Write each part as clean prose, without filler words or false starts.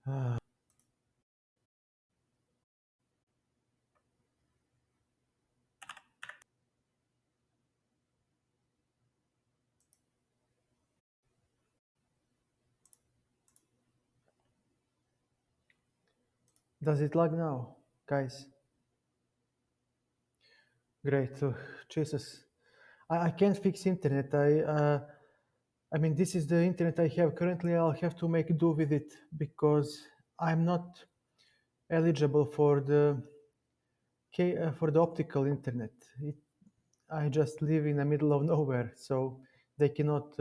Ah, does it lag now, guys? Great. Oh, Jesus, I can't fix internet. I mean, this is the internet I have currently. I'll have to make do with it because I'm not eligible for the optical internet. I just live in the middle of nowhere, so they cannot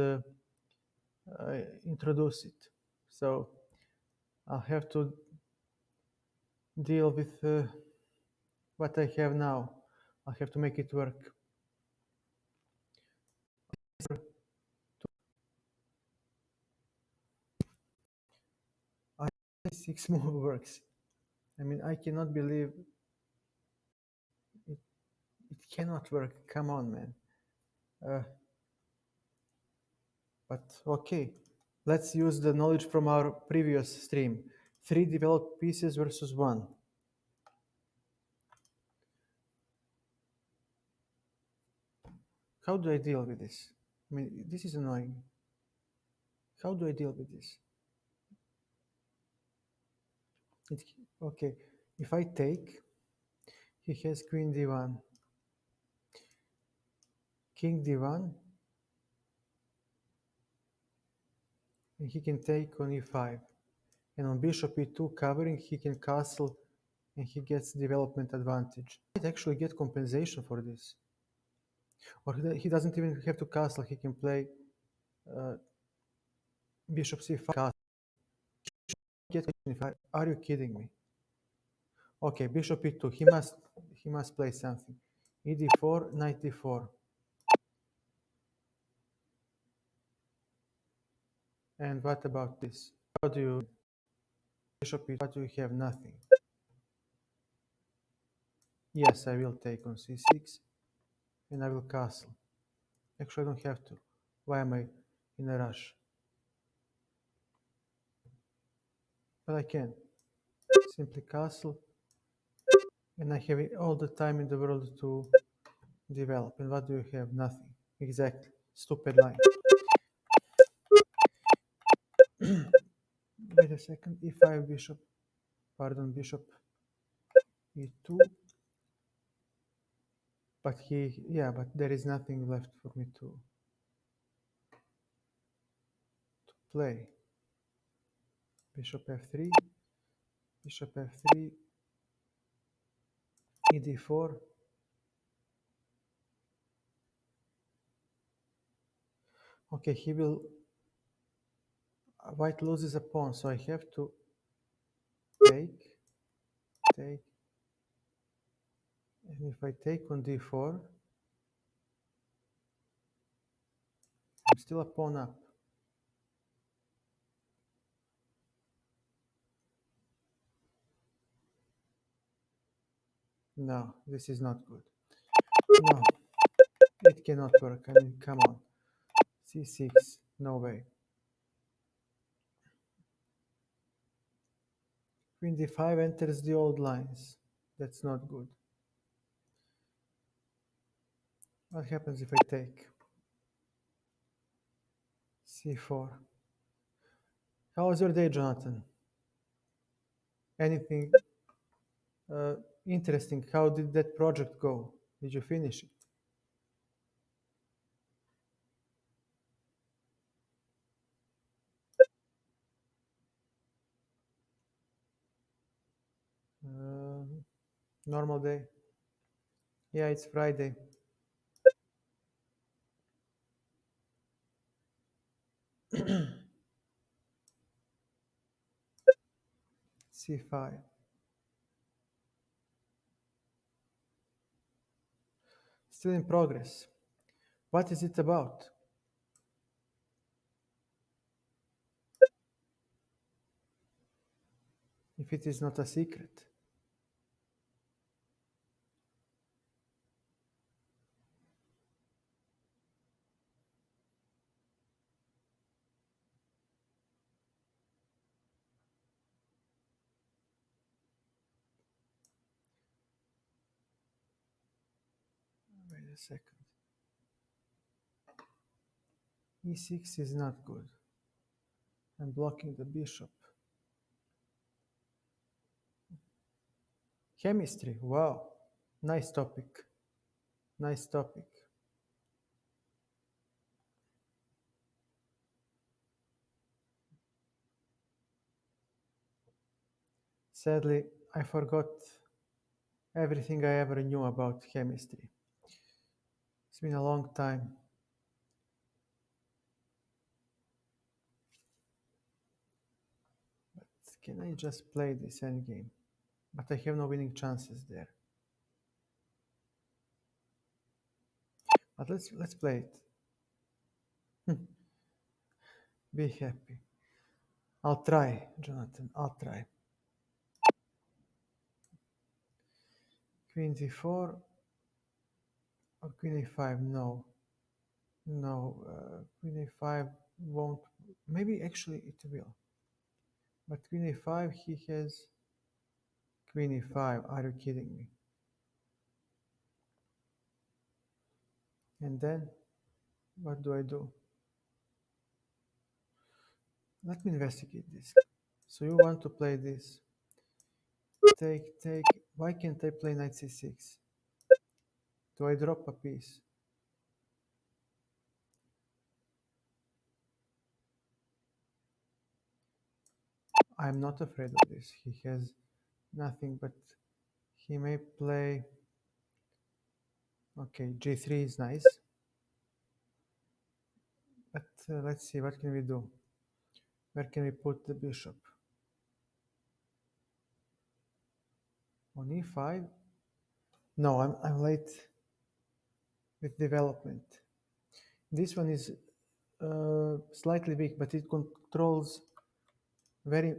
introduce it. So I'll have to deal with what I have now. I'll have to make it work. I 6 more works. I mean, I cannot believe it. It cannot work. Come on, man. Uh, but okay, let's use the knowledge from our previous stream. 3 developed pieces versus 1. How do I deal with this? I mean, this is annoying. How do I deal with this? It, okay, if I take, he has queen d1, king d1, and he can take on e5. And on bishop e2 covering, he can castle and he gets development advantage. He might actually get compensation for this. Or he doesn't even have to castle, he can play bishop c5 castle. Are you kidding me? Okay, bishop e2, he must play something. E d4, knight d4. And what about this? How do you bishop e2? What do you have? Nothing. Yes, I will take on c6 and I will castle. Actually, I don't have to. Why am I in a rush? But I can. Simply castle. And I have all the time in the world to develop. And what do you have? Nothing. Exactly. Stupid line. Wait a second. e5 bishop. Pardon, bishop e2. But but there is nothing left for me to play. Bishop f3, bishop f3, e d4. Okay, he will. White loses a pawn, so I have to take. And if I take on d4, I'm still a pawn up. No, this is not good. No, it cannot work. I mean, come on. c6, no way. Queen d5 enters the old lines. That's not good. What happens if I take? c4. How was your day, Jonathan? Anything interesting? How did that project go? Did you finish it? Normal day. Yeah, it's Friday. c5. Still in progress. What is it about? If it is not a secret. a second. E6 is not good. I'm blocking the bishop. Chemistry, wow. Nice topic. Nice topic. Sadly, I forgot everything I ever knew about chemistry. It's been a long time. But can I just play this endgame? But I have no winning chances there. But let's play it. Be happy. I'll try, Jonathan. I'll try. Queen d4 or queen a5? No. No. Queen a5 won't. Maybe actually it will. But queen a5, he has queen e5. Are you kidding me? And then what do I do? Let me investigate this. So you want to play this. Take, take. Why can't I play knight c6? Do I drop a piece? I'm not afraid of this. He has nothing, but he may play. Okay, g3 is nice. But let's see, what can we do? Where can we put the bishop? On e5? No, I'm late with development. This one is slightly weak, but it controls very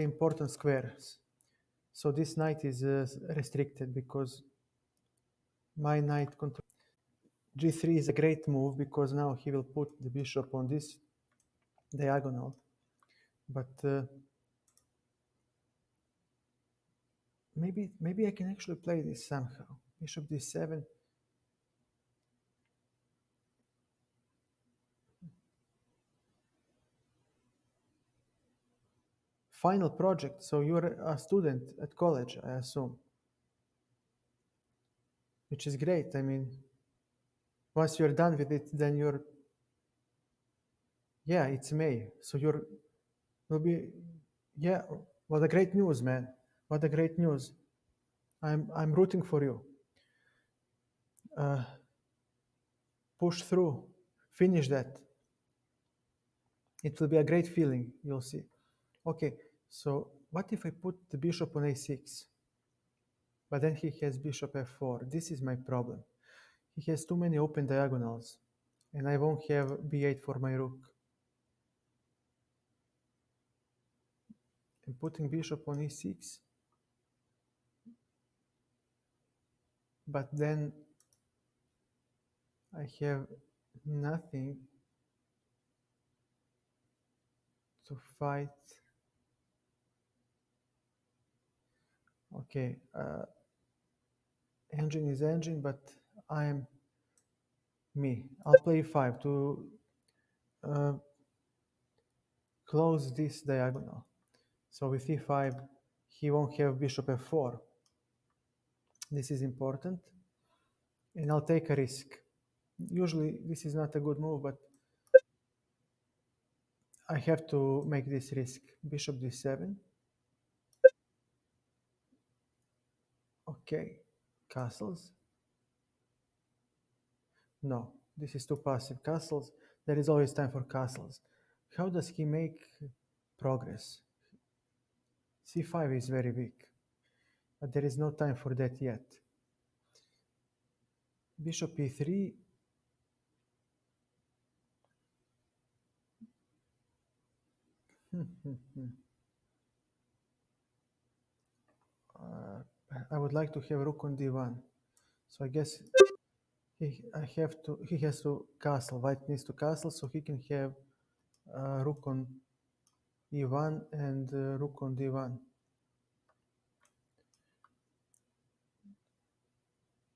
important squares. So this knight is restricted because my knight controls. G3 is a great move because now he will put the bishop on this diagonal. But maybe I can actually play this somehow. Bishop d7. Final project. So you're a student at college, I assume. Which is great. I mean, once you're done with it, then yeah, it's May. So you'll be, yeah, what a great news, man. What a great news. I'm rooting for you. Push through, finish that. It will be a great feeling, you'll see. Okay, so what if I put the bishop on a6? But then he has bishop f4. This is my problem. He has too many open diagonals, and I won't have b8 for my rook. I'm putting bishop on e6, but then I have nothing to fight. Okay, engine is engine, but I'm me. I'll play e5 to close this diagonal. So with e5, he won't have bishop f4. This is important. And I'll take a risk. Usually this is not a good move, but I have to make this risk. Bishop d7. Okay, castles. No, this is too passive. Castles, there is always time for castles. How does he make progress? c5 is very weak, but there is no time for that yet. Bishop e3. I would like to have rook on d1. So I guess he has to castle. White needs to castle so he can have rook on e1 and rook on d1.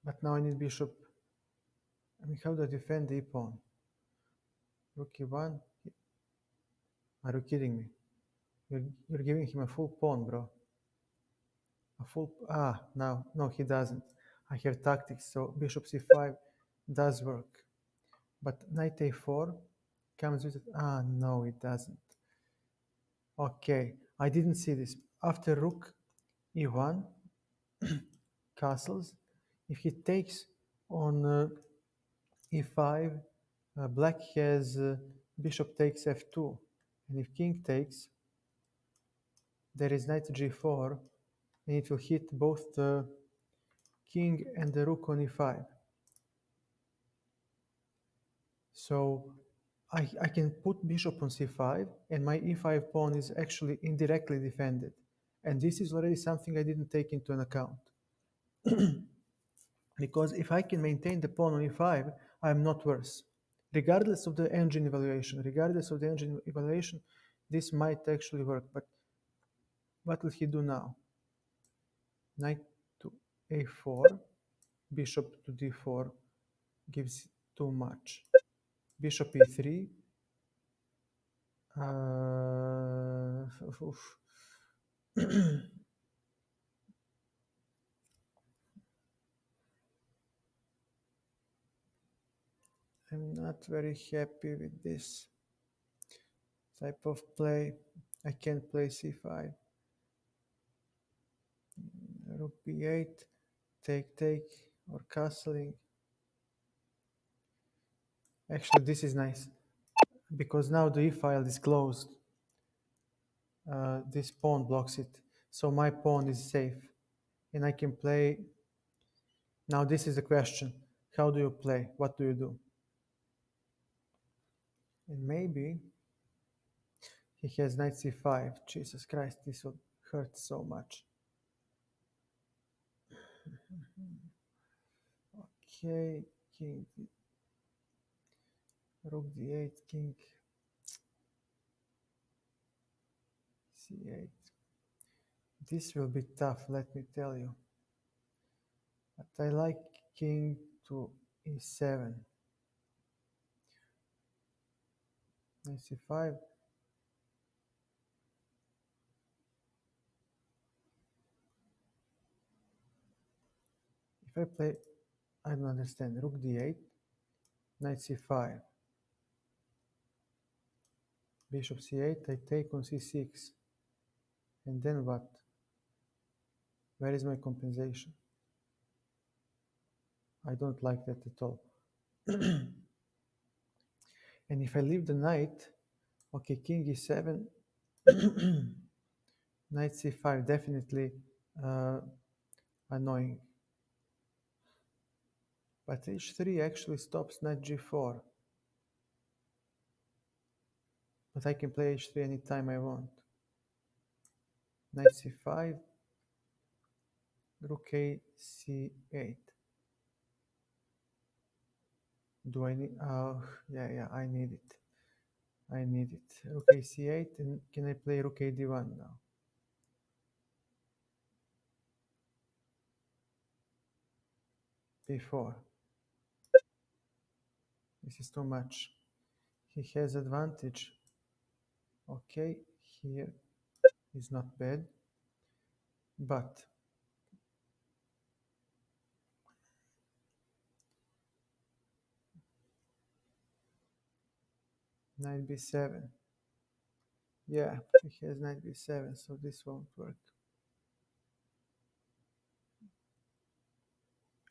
But now I need bishop I mean, how do I defend the e-pawn? Rook e1? Are you kidding me? You're giving him a full pawn, bro. A full... now. No, he doesn't. I have tactics, so bishop c5 does work. But knight a4 comes with it. No, it doesn't. Okay, I didn't see this. After rook e1, castles, if he takes on e5, black has bishop takes f2. And if king takes, there is knight g4, and it will hit both the king and the rook on e5. So I can put bishop on c5, and my e5 pawn is actually indirectly defended. And this is already something I didn't take into an account. Because if I can maintain the pawn on e5, I'm not worse. Regardless of the engine evaluation, this might actually work. But what will he do now? Knight to a4, bishop to d4 gives too much. Bishop e3. I'm not very happy with this type of play. I can't play c5. Rook b8, take, or castling. Actually, this is nice, because now the e-file is closed. This pawn blocks it, so my pawn is safe, and I can play. Now this is the question: how do you play? What do you do? And maybe he has knight c5. Jesus Christ, this will hurt so much. Okay, king, rook d8, king c8. This will be tough, let me tell you. But I like king to e7. Knight c5. If I play, I don't understand. Rook d8, knight c5, bishop c8, I take on c6. And then what? Where is my compensation? I don't like that at all. And if I leave the knight, okay, king e7, knight c5, definitely annoying. But h3 actually stops knight g4. But I can play h3 anytime I want. Knight c5, rook a c8. Do I need? Yeah, I need it. I need it. Rook a c8, and can I play rook a d1 now? b4. This is too much. He has advantage. Okay, here is not bad, but knight b7. Yeah, he has knight b7, so this won't work.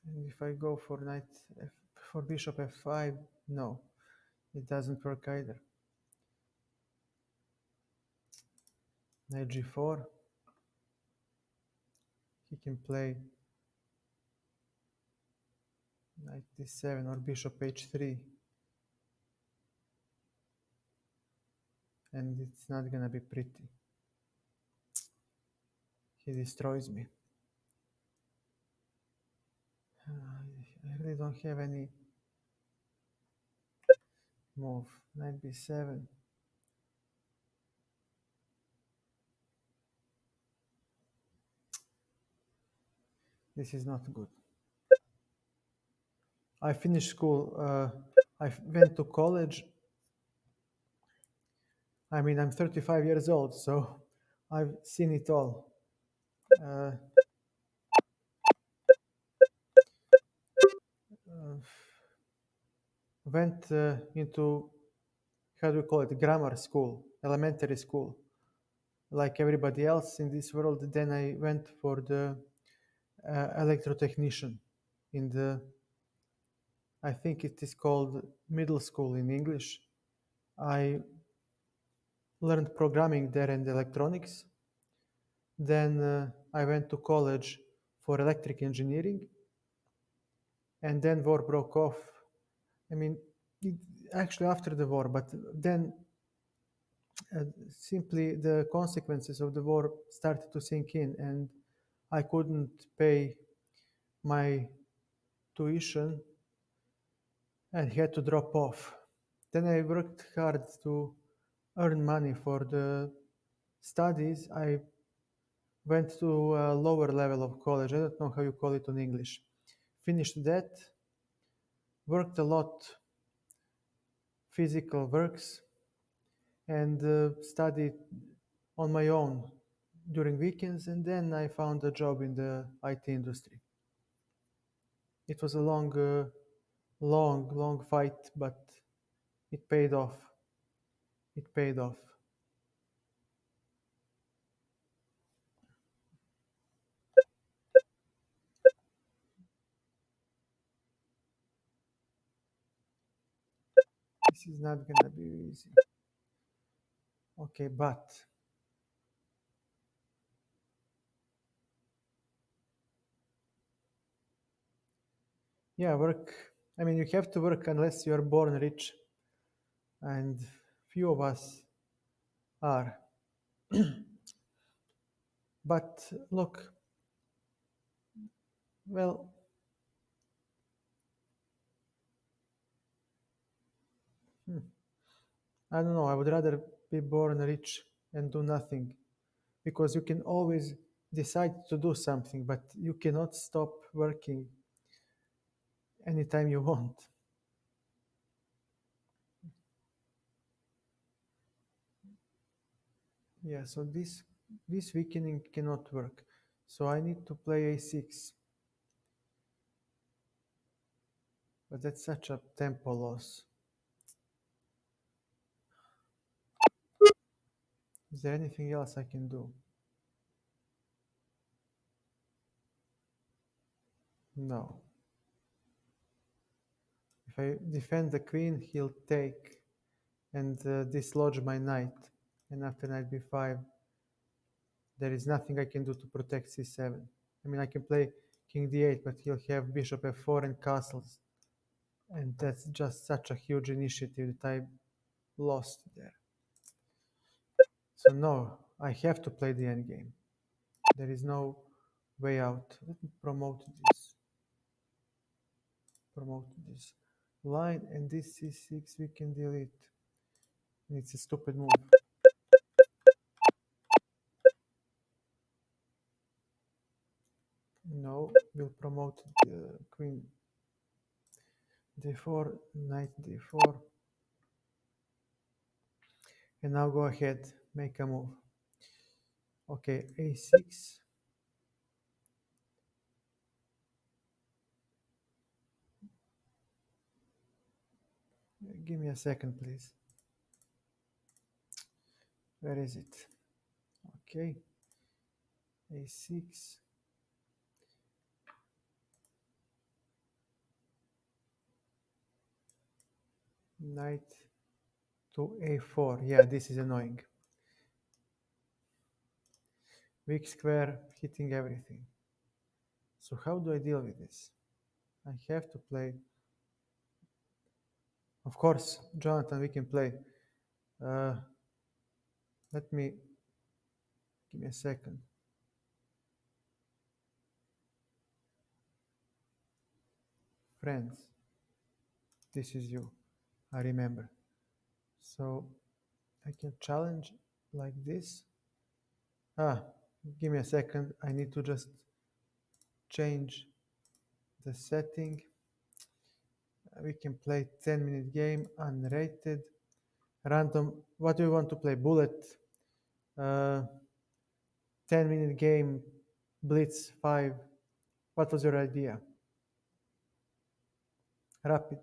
And if I go for for bishop f5, no, it doesn't work either. Knight g4. He can play knight d7 or bishop h3, and it's not gonna be pretty. He destroys me. I really don't have any move. Knight b7. This is not good. I finished school. I went to college. I mean, I'm 35 years old, so I've seen it all. Uh, uh, Went into, how do you call it, grammar school, elementary school, like everybody else in this world. Then I went for the electrotechnician in the, I think it is called middle school in English. I learned programming there and electronics. Then I went to college for electric engineering, and then war broke off. I mean, it, actually after the war, but then simply the consequences of the war started to sink in, and I couldn't pay my tuition and had to drop off. Then I worked hard to earn money for the studies. I went to a lower level of college. I don't know how you call it in English. Finished that, worked a lot, physical works, and studied on my own during weekends. And then I found a job in the IT industry. It was a long fight, but it paid off. It paid off. This is not gonna be easy. Okay, but yeah, work. I mean, you have to work unless you're born rich, and few of us are. But look, well, hmm, I don't know. I would rather be born rich and do nothing, because you can always decide to do something, but you cannot stop working anytime you want. Yeah, so this weakening cannot work. So I need to play a6, but that's such a tempo loss. Is there anything else I can do? No. If I defend the queen, he'll take and dislodge my knight. And after knight b5, there is nothing I can do to protect c7. I mean, I can play king d8, but he'll have bishop f4 and castles. And that's just such a huge initiative that I lost there. So no, I have to play the endgame. There is no way out. Let me promote this line, and this c6 we can delete. It's a stupid move. No, we'll promote the queen d4, knight d4, and now go ahead, make a move. Okay, a6. Give me a second, please. Where is it? Okay, a6. Knight to a4. Yeah, this is annoying. Weak square hitting everything. So how do I deal with this? I have to play. Of course, Jonathan, we can play. Uh, Let me give me a second. Friends, this is you. I remember. So I can challenge like this. Ah, give me a second. I need to just change the setting. We can play 10-minute game, unrated, random. What do you want to play? Bullet, 10-minute game, blitz 5. What was your idea? Rapid,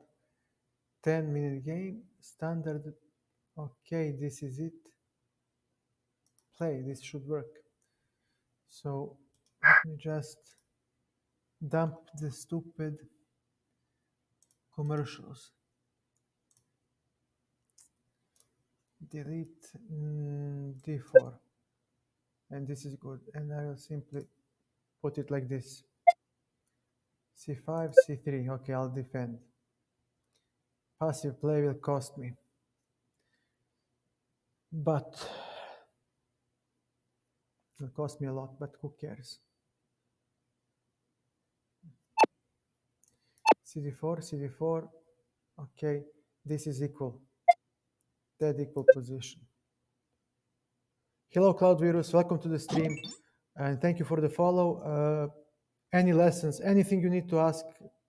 10-minute game, standard. Okay, this is it. Play, this should work. So let me just dump the stupid commercials. Delete D4. And this is good. And I will simply put it like this. C5, C3. Okay, I'll defend. Passive play will cost me. But it will cost me a lot, but who cares? CD4, CD4. Okay, this is equal. Dead equal position. Hello, Cloud Virus. Welcome to the stream. And thank you for the follow. Any lessons, anything you need to ask,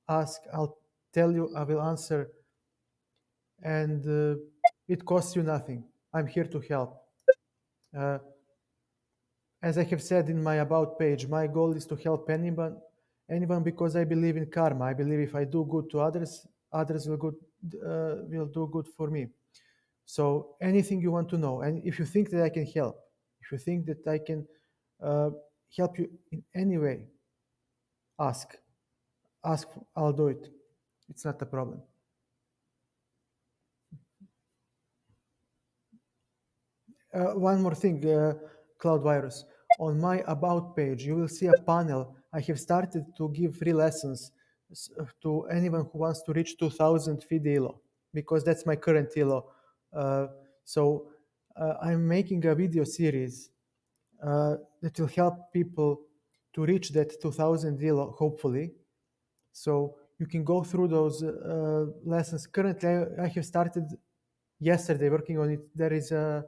I'll tell you, I will answer. And it costs you nothing. I'm here to help. As I have said in my about page, my goal is to help anyone because I believe in karma. I believe if I do good to others, others will do good for me. So anything you want to know, and if you think that I can help, if you think that I can help you in any way, ask. I'll do it. It's not a problem. One more thing, Cloud Virus. On my About page, you will see a panel. I have started to give free lessons to anyone who wants to reach 2000 feed ELO, because that's my current ELO. So I'm making a video series that will help people to reach that 2000 ELO, hopefully. So you can go through those lessons. Currently, I have started yesterday working on it. There is a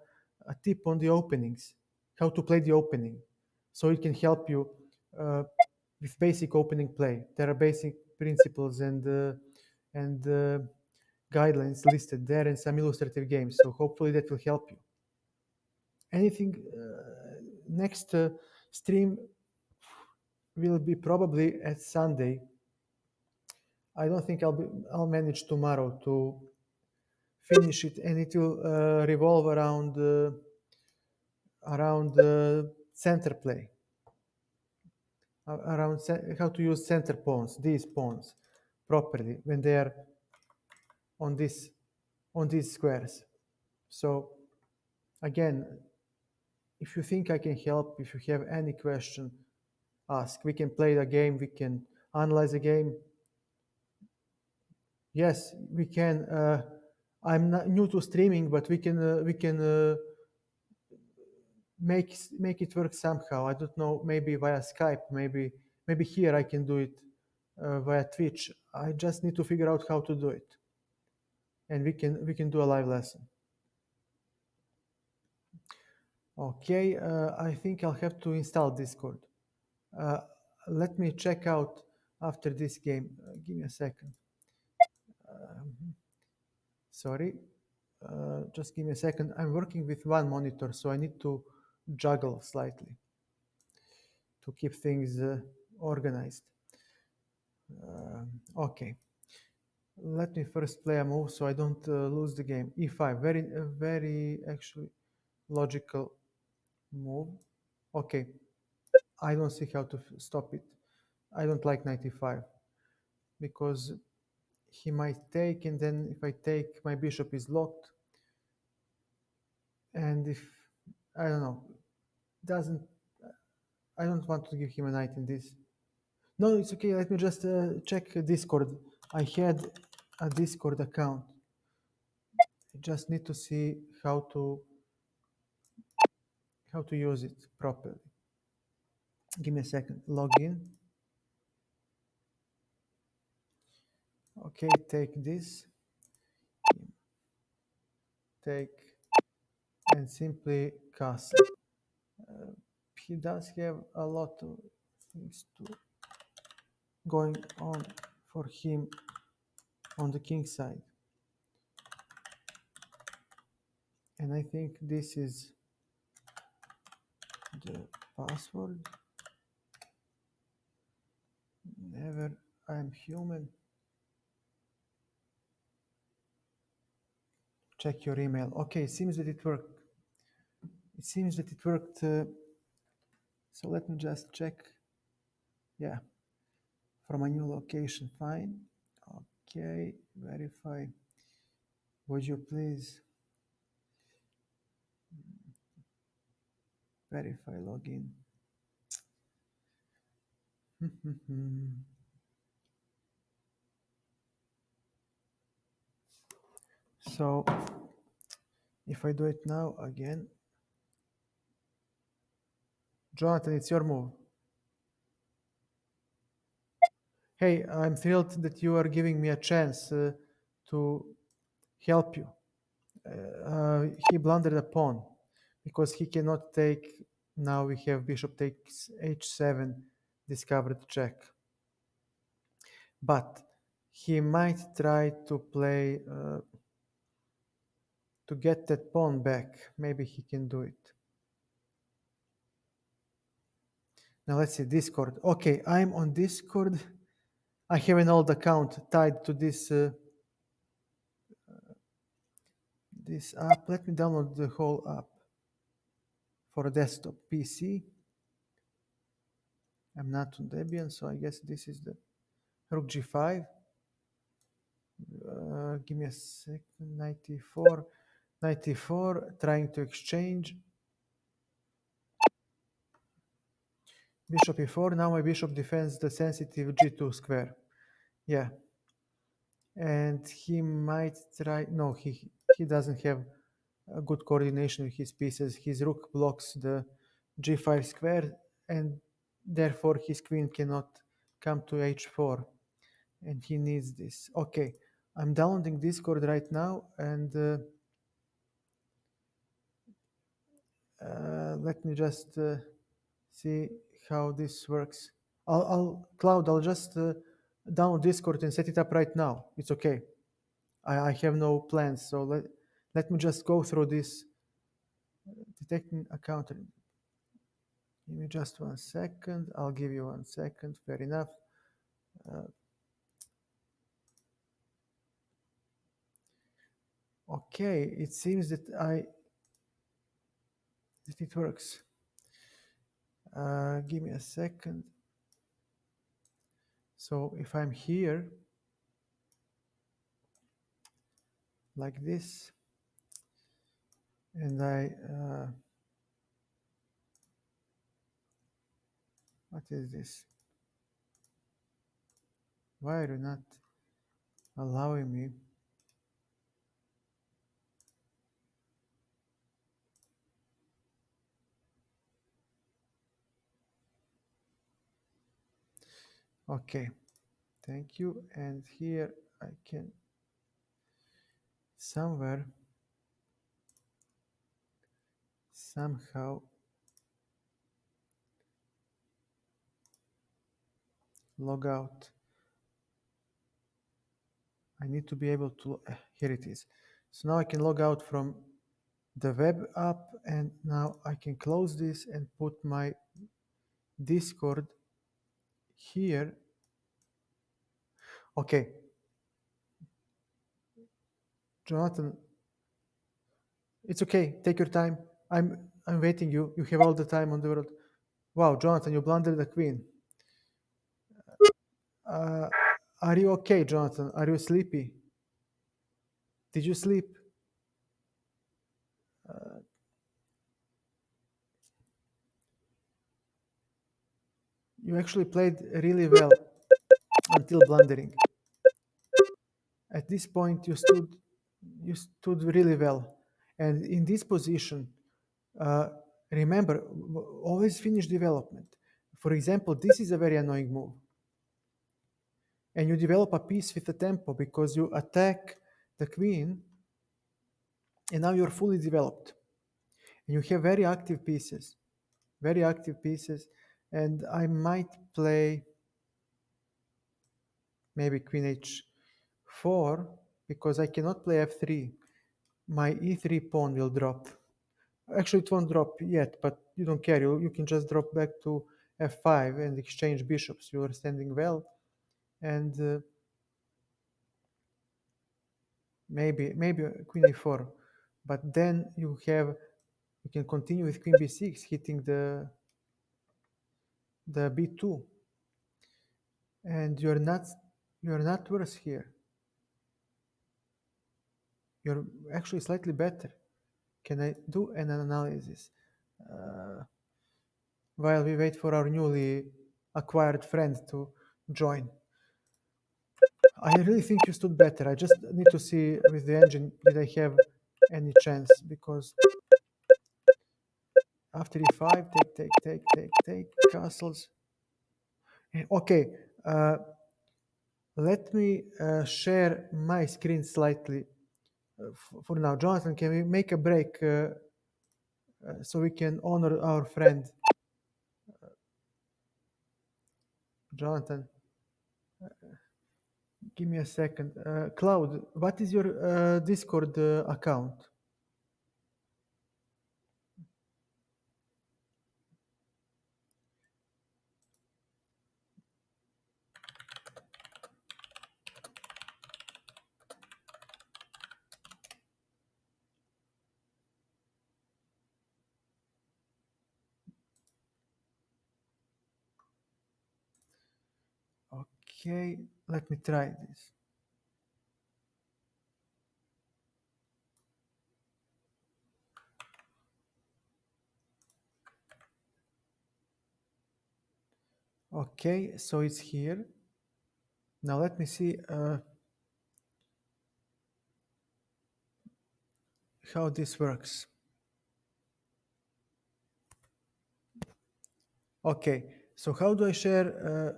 tip on the openings, how to play the opening. So it can help you with basic opening play. There are basic principles and guidelines listed there and some illustrative games. So hopefully that will help you. Anything next stream will be probably at Sunday. I don't think I'll manage tomorrow to finish it, and it will revolve around center play, around how to use center pawns, these pawns, properly when they are on these squares. So again, if you think I can help, if you have any question, ask. We can play the game, we can analyze the game. Yes, we can. I'm not new to streaming, but we can make it work somehow. I don't know, maybe via Skype, maybe here I can do it via Twitch. I just need to figure out how to do it, and we can do a live lesson. Okay, I think I'll have to install Discord. Let me check out after this game. Give me a second. Sorry, just give me a second. I'm working with one monitor, so I need to juggle slightly to keep things organized. Okay, let me first play a move so I don't lose the game. E5, very actually logical move. Okay, I don't see how to stop it. I don't like 95 because he might take, and then if I take, my bishop is locked, and if I don't know, I don't want to give him a knight in this. No, it's okay. Let me just check Discord. I had a Discord account. I just need to see how to use it properly. Give me a second. Log in. Okay, take this. Take and simply castle. He does have a lot of things going on for him. on the king side. And I think this is the password. Never I'm human. Check your email. Okay, it seems that it worked. It seems that it worked. So let me just check. Yeah, from a new location. Fine. Okay, verify. Would you please verify login? So if I do it now again, Jonathan, it's your move. Hey, I'm thrilled that you are giving me a chance to help you. He blundered a pawn because he cannot take. Now we have bishop takes h7, discovered check. But he might try to play to get that pawn back. Maybe he can do it. Now let's see, Discord. Okay, I'm on Discord. I have an old account tied to this this app. Let me download the whole app for a desktop PC. I'm not on Debian, so I guess this is the rook g5. Give me a second. 94, 94. Trying to exchange. Bishop e4. Now my bishop defends the sensitive g2 square. Yeah. And he might try. No, he doesn't have a good coordination with his pieces. His rook blocks the g5 square, and therefore his queen cannot come to h4. And he needs this. Okay, I'm downloading Discord right now, and let me just see how this works. Cloud, I'll just download Discord and set it up right now. It's okay. I have no plans, so let me just go through this detecting account. Give me just 1 second. I'll give you 1 second. Fair enough. Okay, it seems that it works. Give me a second. So if I'm here, like this, and what is this? Why are you not allowing me? Okay, thank you. And here I can somewhere, somehow log out. I need to be able to, here it is. So now I can log out from the web app, and now I can close this and put my Discord here. Okay. Jonathan, it's okay. Take your time. I'm waiting you. You have all the time on the world. Wow, Jonathan, you blundered the queen. Are you okay, Jonathan? Are you sleepy? Did you sleep? You actually played really well until blundering. At this point, you stood really well, and in this position, remember, always finish development. For example, this is a very annoying move, and you develop a piece with a tempo because you attack the queen, and now you're fully developed, and you have very active pieces, and I might play maybe queen 4 because I cannot play f3. My e3 pawn will drop. Actually, it won't drop yet, but you don't care. You can just drop back to f5 and exchange bishops. You are standing well, and maybe queen e4, but then you can continue with queen b6, hitting the b2, and you're not worse here. You're actually slightly better. Can I do an analysis while we wait for our newly acquired friend to join? I really think you stood better. I just need to see with the engine did I have any chance, because after e5, take castles. Okay, let me share my screen slightly for now. Jonathan, can we make a break so we can honor our friend? Jonathan, give me a second. Cloud, what is your Discord account? Okay, let me try this. Okay, so it's here. Now let me see how this works. Okay, so how do I share?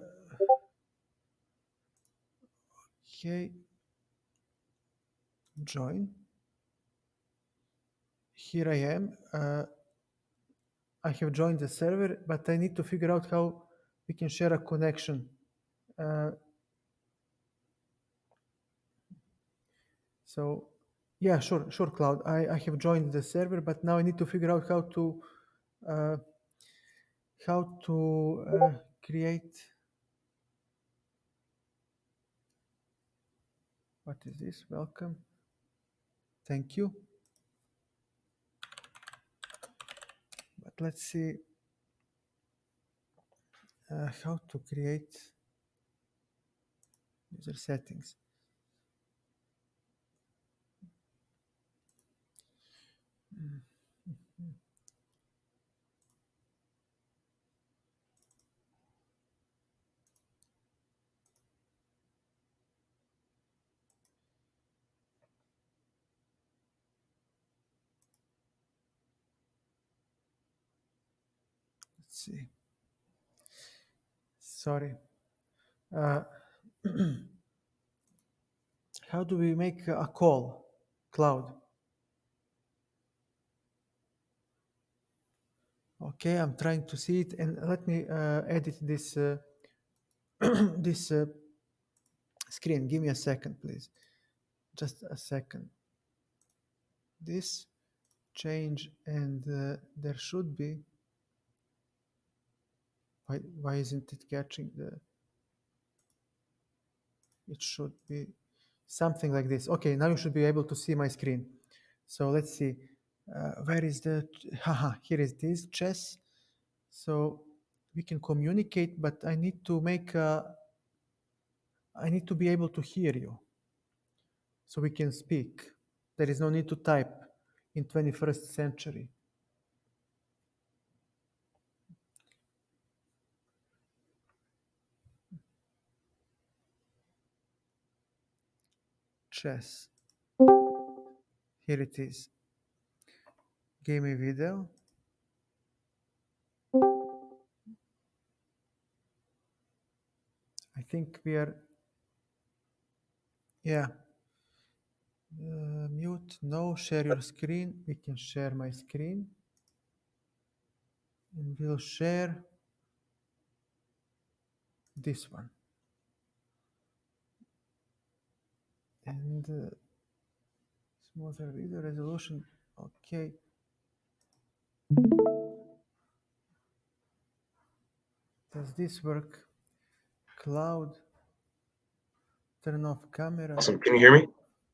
Okay, join. Here I am. I have joined the server, but I need to figure out how we can share a connection. So, yeah, sure, Cloud. I have joined the server, but now I need to figure out uh, how to create. What is this? Welcome. Thank you. But let's see how to create user settings. Let's see. Sorry. How do we make a call, Cloud? Okay, I'm trying to see it, and let me edit this this screen. Give me a second, please. Just a second. This change, and there should be. Why isn't it catching the? It should be something like this. Okay, now you should be able to see my screen. So let's see. Where is the? Haha, here is this chess. So we can communicate, but I need to make. I need to be able to hear you, so we can speak. There is no need to type in 21st century. Chess. Here it is. Give me video. I think we are. Yeah. Mute. No. Share your screen. We can share my screen. And we'll share this one. and smoother video resolution. Okay, does this work? Cloud, turn off camera. Awesome. Can you hear me?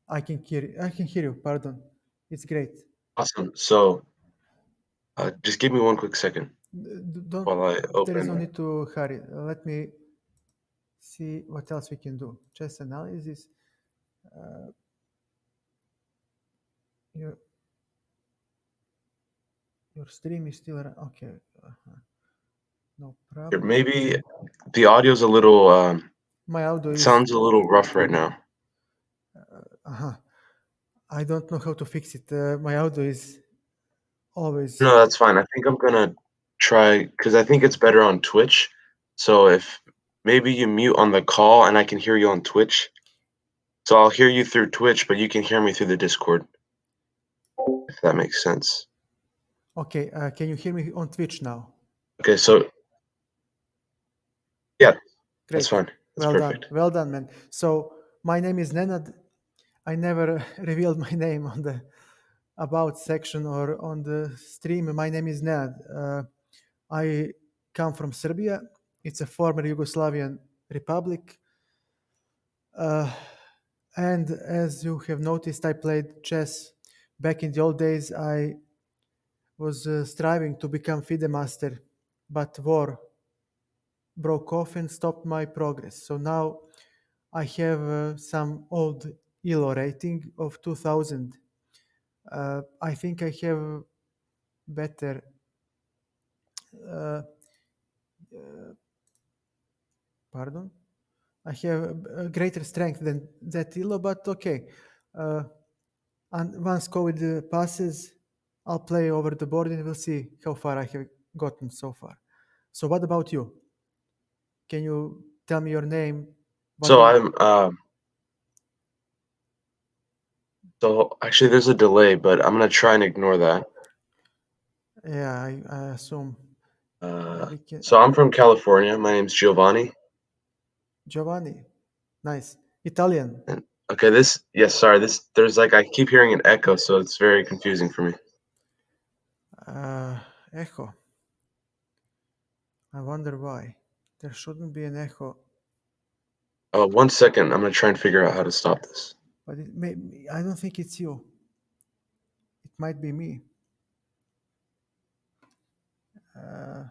I can hear you. Pardon. It's great. Awesome. So just give me one quick second Don't. while I There is no open. need to hurry. Let me see what else we can do. Chess analysis. Your your stream is still okay. No Here, problem. maybe the audio's a little, My audio it is. sounds a little rough right now. Uh, I don't know how to fix it. My audio is always. No, that's fine. I think I'm gonna try because I think it's better on Twitch. So if maybe you mute on the call and I can hear you on Twitch. So I'll hear you through Twitch, but you can hear me through the Discord, if that makes sense. Okay. Can you hear me on Twitch now? Okay, so yeah, that's Great. fine. That's Well done. perfect. Well done, man. So my name is Nenad. I never revealed my name on the about section or on the stream. My name is Nenad. I come from Serbia. It's a former Yugoslavian republic. Uh, and as you have noticed, I played chess back in the old days. I was striving to become FIDE master, but war broke off and stopped my progress. So now I have some old ELO rating of 2000. I think I have better, uh, pardon, I have a greater strength than that ELO, but okay. Uh, and once COVID passes, I'll play over the board and we'll see how far I have gotten so far. So, what about you? Can you tell me your name? What So do you? so actually there's a delay, but I'm gonna try and ignore that. Yeah, I assume Uh, we can. so I'm from California. My name's Giovanni. Giovanni, nice. Italian. And okay, yes, sorry, there's like I keep hearing an echo, so it's very confusing for me. Echo. I wonder why. There shouldn't be an echo, 1 second, I'm gonna try and figure out how to stop this. but I don't think it's you. It might be me. Uh,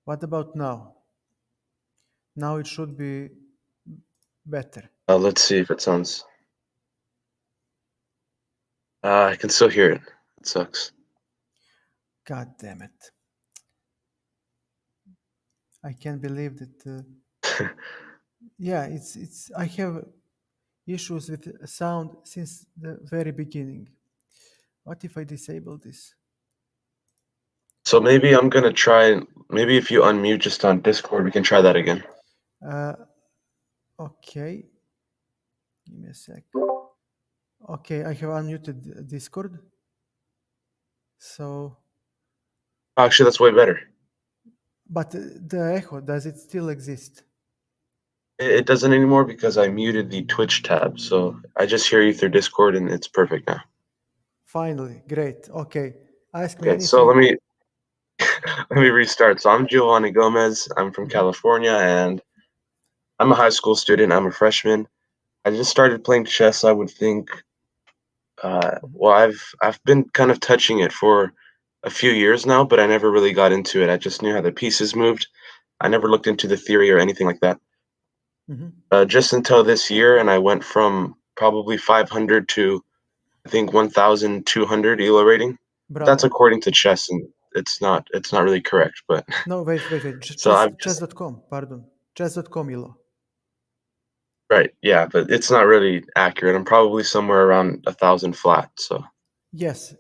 what about now? Now it should be better. Let's see if it sounds. I can still hear it. It sucks. God damn it. I can't believe that. Yeah, it's. I have issues with sound since the very beginning. What if I disable this? So maybe I'm gonna try and maybe if you unmute just on Discord, we can try that again. Uh, okay, give me a sec. Okay, I have unmuted Discord. So, Actually, that's way better. but the echo, does it still exist? It doesn't anymore because I muted the Twitch tab, so I just hear you through Discord and it's perfect now. Finally, great. Okay, ask me Okay, so anything. let me Yeah. restart. So I'm Giovanni Gomez. I'm from Mhm. California and I'm a high school student. I'm a freshman. I just started playing chess. I would think. Mhm. Well, I've been kind of touching it for a few years now, but I never really got into it. I just knew how the pieces moved. I never looked into the theory or anything like that. Mhm. Just until this year, and I went from probably 500 to I think 1,200 ELO rating. That's Bravo. according to chess, and it's not really correct. But No, wait. so I've just Chess.com, pardon. Chess.com, Ilo. right, yeah, but it's not really accurate. I'm probably somewhere around 1,000 flat. So Yes,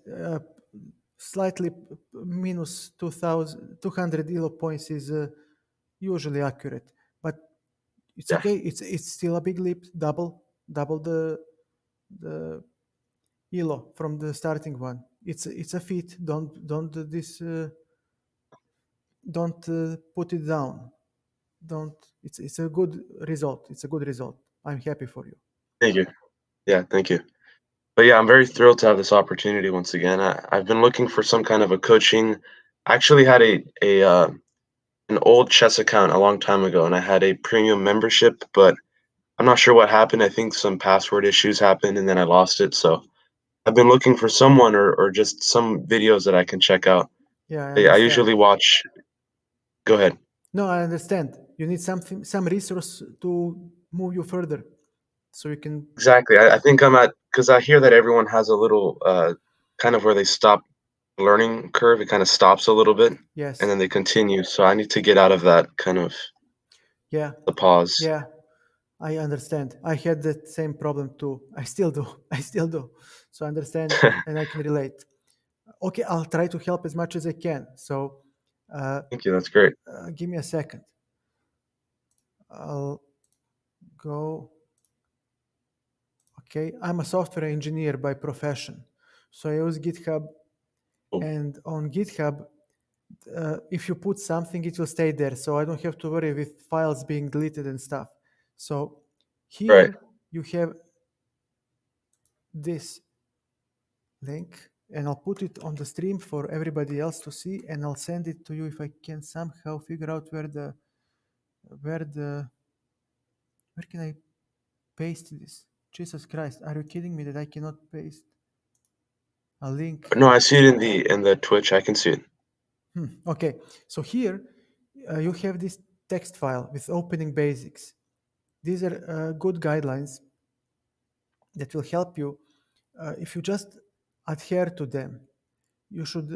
slightly minus 2,200 elo points is usually accurate, but it's yeah, okay. It's still a big leap, double the the elo from the starting one. It's a feat. Don't put it down. Don't. It's a good result. It's a good result. I'm happy for you. Thank you. Yeah, thank you. But yeah, I'm very thrilled to have this opportunity once again. I've been looking for some kind of a coaching. I actually had an old chess account a long time ago, and I had a premium membership, but I'm not sure what happened. I think some password issues happened, and then I lost it. So I've been looking for someone or just some videos that I can check out. Yeah, I I understand. usually watch. Go ahead. No, I understand. You need some resource to move you further, so you can. Exactly. I think I'm at because I hear that everyone has a little kind of where they stop learning curve. It kind of stops a little bit, and Yes. then they continue. So I need to get out of that kind of Yeah. the pause. Yeah. I understand. I had that same problem too. I still do. I still do. So I understand and I can relate. Okay, I'll try to help as much as I can. So uh, Thank you. That's great. give me a second. I'll go. Okay, I'm a software engineer by profession. So I use GitHub. Cool. And on GitHub, if you put something, it will stay there. So I don't have to worry with files being deleted and stuff. So Right. here you have this link, and I'll put it on the stream for everybody else to see, and I'll send it to you if I can somehow figure out where the where can I paste this. Jesus Christ, are you kidding me that I cannot paste a link No, I here? see it in the Twitch. I can see it. Okay, so here you have this text file with opening basics. These are good guidelines that will help you. If you just adhere to them, you should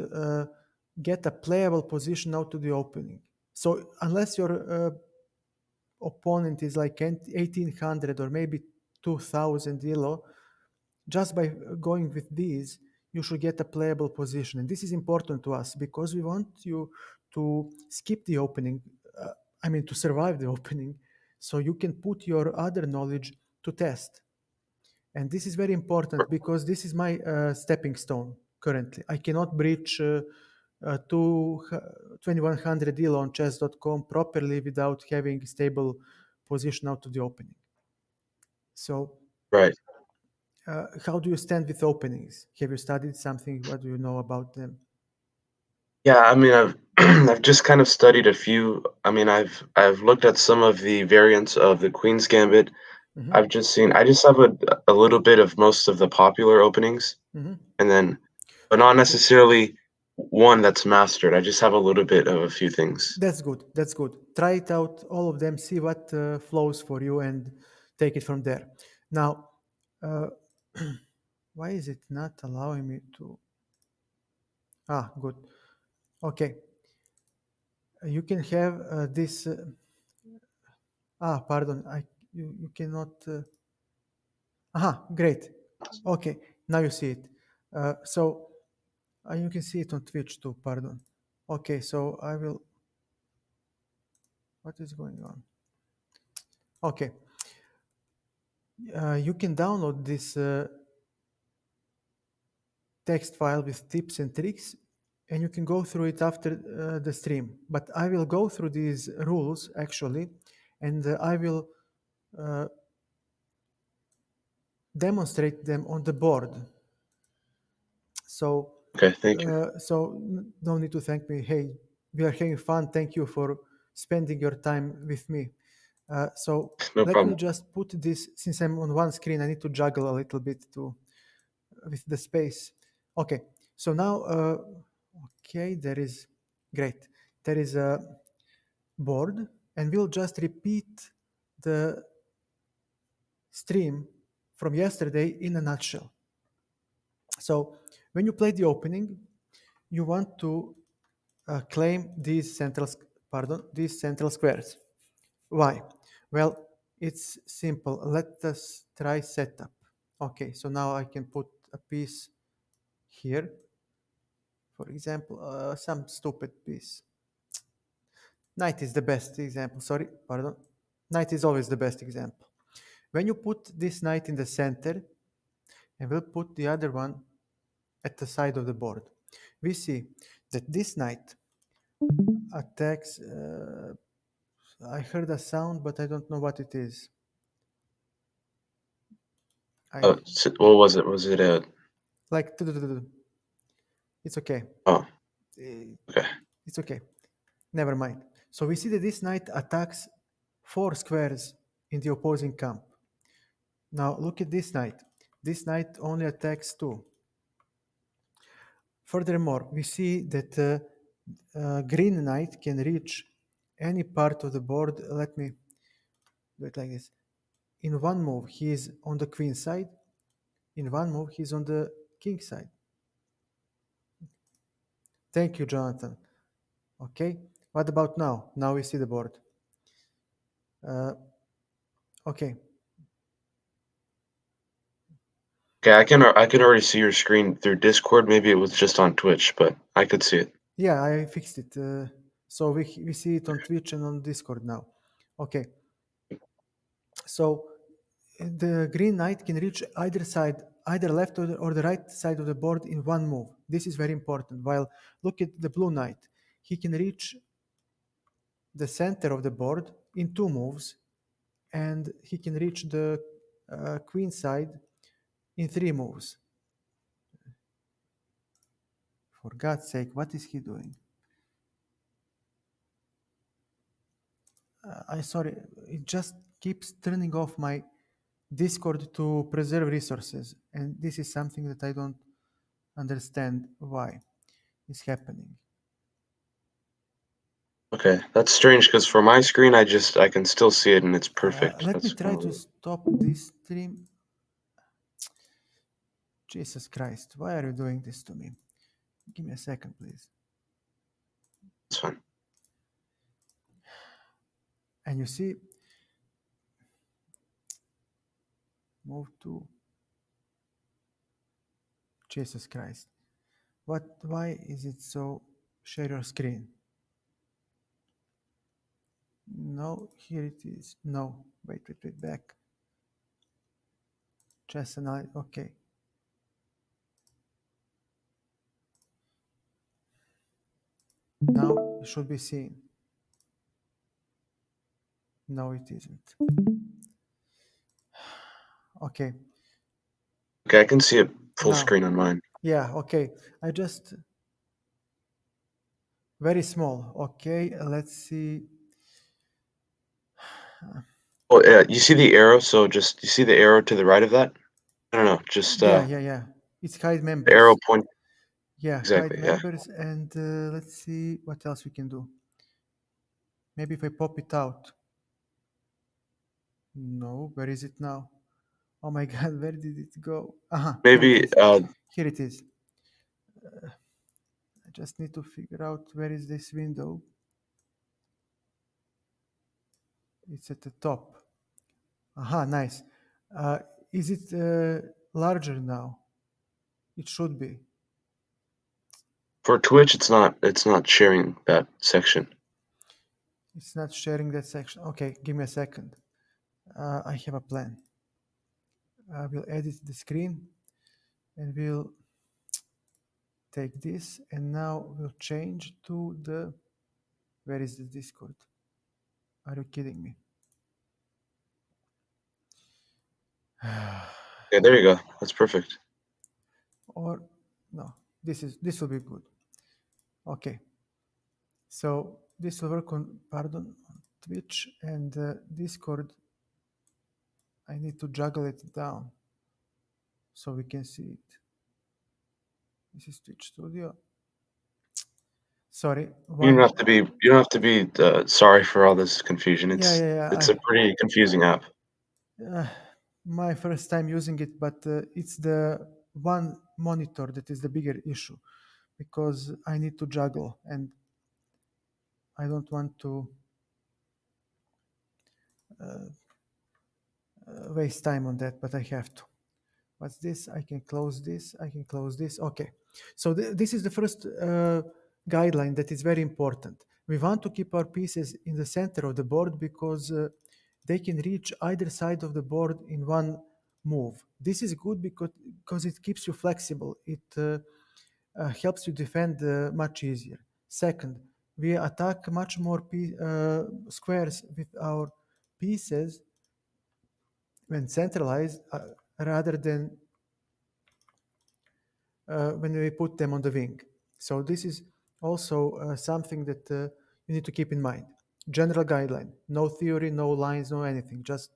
get a playable position out to the opening. So unless your opponent is like 1800 or maybe 2000 elo, just by going with these, you should get a playable position. And this is important to us because we want you to skip the opening, I mean, to survive the opening, so you can put your other knowledge to test. And this is very important because this is my stepping stone currently. I cannot breach 2100 deal on chess.com properly without having stable position out to the opening. So Right. how do you stand with openings? Have you studied something? What do you know about them? Yeah, I mean, I've I've just kind of studied a few. I mean, I've looked at some of the variants of the Queen's Gambit. Hmm. I've just seen. I just have a little bit of most of the popular openings, Hmm. and then, but not Okay, necessarily one that's mastered. I just have a little bit of a few things. that's good. That's good. Try it out, all of them, see what flows for you, and take it from there. Now, uh, why is it not allowing me to? Ah, good. Okay, you can have this. Pardon. You cannot. Aha, great. Okay, now you see it. So you can see it on Twitch too. Pardon. Okay, so I will. What is going on? Okay, you can download this text file with tips and tricks, and you can go through it after the stream. But I will go through these rules actually, and I will uh, demonstrate them on the board. So, Okay, thank you. no need to thank me. Hey, we are having fun. Thank you for spending your time with me. So No let me problem. just put this. Since I'm on one screen, I need to juggle a little bit to with the space. Okay. So now, okay, there is great. There is a board, and we'll just repeat the stream from yesterday in a nutshell. So when you play the opening, you want to claim these central squares. Why? Well, it's simple. Let us try setup. Okay, so now I can put a piece here. For example, some stupid piece. Knight is the best example. Sorry, pardon. Knight is always the best example. When you put this knight in the center, and we'll put the other one at the side of the board. We see that this knight attacks. I heard a sound, but I don't know what it is. What was it? Was it a? Like it's okay. Oh, Eh, okay. It's okay. Never mind. So we see that this knight attacks 4 squares in the opposing camp. Now look at this knight. This knight only attacks 2. Furthermore, we see that green knight can reach any part of the board. Let me do it like this. In one move, he is on the queen side. In one move, he's on the king side. Thank you, Jonathan. Okay. What about now? Now we see the board. Okay. Okay, I can already see your screen through Discord. Maybe it was just on Twitch, but I could see it. Yeah, I fixed it. So we see it on Twitch and on Discord now. Okay. So the green knight can reach either side, either left or the right side of the board in one move. This is very important. While look at the blue knight, he can reach the center of the board in 2 moves, and he can reach the queen side in 3 moves. For God's sake, what is he doing? I sorry, it just keeps turning off my Discord to preserve resources, and this is something that I don't understand why is happening. Okay, that's strange because for my screen, I can still see it and it's perfect. Let me That's try to stop this stream. Jesus Christ, why are you doing this to me? Give me a second, please. fine. And you see, move to Jesus Christ. Why is it so? Share your screen. No, here it is. No, wait, back. Chess and I, okay. Now it should be seen. No, it isn't. Okay. Okay, I can see it full Now, screen on mine. yeah, okay. I just very small. Okay, let's see. Oh, you see the arrow? So just you see the arrow to the right of that? I don't know, just Yeah. It's hide the members. arrow point. Yeah, hide Exactly, yeah. members, and let's see what else we can do. Maybe if I pop it out. No, where is it now? Oh my God, where did it go? Here it Maybe is. Here it is. I just need to figure out where is this window. It's at the top. Nice. Is it larger now? It should be. for Twitch it's not sharing that section. It's not sharing that section. Okay, give me a second. I have a plan. I will edit the screen and we'll take this, and now we'll change to the, where is the Discord? Are you kidding me? Okay, there you go. That's perfect. Or no, this will be good. Okay, so this will work on Twitch, and Discord. I need to juggle it down so we can see it. This is Twitch Studio. Sorry, You don't one. have to be sorry for all this confusion. Yeah. It's a pretty confusing app. My first time using it, but it's the one monitor that is the bigger issue, because I need to juggle and I don't want to waste time on that, but I have to. What's this? I can close this. I can close this. Okay. So this is the first guideline that is very important. We want to keep our pieces in the center of the board because they can reach either side of the board in one move. This is good because it keeps you flexible. It helps you defend much easier. Second, we attack much more squares with our pieces when centralized rather than when we put them on the wing. So this is also something that you need to keep in mind. General guideline, no theory, no lines, no anything, just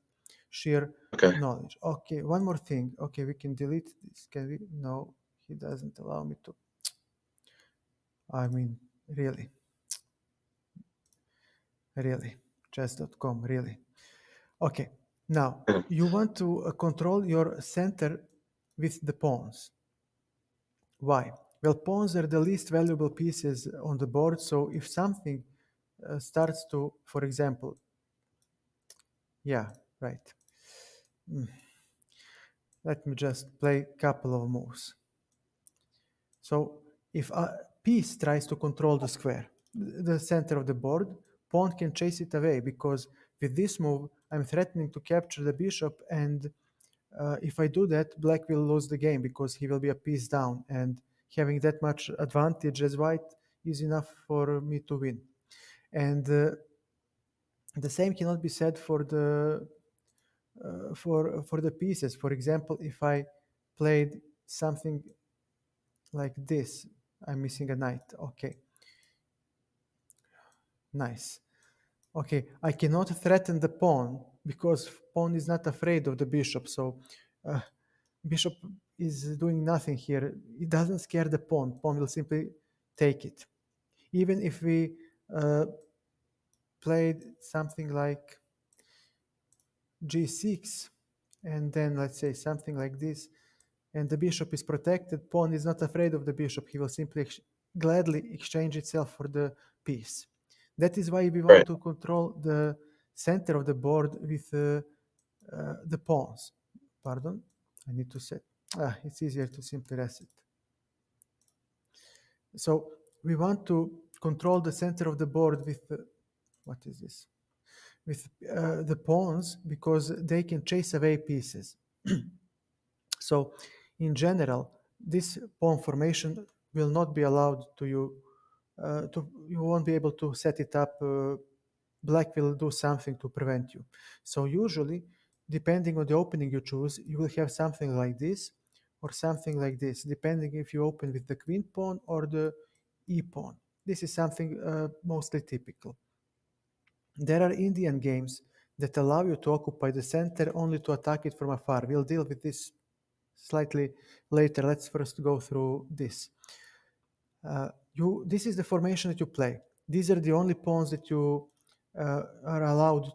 sheer Okay. knowledge. Okay, one more thing. Okay, we can delete this. Can we? No, he doesn't allow me to. I mean, really, really, chess.com, really. Okay, now Yeah. you want to control your center with the pawns. Why? Well, pawns are the least valuable pieces on the board, so if something starts to, for example, yeah, right. Mm, Let me just play a couple of moves. So if a piece tries to control the square, the center of the board, pawn can chase it away because with this move, I'm threatening to capture the bishop, and if I do that, black will lose the game because he will be a piece down, and having that much advantage as white is enough for me to win. And the same cannot be said for the pieces. For example, if I played something like this, I'm missing a knight. Okay, nice. Okay, I cannot threaten the pawn because pawn is not afraid of the bishop. So uh, bishop is doing nothing here. It doesn't scare the pawn. Pawn will simply take it. Even if we uh, played something like g6 and then let's say something like this, and the bishop is protected, pawn is not afraid of the bishop. He will simply gladly exchange itself for the piece. That is why we want Right. to control the center of the board with the pawns. Pardon, I need to set. It's easier to simply reset. So we want to control the center of the board with what is this? With the pawns because they can chase away pieces. So, in general, this pawn formation will not be allowed to you. You won't be able to set it up. Black will do something to prevent you. So usually, depending on the opening you choose, you will have something like this or something like this, depending if you open with the queen pawn or the e pawn. This is something mostly typical. There are Indian games that allow you to occupy the center only to attack it from afar. We'll deal with this slightly later. Let's first go through this. This is the formation that you play. These are the only pawns that you are allowed,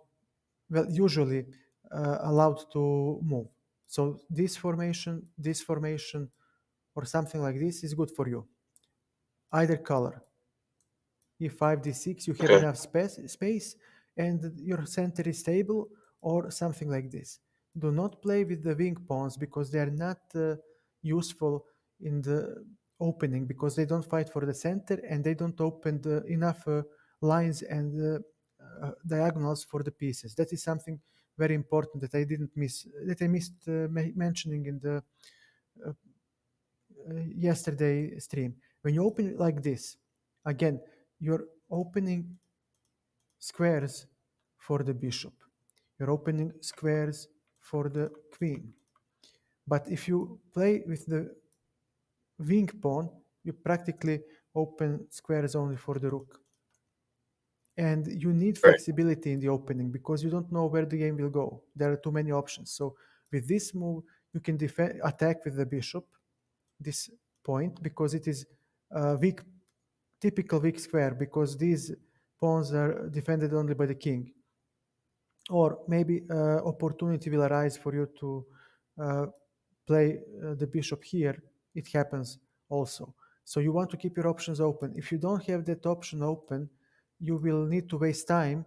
well, usually allowed to move. So this formation, or something like this is good for you. Either color. E5, D6, you have Okay. enough space and your center is stable, or something like this. Do not play with the wing pawns because they are not useful in the opening because they don't fight for the center and they don't open enough lines and diagonals for the pieces. That is something very important that I missed mentioning in the yesterday stream. When you open it like this, again, you're opening squares for the bishop. You're opening squares for the queen. But if you play with the wing pawn, you practically open squares only for the rook. And you need Right. flexibility in the opening because you don't know where the game will go. There are too many options. So with this move, you can attack with the bishop, this point, because it is a weak, typical weak square, because these pawns are defended only by the king. Or maybe opportunity will arise for you to uh, play the bishop here. It happens also. So you want to keep your options open. If you don't have that option open, you will need to waste time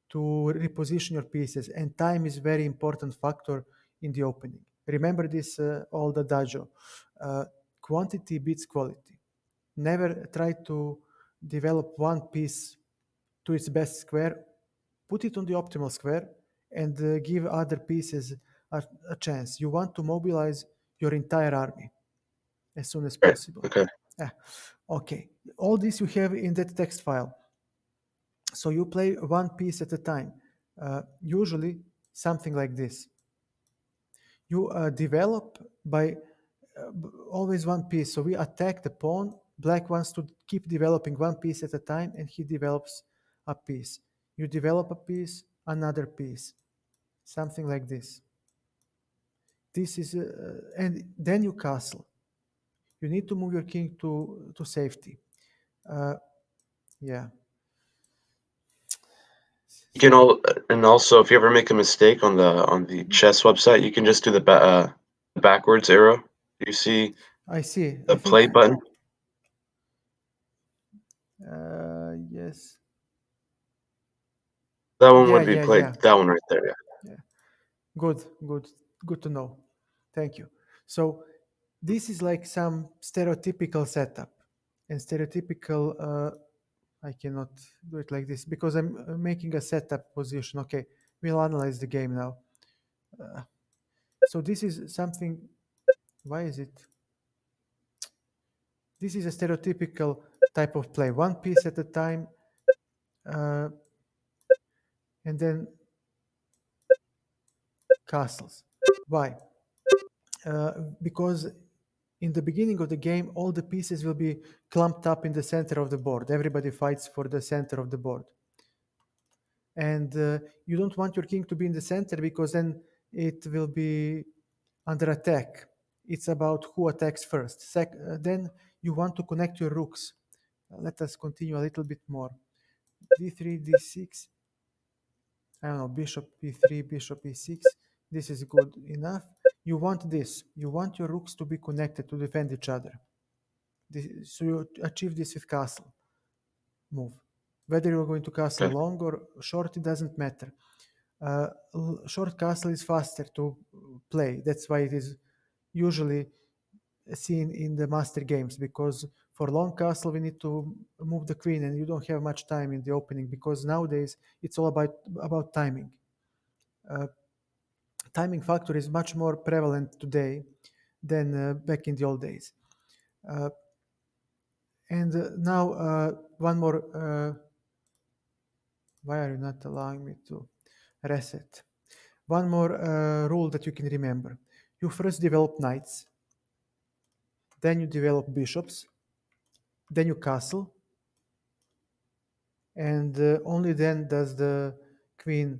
to reposition your pieces, and time is very important factor in the opening. Remember this old adagio: quantity beats quality. Never try to develop one piece to its best square. Put it on the optimal square and give other pieces a chance. You want to mobilize your entire army as soon as Right. possible. Okay. Ah, okay. All this you have in that text file. So you play one piece at a time. Usually something like this. You develop by always one piece. So we attack the pawn. Black wants to keep developing one piece at a time, and he develops a piece. You develop a piece, another piece, something like this. This is, and then you castle. You need to move your king to safety. Yeah. You can all, and also if you ever make a mistake on the chess website, you can just do the backwards arrow. You see I see. I the think. play button? Yes. That one Yeah. would be Yeah. played. Yeah. That one right there. Yeah. Yeah. Good. Good. Good to know. Thank you. So this is like some stereotypical setup, and stereotypical. I cannot do it like this because I'm making a setup position. Okay, we'll analyze the game now. So this is something. Why is it? This is a stereotypical type of play. One piece at a time, uh, and then castles. Why? Because in the beginning of the game, all the pieces will be clumped up in the center of the board. Everybody fights for the center of the board. And you don't want your king to be in the center because then it will be under attack. It's about who attacks first. Then you want to connect your rooks. Let us continue a little bit more. d3, d6. I don't know, bishop b3, bishop e6. This is good enough. You want this. You want your rooks to be connected to defend each other. So you achieve this with castle move. Whether you're going to castle Okay. long or short, it doesn't matter. Uh, Short castle is faster to play. That's why it is usually seen in the master games, because for long castle we need to move the queen and you don't have much time in the opening, because nowadays it's all about timing. Timing factor is much more prevalent today than back in the old days. And now one more. Why are you not allowing me to reset? One more rule that you can remember. You first develop knights, then you develop bishops, then you castle, and only then does the queen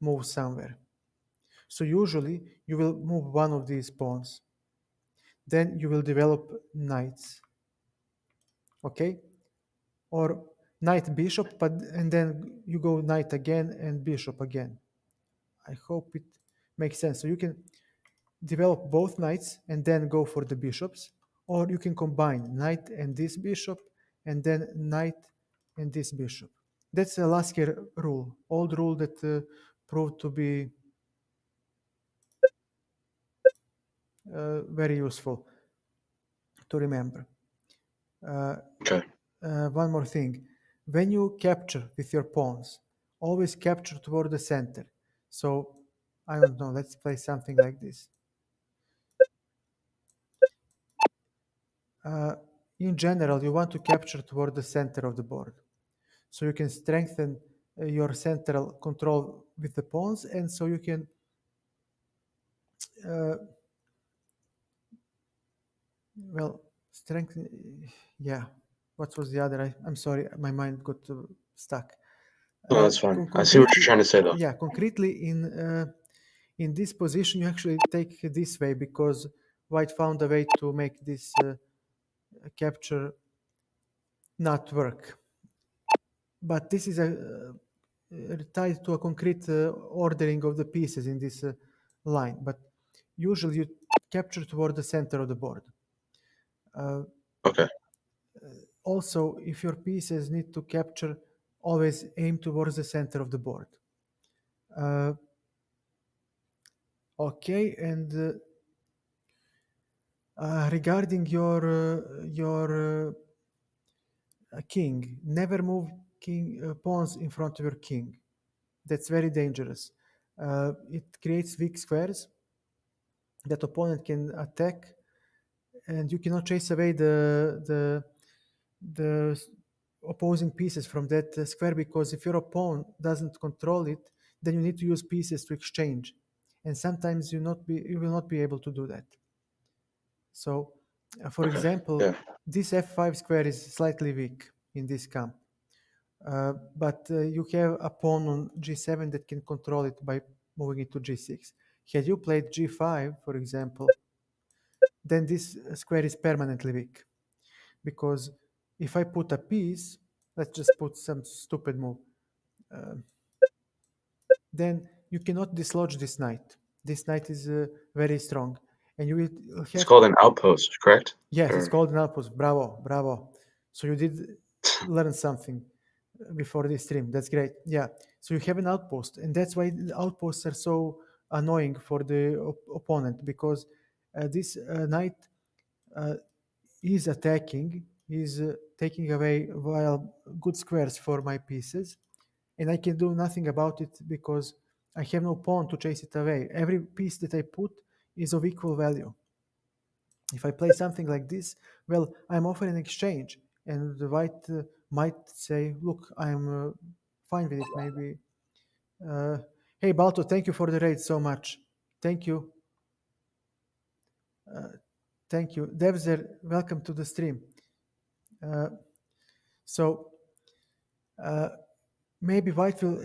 move somewhere. So usually you will move one of these pawns. Then you will develop knights. Okay? Or knight bishop, but and then you go knight again and bishop again. I hope it makes sense. So you can develop both knights and then go for the bishops, or you can combine knight and this bishop and then knight and this bishop. That's a Lasker rule, old rule that proved to be very useful to remember. Okay. One more thing. When you capture with your pawns, always capture toward the center. So, I don't know, let's play something like this. In general, you want to capture toward the center of the board. So you can strengthen your central control with the pawns, and so you can well strengthen. Yeah, what was the other? I'm sorry, my mind got stuck. No, that's fine. I see what you're Concretely, trying to say, though. yeah, concretely in this position, you actually take this way because White found a way to make this capture not work. But this is tied to a concrete ordering of the pieces in this line. But usually you capture toward the center of the board. Okay. Also, if your pieces need to capture, always aim towards the center of the board. Okay, and regarding your king, never move king pawns in front of your king. That's very dangerous. It creates weak squares, that opponent can attack, and you cannot chase away the opposing pieces from that square, because if your opponent doesn't control it, then you need to use pieces to exchange, and sometimes you will not be able to do that. So, for Okay. example, Yeah. this f5 square is slightly weak in this camp, but you have a pawn on g7 that can control it by moving it to g6. Had you played g5, for example, then this square is permanently weak, because if I put a piece, let's just put some stupid move, uh, then you cannot dislodge this knight. This knight is very strong, and you will It's have called to. an outpost, correct? Yes, it's Or called an outpost. Bravo, bravo. So you did learn something before this stream. That's great. Yeah. So you have an outpost, and that's why the outposts are so annoying for the opponent, because this knight uh, is attacking, is taking away while good squares for my pieces, and I can do nothing about it because I have no pawn to chase it away. Every piece that I put is of equal value. If I play something like this, well, I'm offering exchange, and the white might say, "Look, I'm fine with it. Maybe." Uh, hey, Balto, thank you for the raid so much. Thank you, thank you, Devzer. Welcome to the stream. Uh, so uh, maybe White will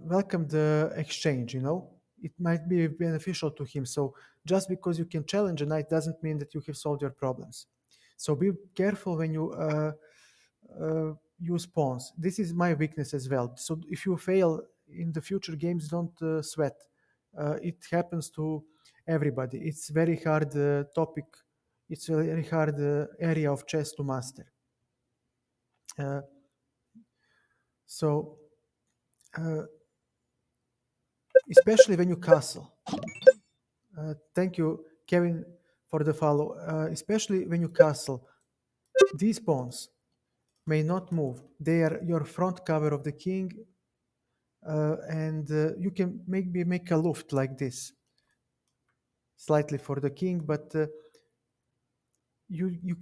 welcome the exchange. It might be beneficial to him. So just because you can challenge a knight doesn't mean that you have solved your problems. So be careful when you use pawns. This is my weakness as well. So if you fail in the future games, don't sweat. It happens to everybody. It's very hard topic. It's a very hard area of chess to master. Uh, so uh, especially when you castle. Thank you, Kevin, for the follow. Especially when you castle, these pawns may not move. They are your front cover of the king, and you can maybe make a luft like this, slightly for the king, but you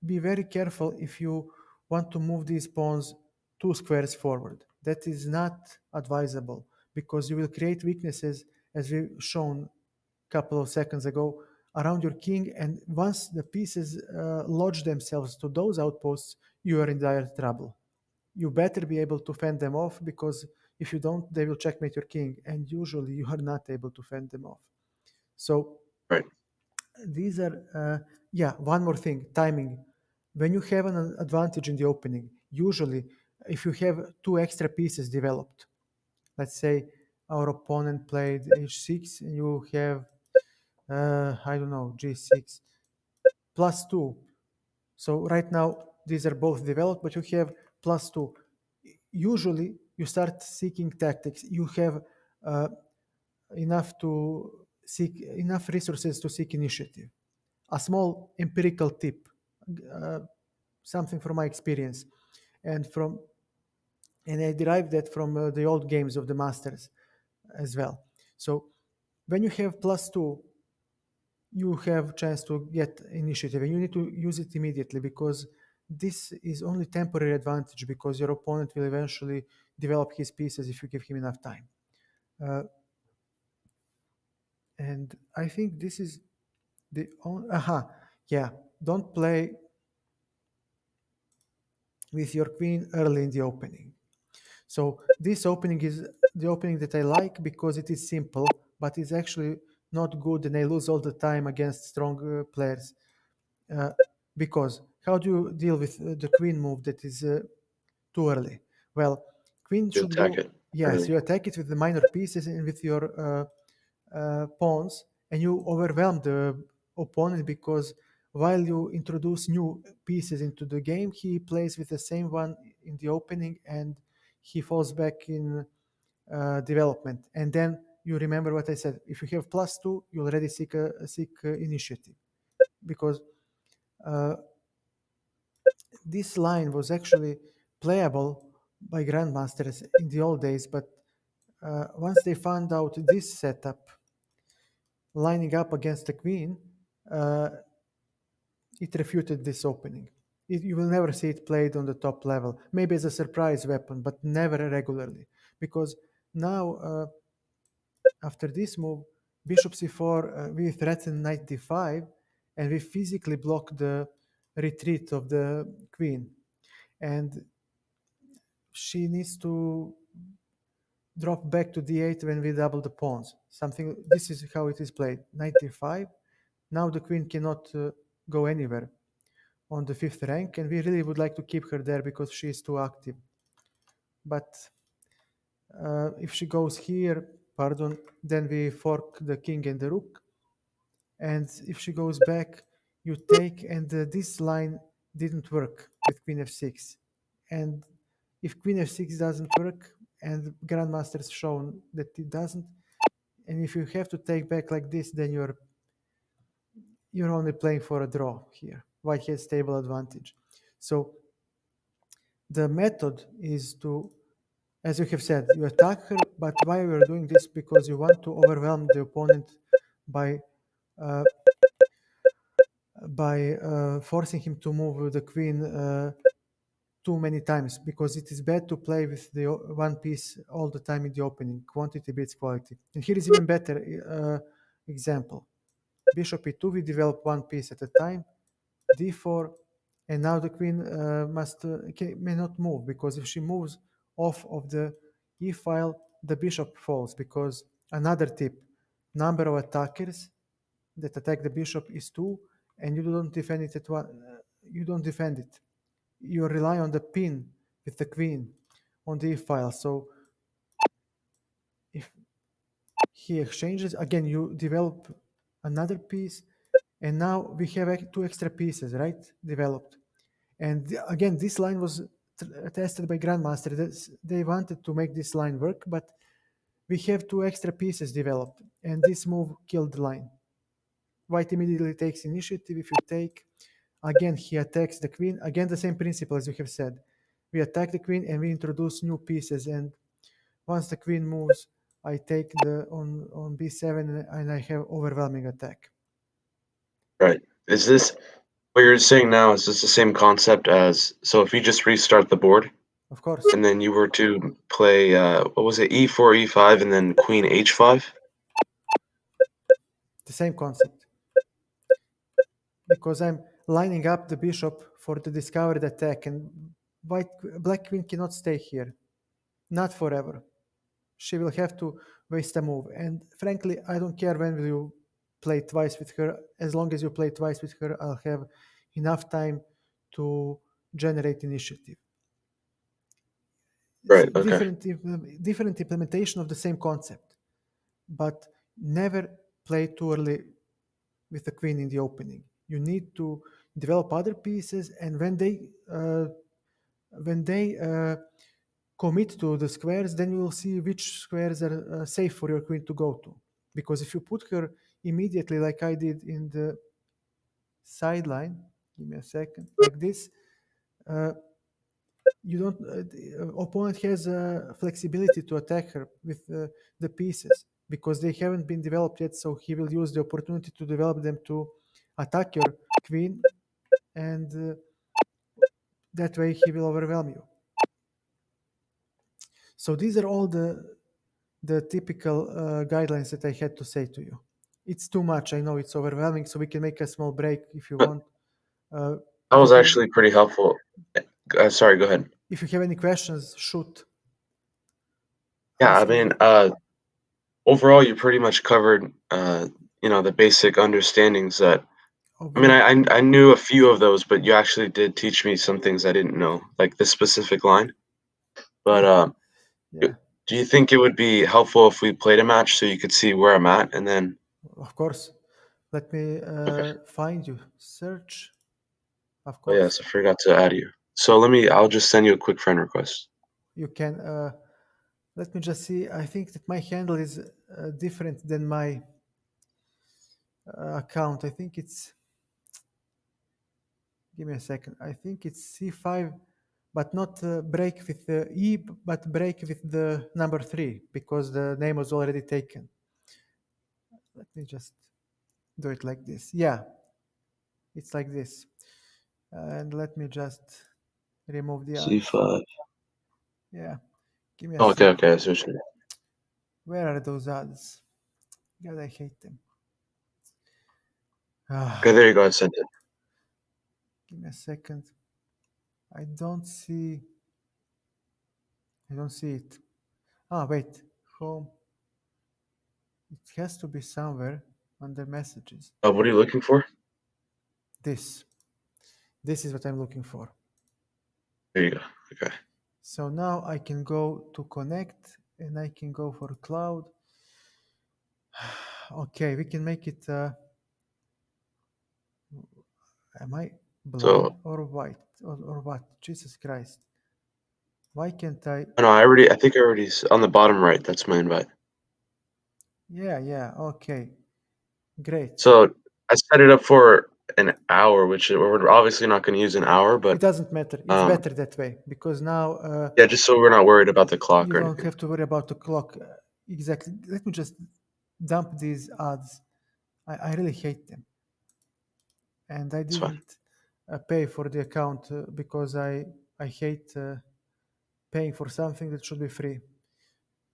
be very careful if you want to move these pawns 2 squares forward. That is not advisable, because you will create weaknesses, as we've shown a couple of seconds ago, around your king, and once the pieces lodge themselves to those outposts, you are in dire trouble. You better be able to fend them off, because if you don't, they will checkmate your king, and usually you are not able to fend them off. So right. these are yeah, one more thing, timing. When you have an advantage in the opening, usually if you have two extra pieces developed, let's say our opponent played h6 and you have I don't know, g6 +2. So right now these are both developed, but you have +2. Usually you start seeking tactics. You have uh, enough resources to seek initiative. A small empirical tip, uh, something from my experience, and from and I derived that from the old games of the masters as well. So when you have +2, you have chance to get initiative, and you need to use it immediately, because this is only temporary advantage, because your opponent will eventually develop his pieces if you give him enough time. Uh, and I think this is the only. Yeah, don't play with your queen early in the opening. So this opening is the opening that I like, because it is simple, but it's actually not good, and I lose all the time against strong players. Uh, because how do you deal with the queen move that is too early? Well, queen You should attack go. it Yes, early. you attack it with the minor pieces and with your pawns, and you overwhelm the opponent, because while you introduce new pieces into the game, he plays with the same one in the opening, and he falls back in development. And then you remember what I said: if you have +2, you already seek initiative, because uh, this line was actually playable by grandmasters in the old days, but once they found out this setup, lining up against the queen, uh, it refuted this opening. You will never see it played on the top level, maybe as a surprise weapon, but never regularly. Because now, after this move, bishop c4, we threaten knight d5, and we physically block the retreat of the queen. And she needs to drop back to d8 when we double the pawns. This is how it is played. Knight d5. Now the queen cannot go anywhere on the 5th rank, and we really would like to keep her there because she is too active. But if she goes here, pardon, then we fork the king and the rook. And if she goes back, you take, and this line didn't work with queen f6. And if queen f6 doesn't work, and grandmaster's shown that it doesn't, and if you have to take back like this, then you're only playing for a draw here. White has stable advantage. So the method is to, as you have said, you attack her, but why you are doing this? Because you want to overwhelm the opponent by uh, forcing him to move the queen too many times, because it is bad to play with the one piece all the time in the opening. Quantity beats quality. And here is even better example. Bishop e2, we develop one piece at a time. d4, and now the queen may not move, because if she moves off of the e file, the bishop falls. Because another tip, number of attackers that attack the bishop is 2, and you don't defend it at one. You don't defend it. You rely on the pin with the queen on the e file. So if he exchanges again, you develop another piece, and now we have two extra pieces, right? Developed. And again, this line was tested by Grandmaster. They wanted to make this line work, but we have two extra pieces developed, and this move killed the line. White immediately takes initiative. If you take, again, he attacks the queen. Again, the same principle as you have said. We attack the queen and we introduce new pieces. And once the queen moves, I take the on b7, and I have overwhelming attack. Right. Is this what you're saying now? Is this the same concept as, so if you just restart the board Of course, and then you were to play, what was it, e4, e5, and then queen h5? the same concept. Because I'm lining up the bishop for the discovered attack, and black queen cannot stay here, not forever. She will have to waste a move. And frankly, I don't care when you play twice with her. As long as you play twice with her, I'll have enough time to generate initiative. It's Right, okay. different implementation of the same concept, but never play too early with the queen in the opening. You need to develop other pieces, and when they commit to the squares, then you will see which squares are safe for your queen to go to. Because if you put her immediately, like I did in the sideline, give me a second, like this, you don't. The opponent has flexibility to attack her with the pieces, because they haven't been developed yet. So he will use the opportunity to develop them to attack your queen, and that way he will overwhelm you. So these are all the typical guidelines that I had to say to you. It's too much. I know it's overwhelming, so we can make a small break if you But want. that If you was have actually pretty helpful. Sorry, go ahead. if you have any questions, shoot. Yeah, I Ask mean, me. overall, you pretty much covered, the basic understandings that, Of I mean, what? I knew a few of those, but you actually did teach me some things I didn't know, like this specific line. But Yeah, do you think it would be helpful if we played a match so you could see where I'm at, and then? of course. Let me Okay. find you. Search. Of Oh course. yes, I forgot to add you. So I'll just send you a quick friend request. You can. Let me just see. I think that my handle is different than my account. I think it's. Give me a second. I think it's C5, but not break with the E, but break with the number 3, because the name was already taken. Let me just do it like this. Yeah, it's like this. And let me just remove the odds. C5. Yeah, give me a Oh, okay, second. okay. I see what you mean. Where are those odds? God, I hate them. Okay, Ah, there you go. I sent it. give me a second. I don't see. I don't see it. Ah, wait. Home. It has to be somewhere under messages. What are you looking for? This. This is what I'm looking for. There you go. Okay. So now I can go to connect and I can go for cloud. Okay, we can make it. Am I blind So, or white or what? Jesus Christ. Why can't I? oh, no, I think I already, on the bottom right, that's my invite. Yeah, yeah. Okay, great. So I set it up for an hour, which we're obviously not going to use an hour, It but doesn't matter. It's better that way because now yeah, just so we're not worried about the clock you or don't anything. have to worry about the clock. Exactly. Let me just dump these ads. I really hate them. And I It's fine. didn't pay for the account because I hate paying for something that should be free.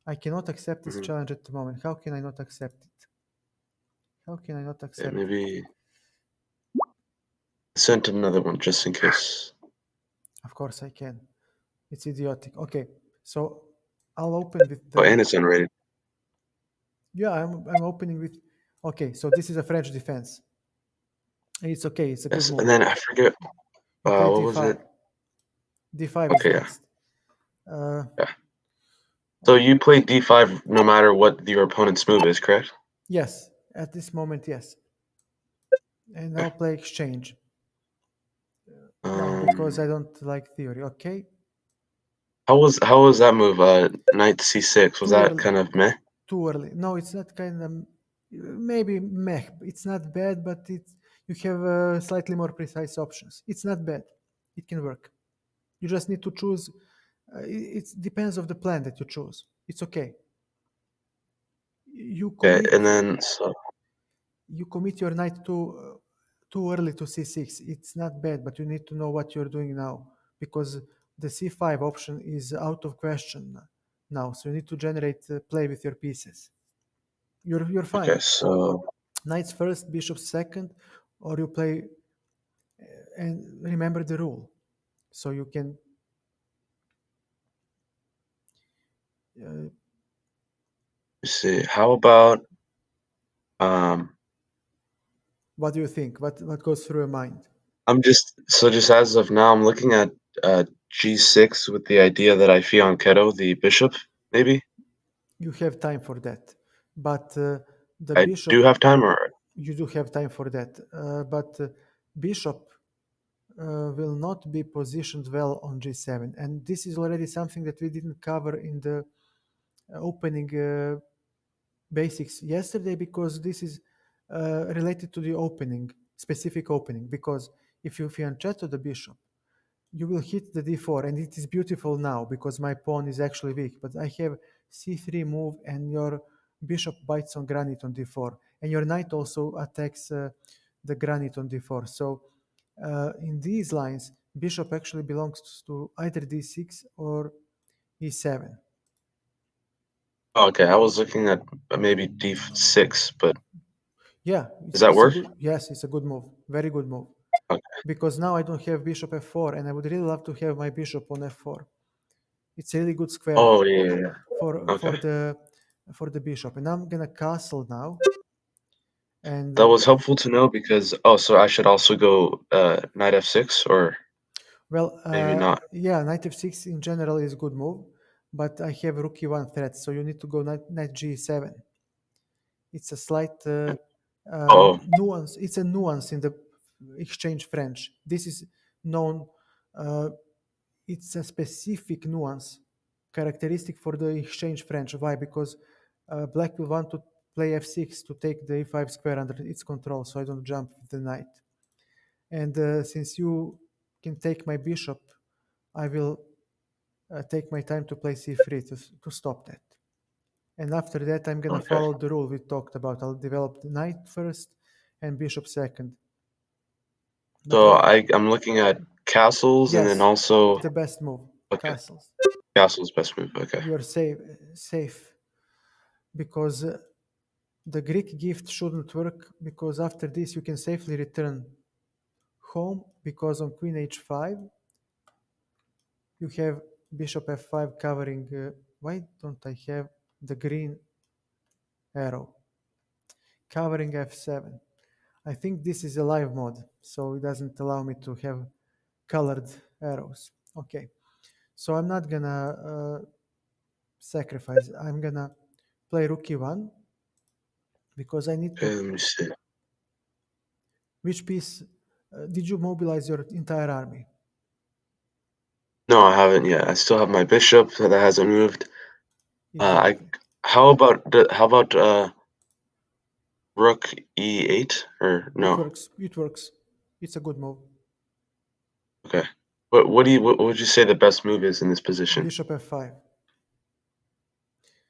I cannot accept this Hmm. challenge at the moment. How can I not accept it? How can I not Yeah, accept it? maybe I sent another one just in case. Of course I can. It's idiotic. Okay, so I'll open with Oh, the. and it's unrated. Yeah, I'm opening with. Okay, so this is a French defense. It's okay. It's a good Yes, move. and then I forget. You play What was d5. it? D5 is Okay, yeah, next. Uh, yeah. So you play d5 no matter what your opponent's move is, correct? yes, at this moment, yes. And Okay. I'll play exchange now because Um, I don't like theory. Okay, how was that move? Knight c6. Was too that early. kind of meh? Too early. No, it's not kind of maybe meh. It's not bad, but it's you have slightly more precise options. It's not bad. It can work. You just need to choose. It depends of the plan that you choose. It's okay. You Okay, commit and then so you commit your knight too early to c6. It's not bad, but you need to know what you're doing now because the c5 option is out of question now. So you need to generate play with your pieces. You're okay, fine. so Knights first, bishops second, or you play and remember the rule. So you can. Uh, let's see. How about um? what do you think? What goes through your mind? Just as of now, I'm looking at g6 with the idea that I fianchetto the bishop. Maybe You have time for that, but the I bishop do have time, or you do have time for that. But bishop will not be positioned well on g7, and this is already something that we didn't cover in the opening basics yesterday because this is related to the opening, specific opening. Because if you fianchetto the bishop, you will hit the d4, and it is beautiful now because my pawn is actually weak. But I have c3 move, and your bishop bites on granite on d4, and your knight also attacks the granite on d4. So in these lines, bishop actually belongs to either d6 or e7. oh, okay. I was looking at maybe d6, but Yeah, does that it's a work? good. Yes, it's a good move. Very good move. Okay. Because now I don't have bishop f4, and I would really love to have my bishop on f4. It's a really good square Oh yeah, yeah, yeah. for Okay. for the bishop. And I'm gonna castle now. And That was helpful to know because so I should also go knight f6 or well, maybe not. yeah, knight f6 in general is good move, but I have rook e1 threat, so you need to go knight g7. It's a slight Oh, nuance. It's a nuance in the exchange French. This is known. Uh, it's a specific nuance characteristic for the exchange French. Why? Because black will want to play f6 to take the e5 square under its control, so I don't jump with the knight. And since you can take my bishop, I will take my time to play c3 to stop that. And after that, I'm gonna Okay. follow the rule we talked about. I'll develop the knight first and bishop second. But So I'm looking at castles and then yes, also the best move, okay, castles. castles best move. Okay. You're safe because the Greek gift shouldn't work because after this you can safely return home because on queen h5 you have bishop f5 covering. Why don't I have the green arrow covering f7? I think this is a live mode, so it doesn't allow me to have colored arrows. Okay, so I'm not gonna sacrifice. I'm gonna play rook e1 because I need to. Okay, let me see. Which piece did you mobilize your entire army? No, I haven't yet. I still have my bishop that hasn't moved. I Exactly. how about rook e8 or It no? works. It works. It's a good move. Okay. What would you say the best move is in this position? Bishop f5.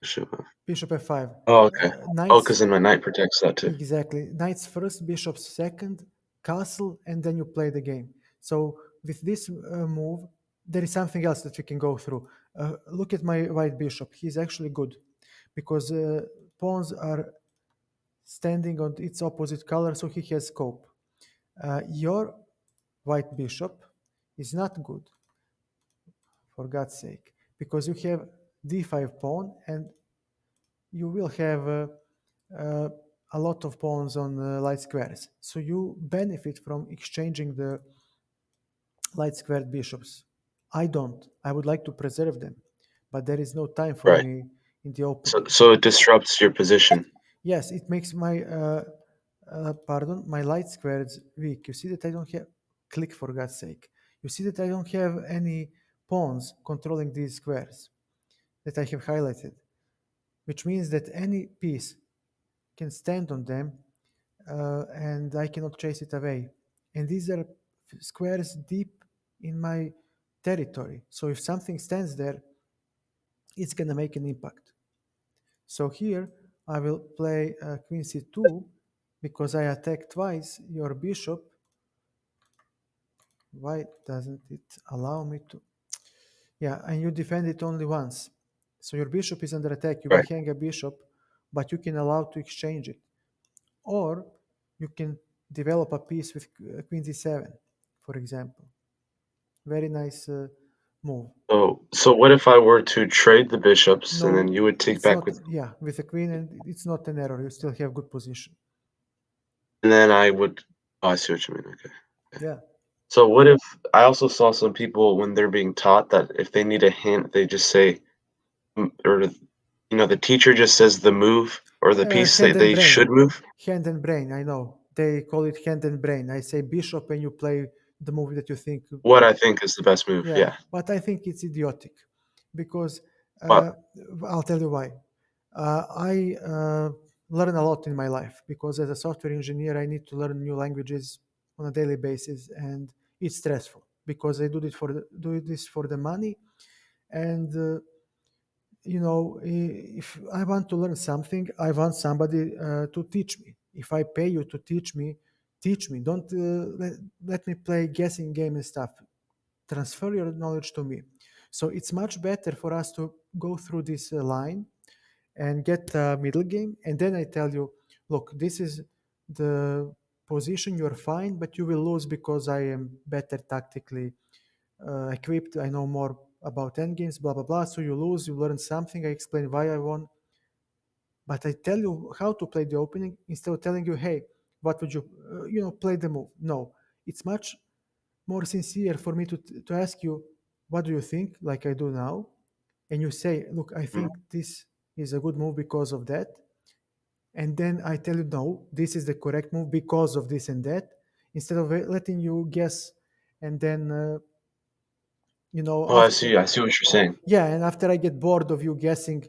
Bishop. Bishop f5. Oh, okay. Oh, Knights. because then my knight protects that too. Exactly. Knights first, bishops second, castle, and then you play the game. So with this move, there is something else that we can go through. Look at my white bishop. He's actually good because pawns are standing on its opposite color, so he has scope. Your white bishop is not good, for God's sake, because you have d5 pawn and you will have uh, a lot of pawns on light squares. So you benefit from exchanging the light squared bishops. I don't. I would like to preserve them, but there is no time for Right. me in the So opening. so it disrupts your position. Yes, it makes my pardon, my light squares weak. You see that I don't have click, for God's sake. You see that I don't have any pawns controlling these squares that I have highlighted, which means that any piece can stand on them and I cannot chase it away. And these are squares deep in my territory. So if something stands there, it's going to make an impact. So here I will play queen c2 because I attack twice your bishop. Why doesn't it allow me to? Yeah, and you defend it only once. So your bishop is under attack. You will Right. hang a bishop, but you can allow to exchange it. Or you can develop a piece with queen c7, for example. Very nice move. So what if I were to trade the bishops and then No, you would take it's back not. with Yeah, with a queen, and it's not an error. You still have good position. and then I would oh, I see what you mean. Okay. Okay. Yeah. So what if I also saw some people when they're being taught that if they need a hint, they just say or the teacher just says the move or the piece Hand and they should brain. move. Hand and brain. I know. They call it hand and brain. I say bishop, and you play the move that you think. What I think is the best move. Yeah, Yeah. but I think it's idiotic because But I'll tell you why. I learn a lot in my life because as a software engineer, I need to learn new languages on a daily basis, and it's stressful because I do this for the money, and if I want to learn something, I want somebody to teach me. If I pay you to teach me, teach me. Don't let me play guessing game and stuff. Transfer your knowledge to me. So it's much better for us to go through this line and get a middle game, and then I tell you, look, this is the position. You're fine, but you will lose because I am better tactically equipped. I know more about endgames, blah blah blah. So you lose, you learn something. I explain why I won, but I tell you how to play the opening instead of telling you, hey, what would you, play the move. No, it's much more sincere for me to ask you, what do you think, like I do now, and you say, look, I mm, think this is a good move because of that, and then I tell you, no, this is the correct move because of this and that, instead of letting you guess, and then oh, after, I see what you're saying. yeah, and after I get bored of you guessing,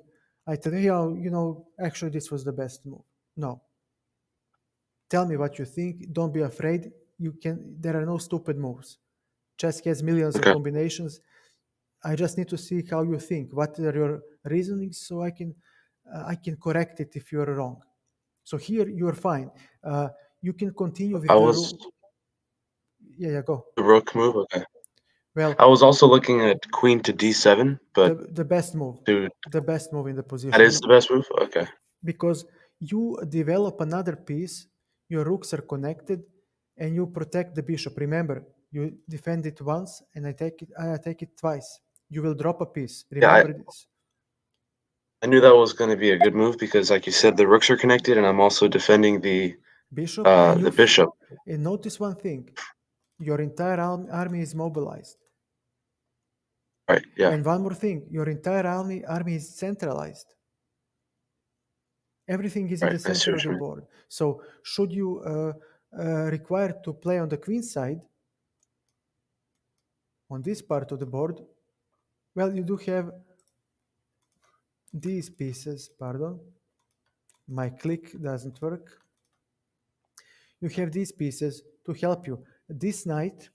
I tell you, actually this was the best move. No, tell me what you think. Don't be afraid. There are no stupid moves. Chess has millions of Okay. combinations. I just need to see how you think. What are your reasonings so I can I can correct it if you're wrong. So here you're fine. You can continue with I the was rule. Yeah, go. the rook move. Okay. Well, I was also looking at queen to d7, but the best move, dude, the best move in the that position. is the best move. Okay. Because you develop another piece, your rooks are connected, and you protect the bishop. Remember, you defend it once, and I take it twice. You will drop a piece. Yeah, Remember this. I knew that was going to be a good move because, like you said, the rooks are connected, and I'm also defending Bishop, and the bishop. and notice one thing: your entire army is mobilized. Right. Yeah. And one more thing: your entire army is centralized. Everything is in Right. the I see center of what the you mean. board. So, should you require to play on the queen side, on this part of the board, well, you do have these pieces. Pardon, my click doesn't work. You have these pieces to help you. This knight,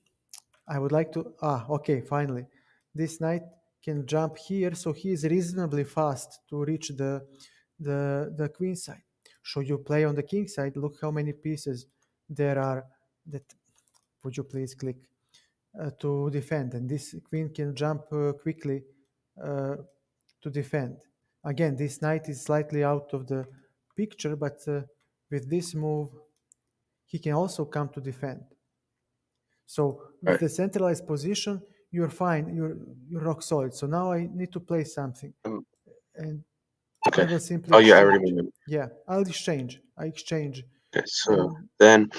I would like to. Okay, finally. This knight can jump here, so he is reasonably fast to reach the queen side. Should you play on the king side, look how many pieces there are that. Would you please click to defend? And this queen can jump quickly uh, to defend. Again, this knight is slightly out of the picture, but with this move, he can also come to defend. So with Right. the centralized position, you're fine. You're rock solid. So now I need to play something, Um, and I okay. will simply Oh yeah, I already exchange. moved. Yeah, I'll exchange. I exchange, Okay. So and then,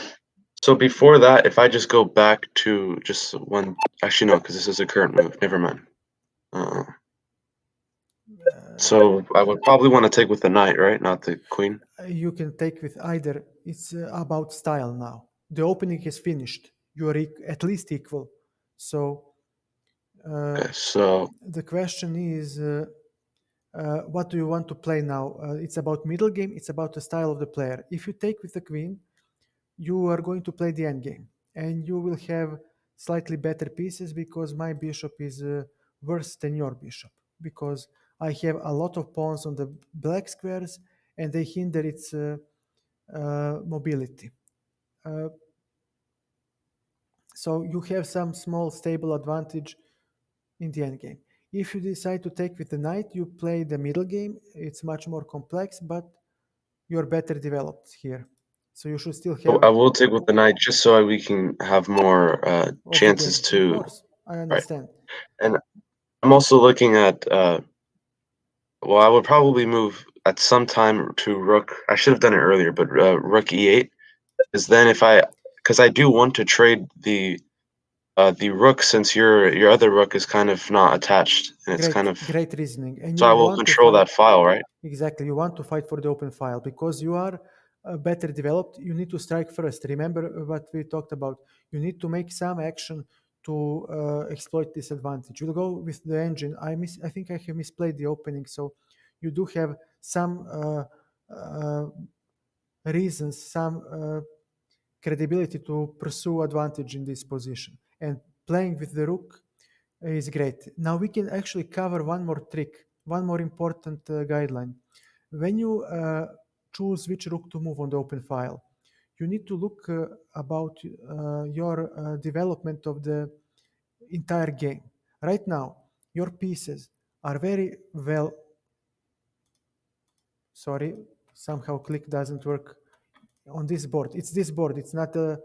so before that, if I just go back to just one, actually no, because this is a current move. Never mind. Uh, so I would probably want to take with the knight, right? Not the queen. you can take with either. It's about style now. The opening is finished. You are at least equal. So Okay. So the question is, what do you want to play now? It's about middle game. It's about the style of the player. If you take with the queen, you are going to play the end game, and you will have slightly better pieces because my bishop is worse than your bishop, because I have a lot of pawns on the black squares and they hinder its mobility. Uh, so you have some small stable advantage in the end game. If you decide to take with the knight, you play the middle game. It's much more complex, but you're better developed here. So you should still have I will take with the knight just so we can have more of the game. chances Of to. course, I Right. understand. And I'm also looking at well, I would probably move at some time to rook. I should have done it earlier, but rook e8 is then because I do want to trade the rook since your other rook is kind of not attached and it's kind of Great reasoning. And so you I will want to control fight. that file, right? Exactly, you want to fight for the open file because you are better developed. You need to strike first. Remember what we talked about. You need to make some action to exploit this advantage. We'll go with the engine. I think I have misplayed the opening, so you do have some reasons, some credibility to pursue advantage in this position. And playing with the rook is great. Now we can actually cover one more trick, one more important guideline. When you choose which rook to move on the open file, you need to look about your development of the entire game. Right now, your pieces are very well. Sorry, somehow click doesn't work on this board. It's this board. It's not a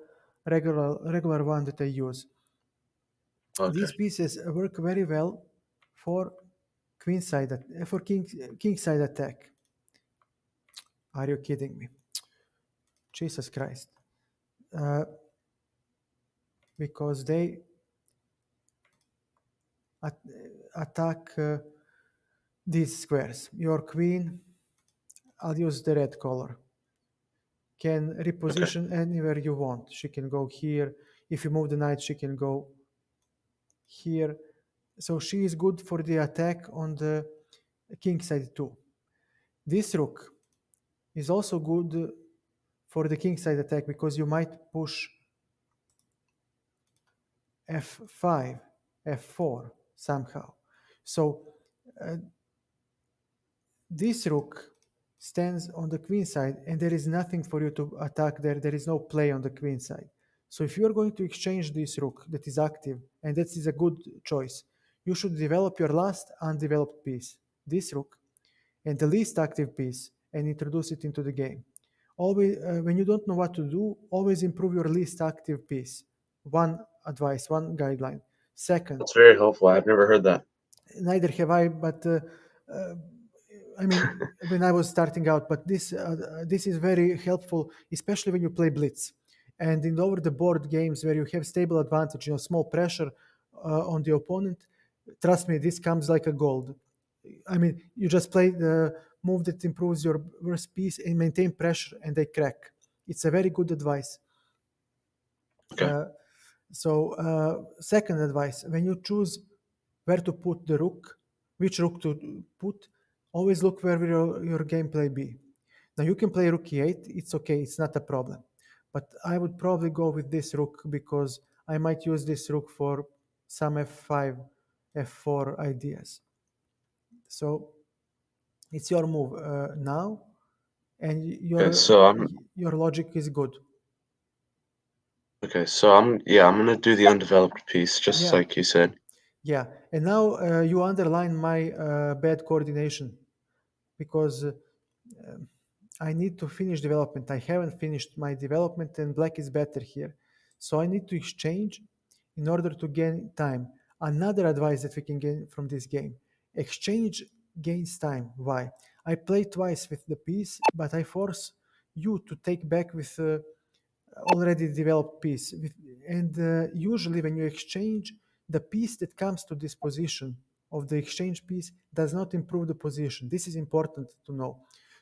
regular one that I use. Okay. These pieces work very well for for kingside attack. Are you kidding me? Jesus Christ! Uh, because they at- attack these squares. Your queen, I'll use the red color, can Okay. reposition anywhere you want. She can go here. If you move the knight, she can go here. So she is good for the attack on the king side too. This rook is also good for the king side attack because you might push f5, f4 somehow. So this rook stands on the queen side, and there is nothing for you to attack there. There is no play on the queen side. So if you are going to exchange this rook that is active, and that is a good choice, you should develop your last undeveloped piece, this rook, and the least active piece, and introduce it into the game. Always, when you don't know what to do, always improve your least active piece. One advice, one guideline. Second, That's very helpful. I've never heard that. neither have I, but uh, I mean, when I was starting out, but this is very helpful, especially when you play blitz, and in over the board games where you have stable advantage, small pressure on the opponent. Trust me, this comes like a gold. I mean, you just play the move that improves your worst piece and maintain pressure, and they crack. It's a very good advice. Okay. Uh, so, second advice: when you choose where to put the rook, which rook to put, always look where will your gameplay be. Now you can play rook e8. It's okay. It's not a problem. But I would probably go with this rook because I might use this rook for some f5, f4 ideas. So it's your move now, and Okay. your logic is good. I'm gonna do the undeveloped piece, just Yeah, like you said. yeah. And now you underline my bad coordination because I need to finish development. I haven't finished my development, and black is better here. So I need to exchange in order to gain time. Another advice that we can gain from this game: exchange gains time. Why? I play twice with the piece, but I force you to take back with already developed piece. And usually, when you exchange, the piece that comes to this position of the exchange piece does not improve the position. This is important to know.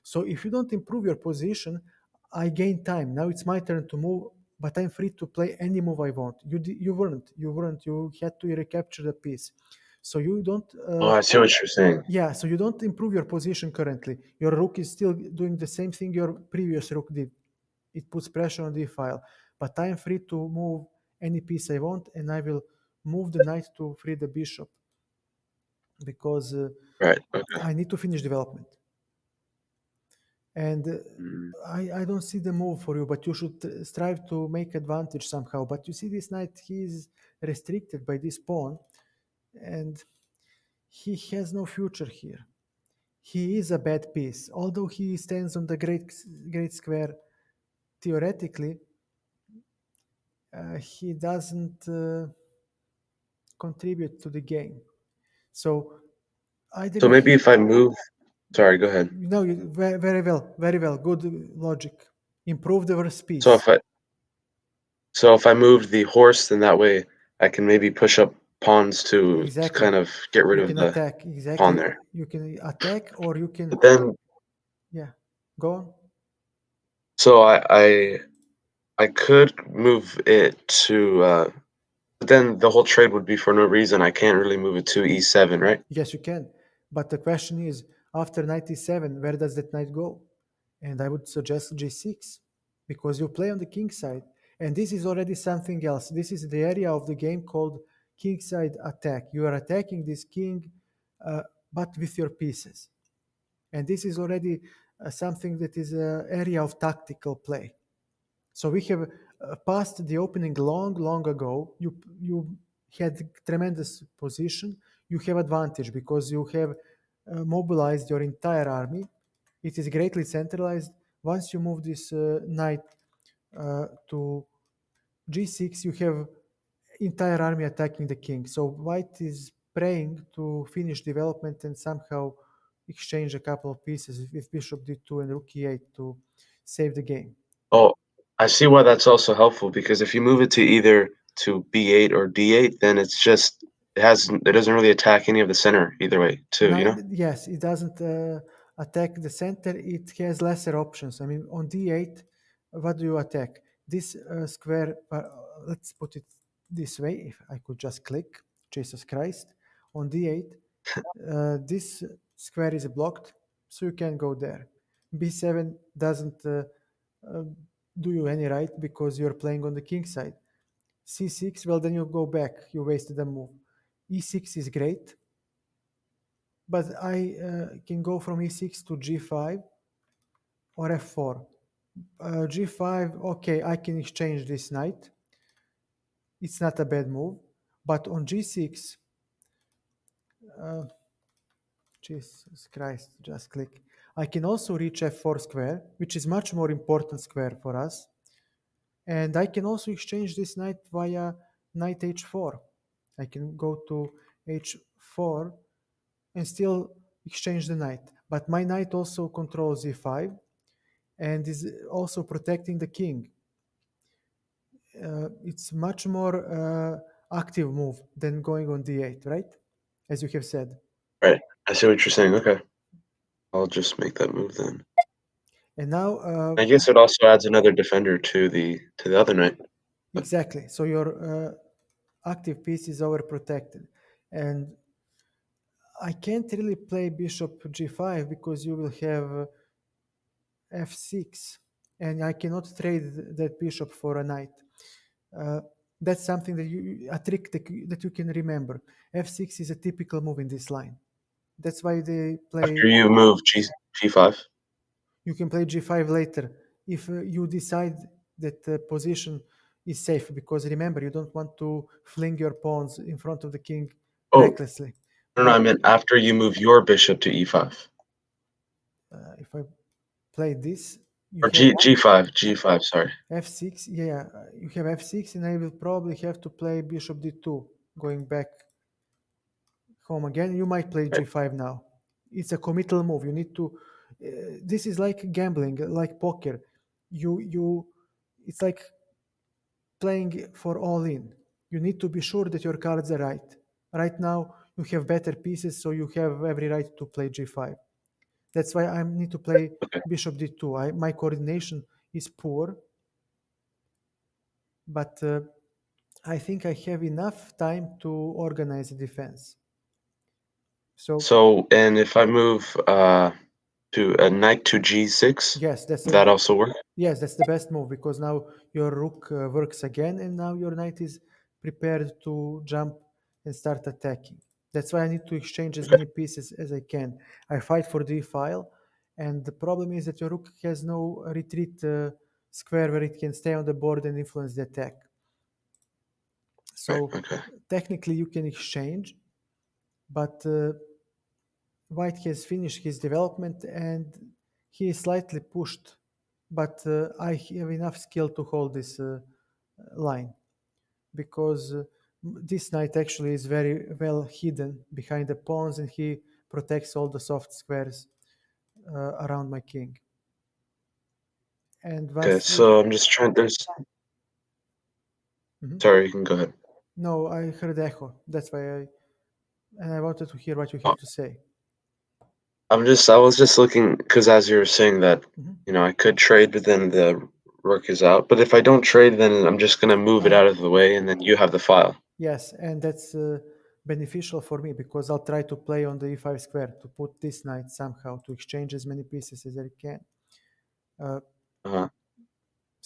So if you don't improve your position, I gain time. Now it's my turn to move, but I'm free to play any move I want. You weren't. You weren't. You had to recapture the piece. So you don't. Oh, I see what you're saying. Yeah. So you don't improve your position currently. Your rook is still doing the same thing your previous rook did. It puts pressure on the file, but I am free to move any piece I want, and I will move the knight to free the bishop because Right. Okay. I need to finish development. And Mm. I don't see the move for you, but you should strive to make advantage somehow. But you see, this knight, he is restricted by this pawn, and he has no future here. He is a bad piece, although he stands on the great square. Theoretically, he doesn't contribute to the game. So either So maybe if I move, sorry, go ahead. no, very well, good logic. Improve the verse So piece. if I moved the horse, then that way I can maybe push up pawns to Exactly. kind of get rid You of can the attack. pawn Exactly. there. You can attack, or you can, But then, yeah, go on. so I could move it to, but then the whole trade would be for no reason. I can't really move it to e7, right? Yes, you can. But the question is, after 97, where does that knight go? And I would suggest g6 because you play on the king side. And this is already something else. This is the area of the game called Kingside Attack. You are attacking this king, but with your pieces. And this is already something that is an area of tactical play. So we have passed the opening long ago. You had tremendous position. You have advantage because you have mobilized your entire army. It is greatly centralized. Once you move this knight to g6, you have entire army attacking the king. So white is praying to finish development and somehow exchange a couple of pieces with bishop d2 and rook e8 to save the game. Oh, I see why that's also helpful because if you move it to either to b8 or d8, then it doesn't really attack any of the center either way too, Now, you know? yes, it doesn't attack the center. It has lesser options. I mean, on d8, what do you attack? This square, let's put it this way. If I could just click, Jesus Christ, on d8, this square is blocked, so you can go there. b7 doesn't uh, do you any right because you're playing on the king side. c6, well, then you go back. You wasted a move. e6 is great, but I can go from e6 to g5 or f4. G5, okay, I can exchange this knight. It's not a bad move. But on G6, Jesus Christ, just click. I can also reach f4 square, which is much more important square for us. And I can also exchange this knight via knight h4. I can go to h4 and still exchange the knight. But my knight also controls e5 and is also protecting the king. It's much more active move than going on d8, right? As you have said. Right. I see what you're saying. Okay. I'll just make that move then. And now, I guess it also adds another defender to the other knight. exactly. So your active piece is overprotected. And I can't really play bishop g5 because you will have f6, and I cannot trade that bishop for a knight. Uh, that's something that a trick that you can remember. F6 is a typical move in this line. That's why they play. After you move G5. You can play g5 later if you decide that the position is safe. Because remember, you don't want to fling your pawns in front of the king Oh, recklessly. no, I But meant after you move your bishop to E5. if I play this, you Or have G5, sorry. f6. Yeah, you have f6, and I will probably have to play bishop d2, going back home again. You might play Right. g5 now. It's a committal move. You need to. This is like gambling, like poker. You. It's like playing for all in. You need to be sure that your cards are right. Right now, you have better pieces, so you have every right to play g5. That's why I need to play Okay. bishop d2. My coordination is poor, but I think I have enough time to organize a defense. So So, and if I move to a knight to G6, yes, would that also work? that's the best move because now your rook works again, and now your knight is prepared to jump and start attacking. That's why I need to exchange as Okay. many pieces as I can. I fight for the file, and the problem is that your rook has no retreat square where it can stay on the board and influence the attack. Right. So Okay. technically you can exchange, but White has finished his development and he is slightly pushed, but I have enough skill to hold this line because this knight actually is very well hidden behind the pawns and he protects all the soft squares around my king. And Okay. once you. So I'm just trying. Mhm. Sorry, you can go ahead. No, I heard echo. That's why I wanted to hear what you Oh, have to say. I was just looking because as you were saying that, Mhm. I could trade, but then the rook is out. But if I don't trade, then I'm just gonna move it Uh, out of the way, and then you have the file. Yes, and that's beneficial for me because I'll try to play on the e5 square to put this knight somehow to exchange as many pieces as I can. Uh, Uh-huh.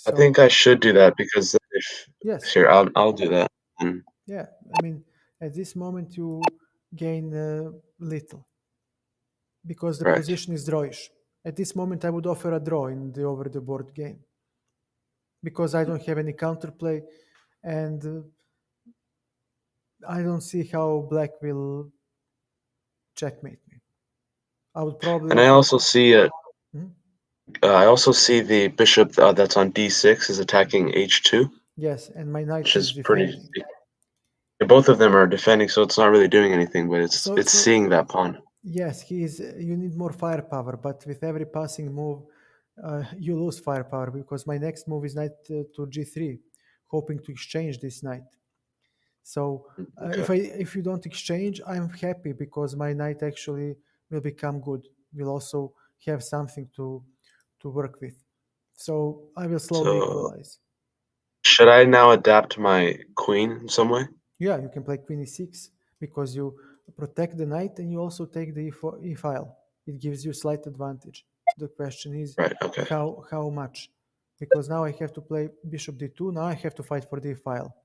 I think so I should do that because if yes, sure, I'll do that. Mm, yeah. I mean, at this moment you gain little because the correct. position is drawish. At this moment, I would offer a draw in the over the board game because I don't have any counterplay, and I don't see how black will checkmate me. I would probably And I offer. also see Mhm. I also see the bishop that's on D6 is attacking H2, Yes, and my knight which is is pretty. defending. Both of them are defending, so it's not really doing anything, but it's So, it's so seeing that pawn. yes, he is. You need more firepower, but with every passing move, you lose firepower because my next move is knight to g3, hoping to exchange this knight. So Okay. if you don't exchange, I'm happy because my knight actually will become good. Will also have something to work with. So I will slowly So equalize. should I now adapt my queen in some way? Yeah, you can play queen e6 because you protect the knight and you also take the e file. It gives you slight advantage. The question is Right. Okay. how much? Because now I have to play bishop d2. Now I have to fight for the file.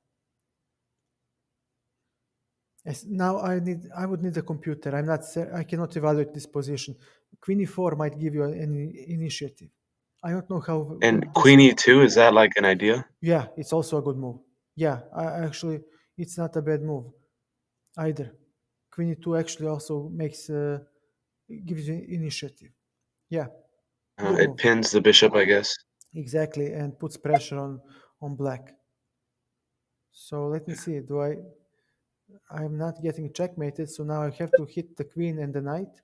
As now I would need a computer. I cannot evaluate this position. Queen e4 might give you an initiative. I don't know how And good this. queen e2, is that like an idea? Yeah, it's also a good move. Yeah, actually, it's not a bad move either. Queen e2 actually also makes gives you initiative. Yeah, good It move. pins the bishop, I guess. Exactly, and puts pressure on black. So let me see. Do I? I'm not getting checkmated, so now I have to hit the queen and the knight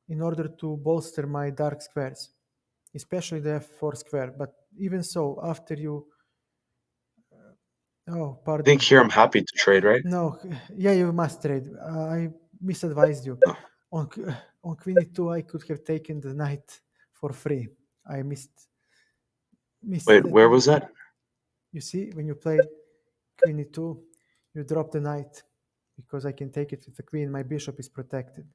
in order to bolster my dark squares, especially the f4 square. But even so, after you, oh, I think pardon. here I'm happy to trade, right? No, yeah, you must trade. I misadvised you. Oh, On on queen e2, I could have taken the knight for free. I missed wait, that where move. was that? You see, when you play queen e2, you drop the knight because I can take it with the queen. My bishop is protected.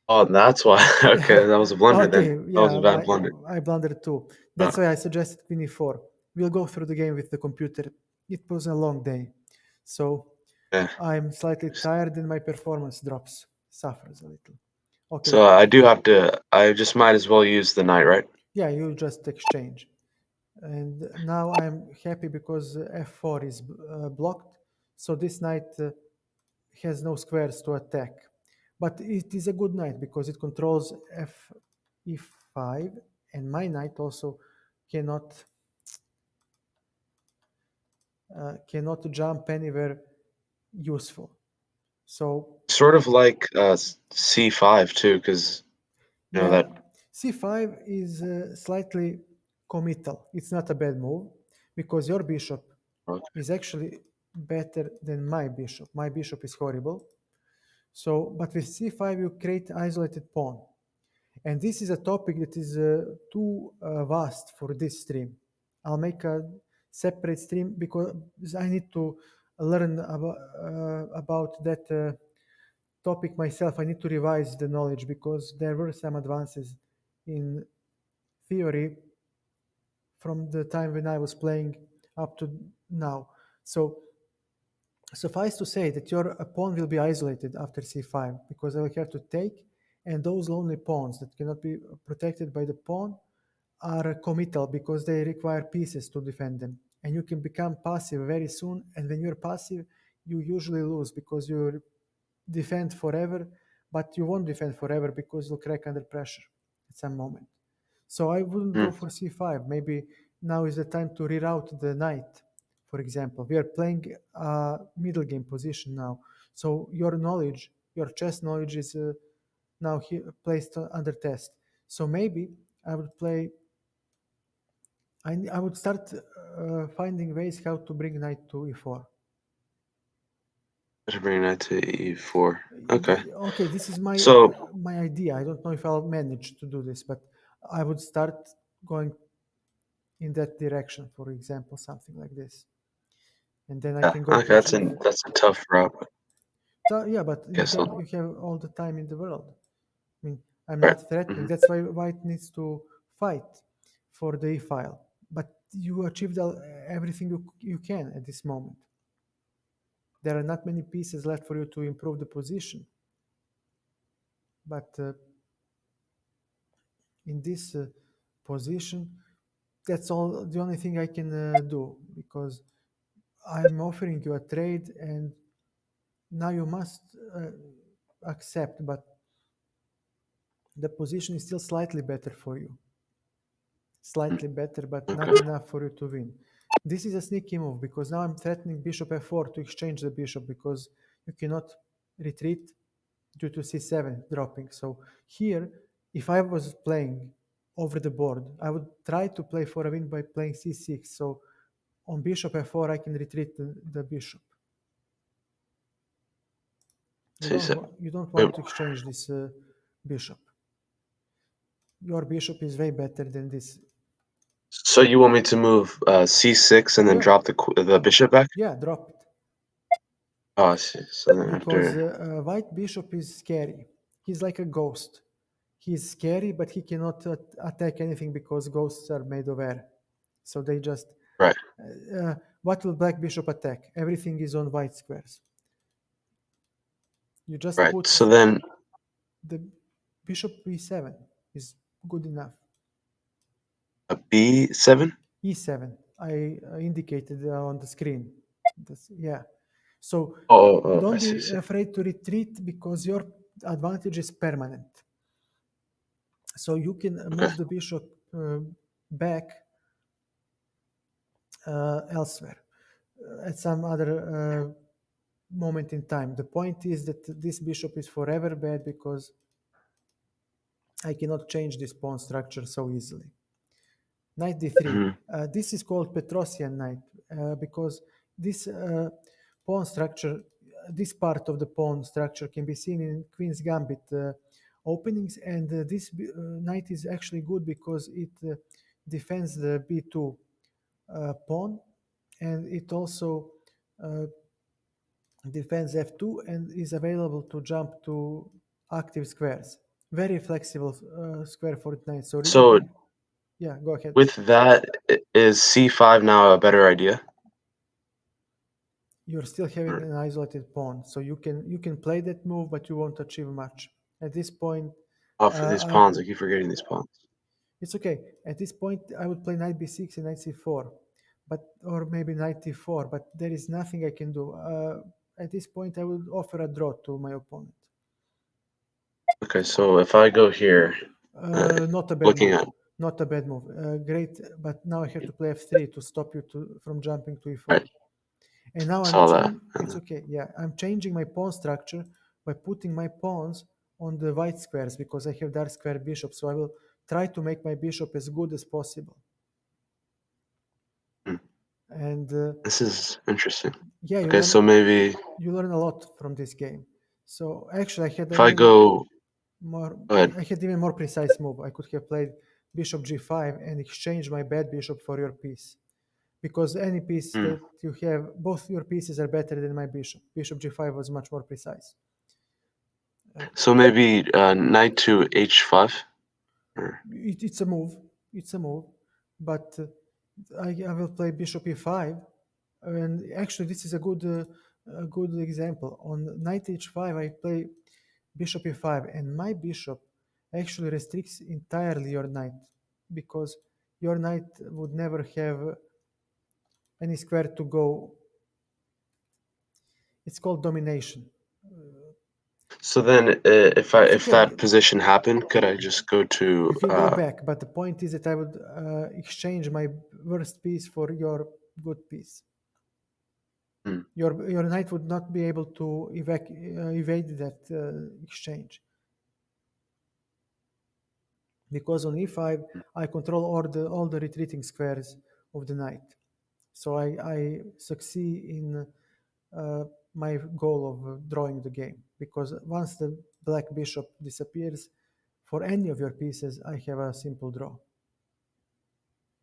Oh, that's why. Okay, that was a blunder then. Okay, That was yeah, a bad blunder. I blundered too. Uh, That's why I suggested queen e4. We'll go through the game with the computer. It was a long day, so yeah. I'm slightly tired and my performance suffers a little. Okay, So I do have to. I just might as well use the knight, right? yeah, you just exchange. And now I'm happy because f4 is blocked, so this knight has no squares to attack. But it is a good knight because it controls e5, and my knight also cannot cannot jump anywhere useful. So Sort of like c5 too, because yeah, that. c5 is slightly committal. It's not a bad move because your bishop is actually better than my bishop. My bishop is horrible. So, but with c5 you create isolated pawn. And this is a topic that is too vast for this stream. I'll make a separate stream because I need to learn about that topic myself. I need to revise the knowledge because there were some advances in theory from the time when I was playing up to now. So suffice to say that your pawn will be isolated after c5 because I will have to take, and those lonely pawns that cannot be protected by the pawn are committal because they require pieces to defend them. And you can become passive very soon, and when you're passive, you usually lose because you defend forever, but you won't defend forever because you'll crack under pressure at some moment. So I wouldn't go Hmm. for c5. Maybe now is the time to reroute the knight, for example. We are playing a middle game position now. So your knowledge, your chess knowledge is now placed under test. So maybe I would play, I would start finding ways how to bring knight to e4. To bring knight to e4. Okay. Okay, this is So my idea. I don't know if I'll manage to do this, but I would start going in that direction. For example, something like this, and then I yeah, can go okay, to g. that's a tough route. But Yeah, but I guess I'll, you have all the time in the world. I mean, I'm right. not threatening. Hmm. That's why White needs to fight for the e file. But you achieved everything you can at this moment. There are not many pieces left for you to improve the position. But in this position, that's all the only thing I can do because I'm offering you a trade and now you must accept, but the position is still slightly better for you. Slightly better, but not Okay. enough for you to win. This is a sneaky move because now I'm threatening bishop f4 to exchange the bishop because you cannot retreat due to c7 dropping. So here, if I was playing over the board, I would try to play for a win by playing c6. So on bishop f4, I can retreat the bishop. C7. You don't Wait, want to exchange this bishop. Your bishop is way better than this. so you want me to move c6 and then Yeah, drop the bishop back? yeah, drop it. Oh, I see. So then Because after. white bishop is scary. He's like a ghost. He's scary, but he cannot attack anything because ghosts are made of air. So they just. Right. What will black bishop attack? Everything is on white squares. You just Right. put So then. the bishop b7 is good enough. A B7? E7. I indicated on the screen. Yeah. So Oh, I don't see, be I see. afraid to retreat because your advantage is permanent. So you can Okay. move the bishop back elsewhere at some other moment in time. The point is that this bishop is forever bad because I cannot change this pawn structure so easily. Knight d3. Mhm. This is called Petrossian Knight because this pawn structure, this part of the pawn structure can be seen in Queen's Gambit openings, and this knight is actually good because it defends the b2 pawn, and it also uh, defends f2 and is available to jump to active squares. Very flexible square for knight. So you So can, yeah, go ahead. with that, is C5 now a better idea? You're still having Or an isolated pawn, so you can play that move, but you won't achieve much. At this point, for these I pawns, could. I keep forgetting these pawns. It's okay. At this point, I would play knight b6 and knight c4, but or maybe knight d4. But there is nothing I can do. At this point, I would offer a draw to my opponent. Okay, so if I go here, Not a bad looking move. at Not a bad move. Great, but now I have to play f3 to stop you from jumping to e4. right, And now I'm saw that. changing. It's okay. Yeah, I'm changing my pawn structure by putting my pawns on the white squares because I have dark square bishop. So I will try to make my bishop as good as possible. Hmm, And this is interesting. yeah, Okay, so maybe you learn a lot from this game. So actually, I had if I even go, more. go ahead. I had even more precise move. I could have played bishop g5 and exchanged my bad bishop for your piece. Because any piece Hmm. that you have, both your pieces are better than my bishop. Bishop g5 was much more precise. So maybe knight to h5. Or, It's a move. It's a move. But I will play bishop e5. And actually, this is a good example. On knight h5, I play bishop e5. And my bishop actually restricts entirely your knight. Because your knight would never have any square to go. It's called domination. so then, It's if okay. that position happened, could I just go You to can go back, but the point is that I would exchange my worst piece for your good piece. hmm, Your knight would not be able to evade that exchange because on e5 I control all the retreating squares of the knight. So I succeed in my goal of drawing the game because once the black bishop disappears for any of your pieces, I have a simple draw.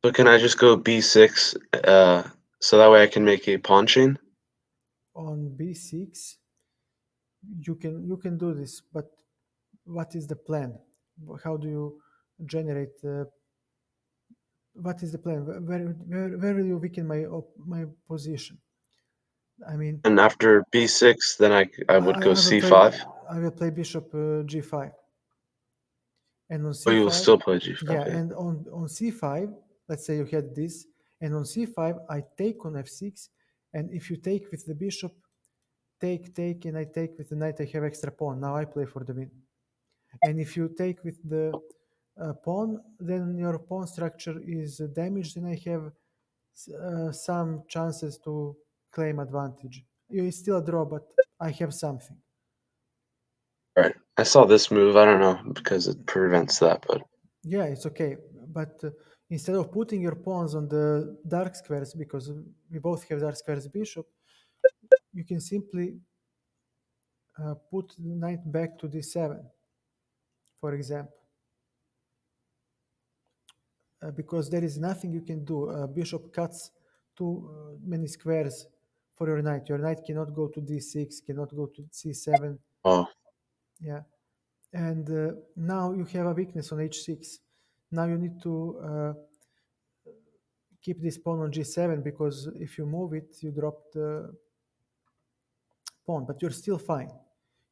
so can I just go b6, so that way I can make a pawn chain? On b6, you can do this, but what is the plan? How do you generate? What is the plan? Where will you weaken my position? I mean, And after b6, then I would go I will play c5. bishop g5, and on Oh, you will c5, still play g5, yeah, yeah. and on c5, let's say you had this, and on c5 I take on f6, and if you take with the bishop, take, and I take with the knight, I have extra pawn. Now I play for the win. And if you take with the pawn, then your pawn structure is damaged, and I have some chances to claim advantage. It's still a draw, but I have something. All right. I saw this move. I don't know because it prevents that, but Yeah, it's okay. But instead of putting your pawns on the dark squares, because we both have dark squares bishop, you can simply put the knight back to d7, for example. Because there is nothing you can do. Bishop cuts too many squares for your knight. Your knight cannot go to d6, cannot go to c7. oh, Yeah, and now you have a weakness on h6. Now you need to keep this pawn on g7 because if you move it, you drop the pawn, but you're still fine.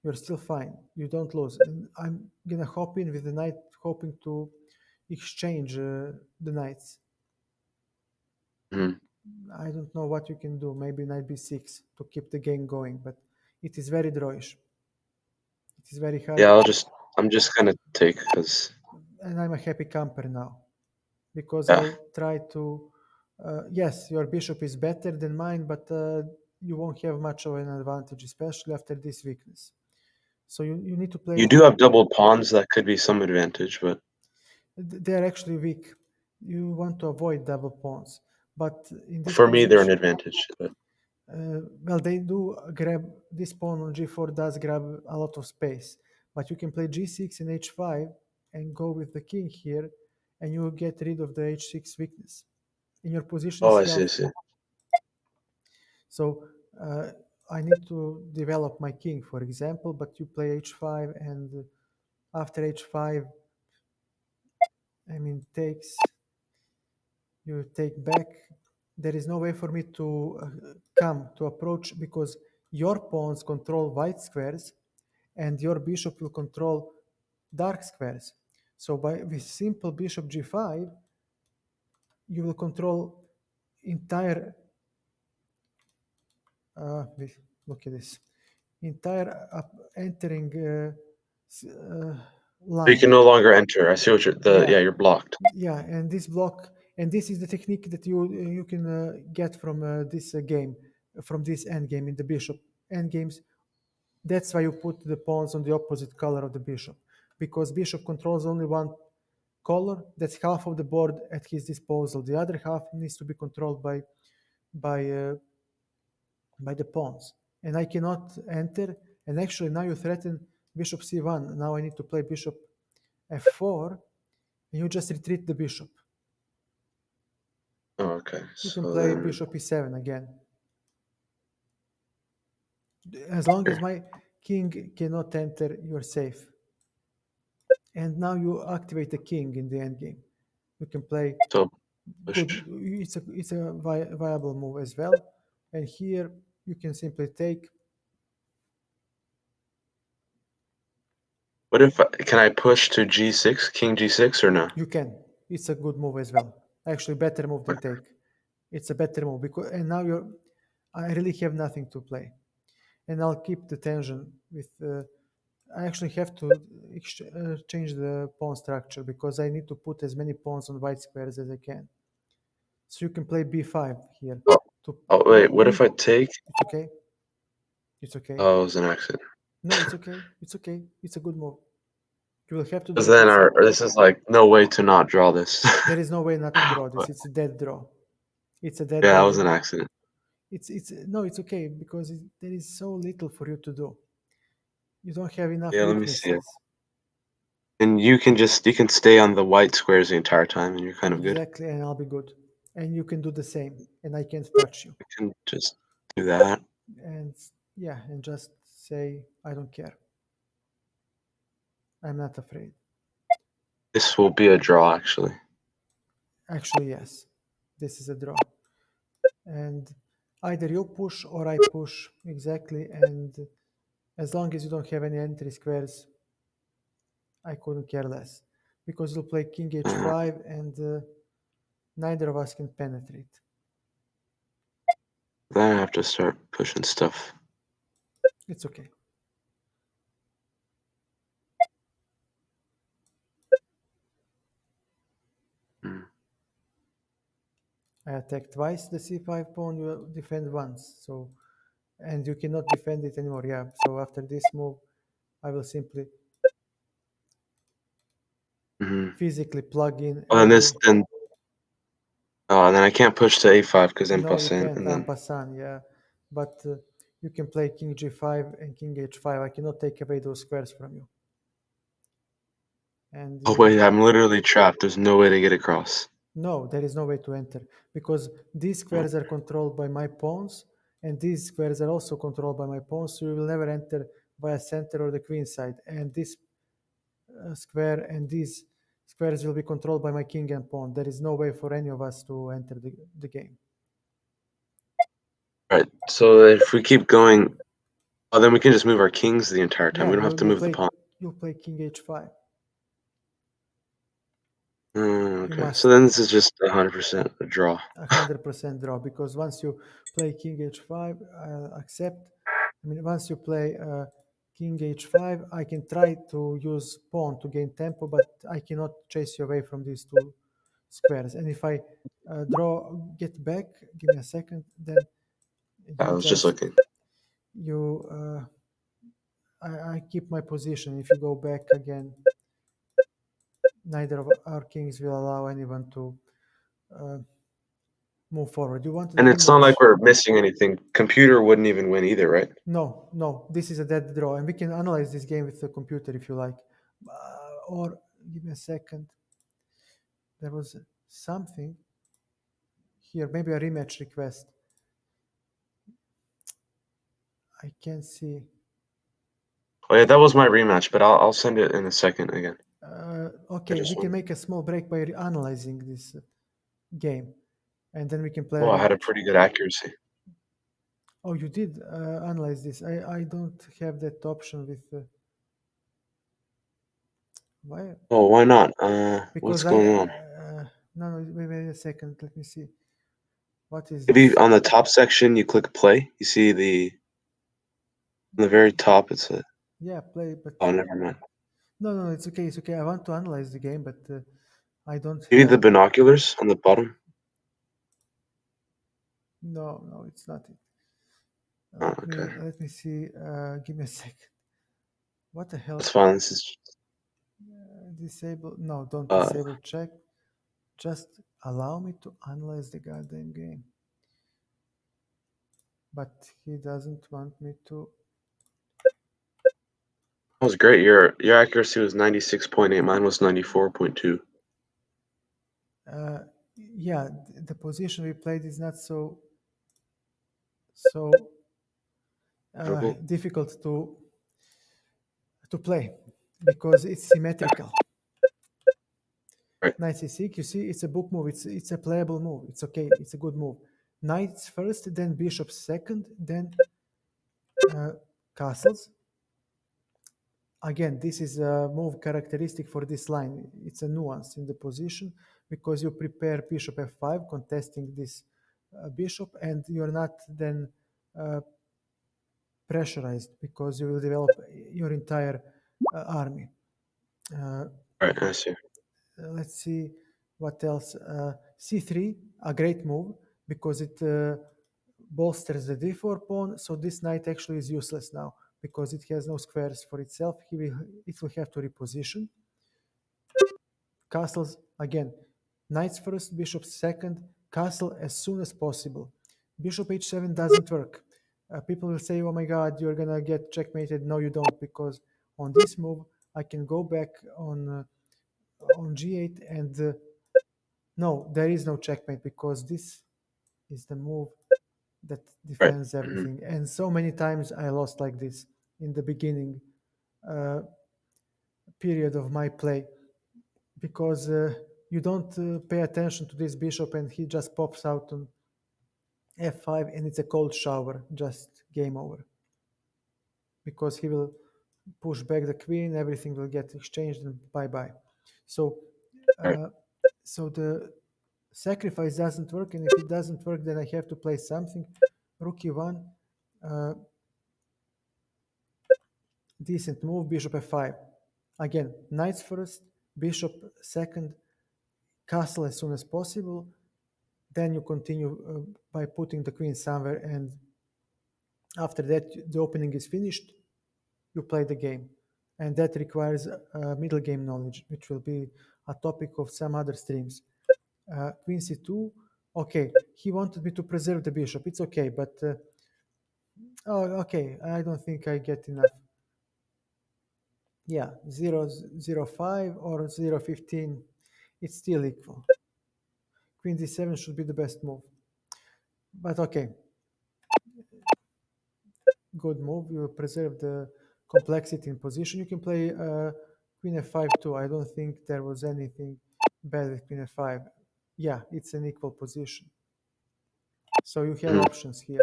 You're still fine. You don't lose. And I'm gonna hop in with the knight, hoping to exchange the knights. Mhm. I don't know what you can do. Maybe knight b6 to keep the game going, but it is very drawish. It is very hard, Yeah, I'm just gonna take because and I'm a happy camper now because yeah. I'll try to. Yes, your bishop is better than mine, but you won't have much of an advantage, especially after this weakness. So you need to play. You do have double pawns, that could be some advantage, but They are actually weak. You want to avoid double pawns, but in this for me they're an position, advantage. But well, they do grab this pawn on g4 does grab a lot of space, but you can play g6 and h5 and go with the king here, and you will get rid of the h6 weakness. And your position oh, is I see, I healthy. see. So uh, I need to develop my king, for example, but you play h5, and after h5, I mean, takes, you take back. There is no way for me to come to approach because your pawns control white squares and your bishop will control dark squares. So by with simple bishop g5, you will control entire. Look at this, entire entering So you line. can no longer enter. I see what Yeah, yeah, you're blocked. yeah, and this block, and this is the technique that you can get from this game, from this end game in the bishop end games. That's why you put the pawns on the opposite color of the bishop, because bishop controls only one color. That's half of the board at his disposal. The other half needs to be controlled by uh, by the pawns, and I cannot enter. And actually, now you threaten bishop c1. Now I need to play bishop f4, and you just retreat the bishop. Oh, okay. You can So play then bishop e7 again. As long as here. my king cannot enter, you're safe. And now you activate the king in the endgame. You can play So good. push. It's a viable move as well. And here you can simply take. What if can I push to g6, king g6 or no? You can. It's a good move as well. Actually, better move than take. It's a better move because and now you're. I really have nothing to play, and I'll keep the tension with. I actually have to change the pawn structure because I need to put as many pawns on white squares as I can. So you can play b5 here. Oh, To oh you, wait, what if I take? it's okay. It's okay. Oh, it was an accident. No, it's okay. It's okay. It's a good move. You will have to do Because it then at some our point. this is like no way to not draw this. There is no way not to draw this. But It's a dead draw. It's a dead yeah, that draw. was an accident. It's no. It's okay because there is so little for you to do. You don't have enough Yeah, let me see it. weaknesses. And you can stay on the white squares the entire time, and you're kind of good. Exactly, and I'll be good. And you can do the same, and I can't touch you. I can just do that. And yeah, and just say I don't care. I'm not afraid. This will be a draw, actually. Actually, yes, this is a draw. And either you push or I push exactly. And as long as you don't have any entry squares, I couldn't care less because you'll play king Uh, h5 and neither of us can penetrate. then I have to start pushing stuff. It's okay. Mm. I attack twice the c5 pawn, you defend once. So, and you cannot defend it anymore. Yeah. So after this move, I will simply Hmm. physically plug in Oh, and every. this then. Oh, and then I can't push to a5 because en No, you passant, can't. and En then. passant, yeah. But you can play king g5 and king h5. I cannot take away those squares from you. And Oh you. wait, I'm literally trapped. There's no way to get across. No, there is no way to enter because these Oh, squares are controlled by my pawns, and these squares are also controlled by my pawns. So you will never enter via center or the queen side. And this square and these squares will be controlled by my king and pawn. There is no way for any of us to enter the game. right. So if we keep going, oh, then we can just move our kings the entire time. Yeah, We don't have to you'll move the play pawn. you'll play king h5. Okay, must so then this is just 100% a draw. 100% draw, because once you play king h5, accept. I mean, once you play king h5, I can try to use pawn to gain tempo, but I cannot chase you away from these two squares. And if I get back, give me a second, then I you was just just looking. you I keep my position. If you go back again, neither of our kings will allow anyone to uh, move forward. You want the And it's not rematch? like we're missing anything. Computer wouldn't even win either, right? No, no, this is a dead draw, and we can analyze this game with the computer if you like. Or give me a second. There was something here, maybe a rematch request. I can't see. Oh yeah, that was my rematch, but I'll send it in a second again. I Okay, we just can want. make a small break by analyzing this game, and then we can play a Oh, I had a rematch. pretty good accuracy. Oh, you did analyze this. I don't have that option with why? Oh, why not? What's Because going on? no, no, wait a second. Let me see. What is Maybe this? on the top section you click play. You see on the very top. It's a. Yeah, play, but Oh, never mind. no, no, it's okay. It's okay. I want to analyze the game, but I don't You need the have. binoculars on the bottom. No, no, it's not it. Oh, okay, Let me see. Give me a second. What the hell? that's fine. This is. Disable? No, don't Uh, disable check. Just allow me to analyze the goddamn game. But he doesn't want me to. that was great. Your accuracy was 96.8. Mine was 94.2. Uh, yeah, the position we played is not so Difficult. difficult to play because it's symmetrical. Right. Knight c6, you see, it's a book move. It's a playable move. It's okay. It's a good move. Knights first, then bishop second, then castles. Again, this is a move characteristic for this line. It's a nuance in the position because you prepare bishop f5, contesting this bishop, and you're not then uh, pressurized because you will develop your entire army. Uh, Right. I see. let's see what else. C3, a great move because it bolsters the d4 pawn. So this knight actually is useless now because it has no squares for itself. It will have to reposition. Castles again. Knights first, bishop second, castle as soon as possible. Bishop h7 doesn't work. People will say, "Oh my God, you're gonna get checkmated." No, you don't, because on this move I can go back on g8 and no, there is no checkmate because this is the move that Right. defends Hmm. everything. And so many times I lost like this in the beginning uh, period of my play because you don't pay attention to this bishop and he just pops out on f5 and it's a cold shower, just game over. Because he will push back the queen, everything will get exchanged and bye bye. So, Right. uh, so the sacrifice doesn't work, and if it doesn't work, then I have to play something. Rook e1, uh, decent move, bishop f5. Again, knights first, bishop second, castle as soon as possible. Then you continue by putting the queen somewhere, and after that, the opening is finished. You play the game, and that requires middle game knowledge, which will be a topic of some other streams. Queen c2. Okay, he wanted me to preserve the bishop. It's okay, but oh, okay. I don't think I get enough. Yeah, 0.05 or 0.15. It's still equal. Queen d7 should be the best move. But okay, good move. You preserve the complexity in position. You can play queen f5 too. I don't think there was anything bad with queen f5. Yeah, it's an equal position. So you have Hmm. options here,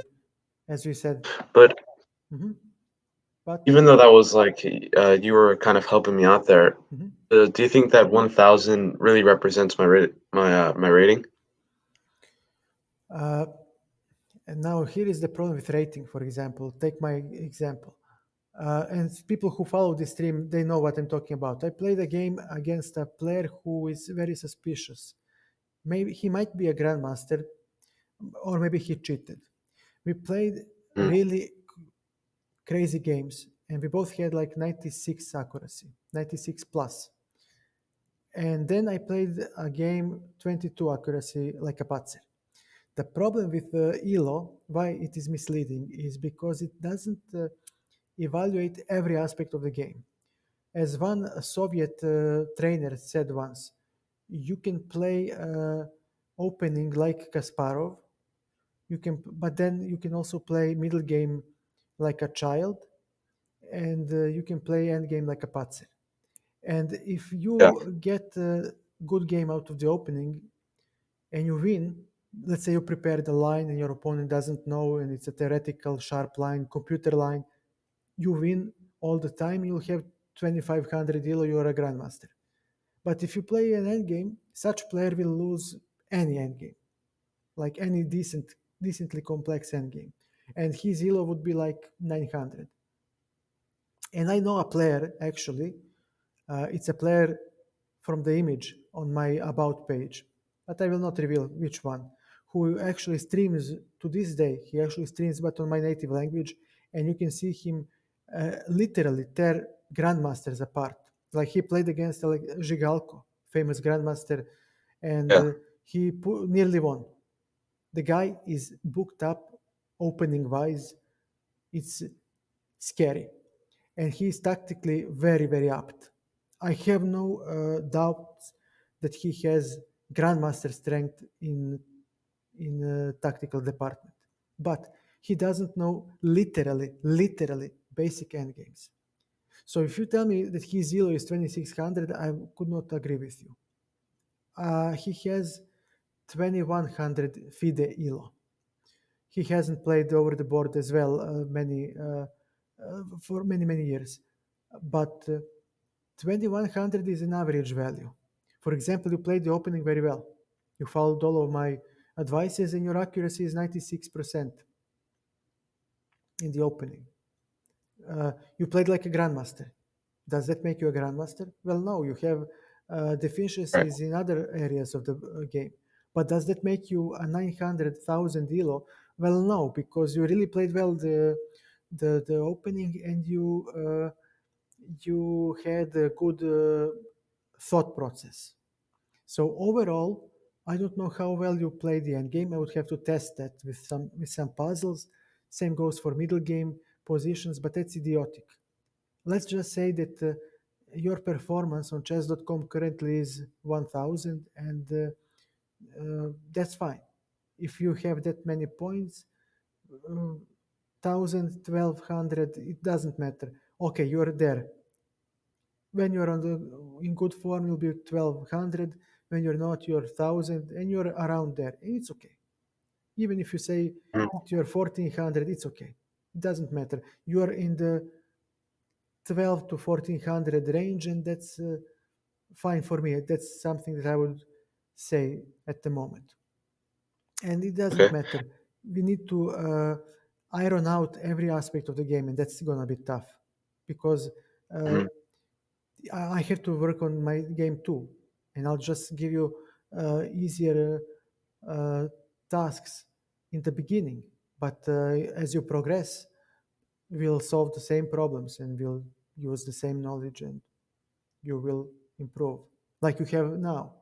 as we said. But Mhm. But Even though that was like you were kind of helping me out there, mhm. do you think that 1,000 really represents my rating? uh, and now here is the problem with rating. For example, take my example. And people who follow this stream, they know what I'm talking about. I played a game against a player who is very suspicious. Maybe he might be a grandmaster, or maybe he cheated. We played Mm, really crazy games, and we both had like 96 accuracy, 96 plus. And then I played a game 22 accuracy like a patzer. The problem with ELO, why it is misleading, is because it doesn't evaluate every aspect of the game. As one Soviet trainer said once, you can play opening like Kasparov, but then you can also play middle game like a child, and you can play end game like a patzer. And if yeah, you get a good game out of the opening and you win, let's say you prepare the line and your opponent doesn't know, and it's a theoretical sharp line, computer line, you win all the time, you'll have 2500 elo, you're a grandmaster. But if you play an endgame, such player will lose any endgame, like any decently complex endgame. And his elo would be like 900. And I know a player, actually, it's a player from the image on my about page, but I will not reveal which one, who actually streams to this day. He actually streams, but on my native language, and you can see him literally tear grandmasters apart. Like he played against like Zhigalko, famous grandmaster, and yeah. nearly won. The guy is booked up opening wise. It's scary, and he is tactically very, very apt. I have no doubts that he has grandmaster strength in tactical department, but he doesn't know literally basic endgames. So if you tell me that his elo is 2600, I could not agree with you. He has 2100 FIDE elo. He hasn't played over the board as well for many years, but 2100 is an average value. For example, you played the opening very well. You followed all of my advices, and your accuracy is 96% in the opening. You played like a grandmaster. Does that make you a grandmaster? Well, no, you have Right. deficiencies in other areas of the game. But does that make you a 900,000 elo? Well, no, because you really played well the opening, and you had a good thought process. So overall, I don't know how well you play the end game. I would have to test that with some puzzles. Same goes for middle game positions, but that's idiotic. Let's just say that your performance on chess.com currently is 1000, and that's fine. If you have that many points, 1000, 1200, it doesn't matter. Okay, you're there. When you're in good form, you'll be 1200. When you're not, you're 1000, and you're around there. And it's okay. Even if you say Mm, that you're 1400, it's okay. It doesn't matter. You're in the 12 to 1400 range, and that's fine for me. That's something that I would say at the moment. And it doesn't okay. matter. We need to iron out every aspect of the game, and that's gonna be tough because uh, Mhm. I have to work on my game too, and I'll just give you easier tasks in the beginning. But as you progress, we'll solve the same problems, and we'll use the same knowledge, and you will improve like you have now.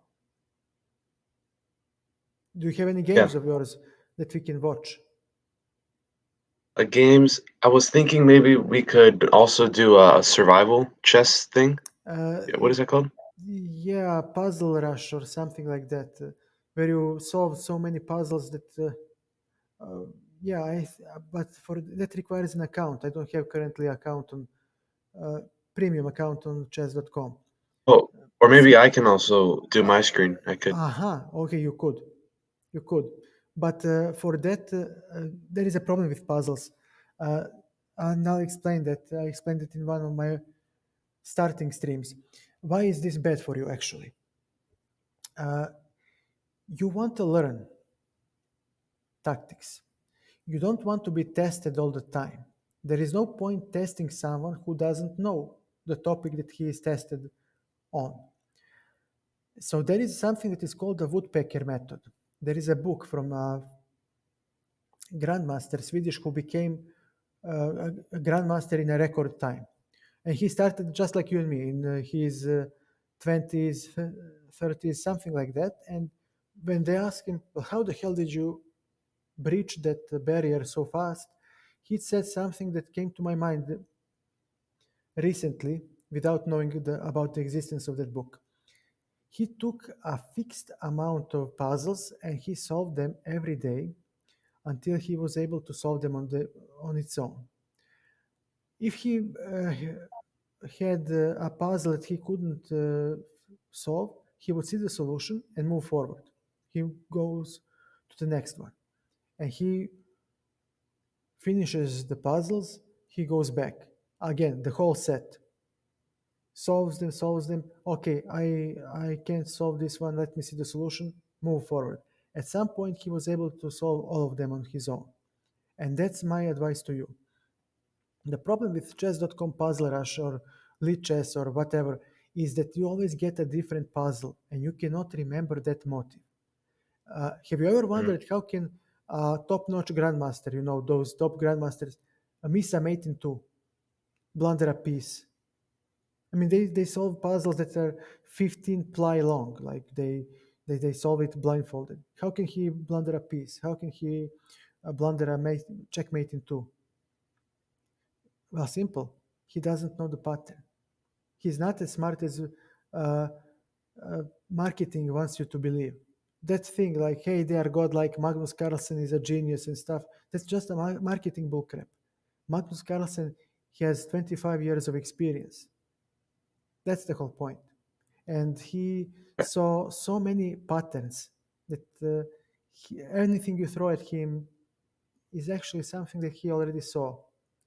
Do you have any Yeah. games of yours that we can watch? Games. I was thinking maybe we could also do a survival chess thing. Uh, Yeah, what is that called? yeah, Puzzle Rush or something like that, where you solve so many puzzles that. Yeah, but for that requires an account. I don't have currently account on uh, premium account on chess.com. Oh, or So, maybe I can also do my screen. I could. aha, okay, you could, but for that there is a problem with puzzles. Uh, And I'll explain that. I explained it in one of my starting streams. Why is this bad for you actually? You want to learn tactics. You don't want to be tested all the time. There is no point testing someone who doesn't know the topic that he is tested on. So there is something that is called the Woodpecker Method. There is a book from a grandmaster, Swedish, who became a grandmaster in a record time. And he started just like you and me in his 20s, 30s, something like that. And when they asked him, well, how the hell did you breach that barrier so fast? He said something that came to my mind recently without knowing about the existence of that book. He took a fixed amount of puzzles and he solved them every day until he was able to solve them on its own. If he had a puzzle that he couldn't solve, he would see the solution and move forward. He goes to the next one, and he finishes the puzzles. He goes back again, the whole set, solves them. Okay, I can't solve this one. Let me see the solution. Move forward. At some point, he was able to solve all of them on his own, and that's my advice to you. The problem with chess.com Puzzle Rush or Lead Chess or whatever is that you always get a different puzzle and you cannot remember that motive. Have you ever wondered how can a top-notch grandmaster, those top grandmasters, miss a mate in two, blunder a piece? I mean, they solve puzzles that are 15 ply long, like they solve it blindfolded. How can he blunder a piece? How can he blunder a checkmate in two? Well, simple. He doesn't know the pattern. He's not as smart as uh, marketing wants you to believe. That thing, like, hey, they are godlike, Magnus Carlsen is a genius and stuff, that's just a marketing bullcrap. Magnus Carlsen, he has 25 years of experience. That's the whole point. And he saw so many patterns that anything you throw at him is actually something that he already saw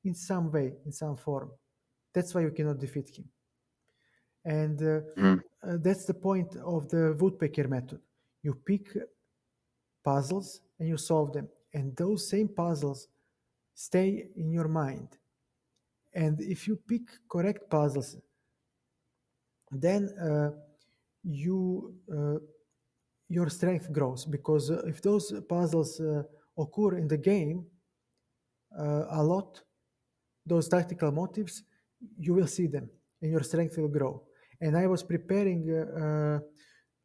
in some way, in some form. That's why you cannot defeat him. And Mhm. that's the point of the Woodpecker method. You pick puzzles and you solve them. And those same puzzles stay in your mind. And if you pick correct puzzles, then your strength grows, because if those puzzles occur in the game a lot, those tactical motives, you will see them and your strength will grow. And I was preparing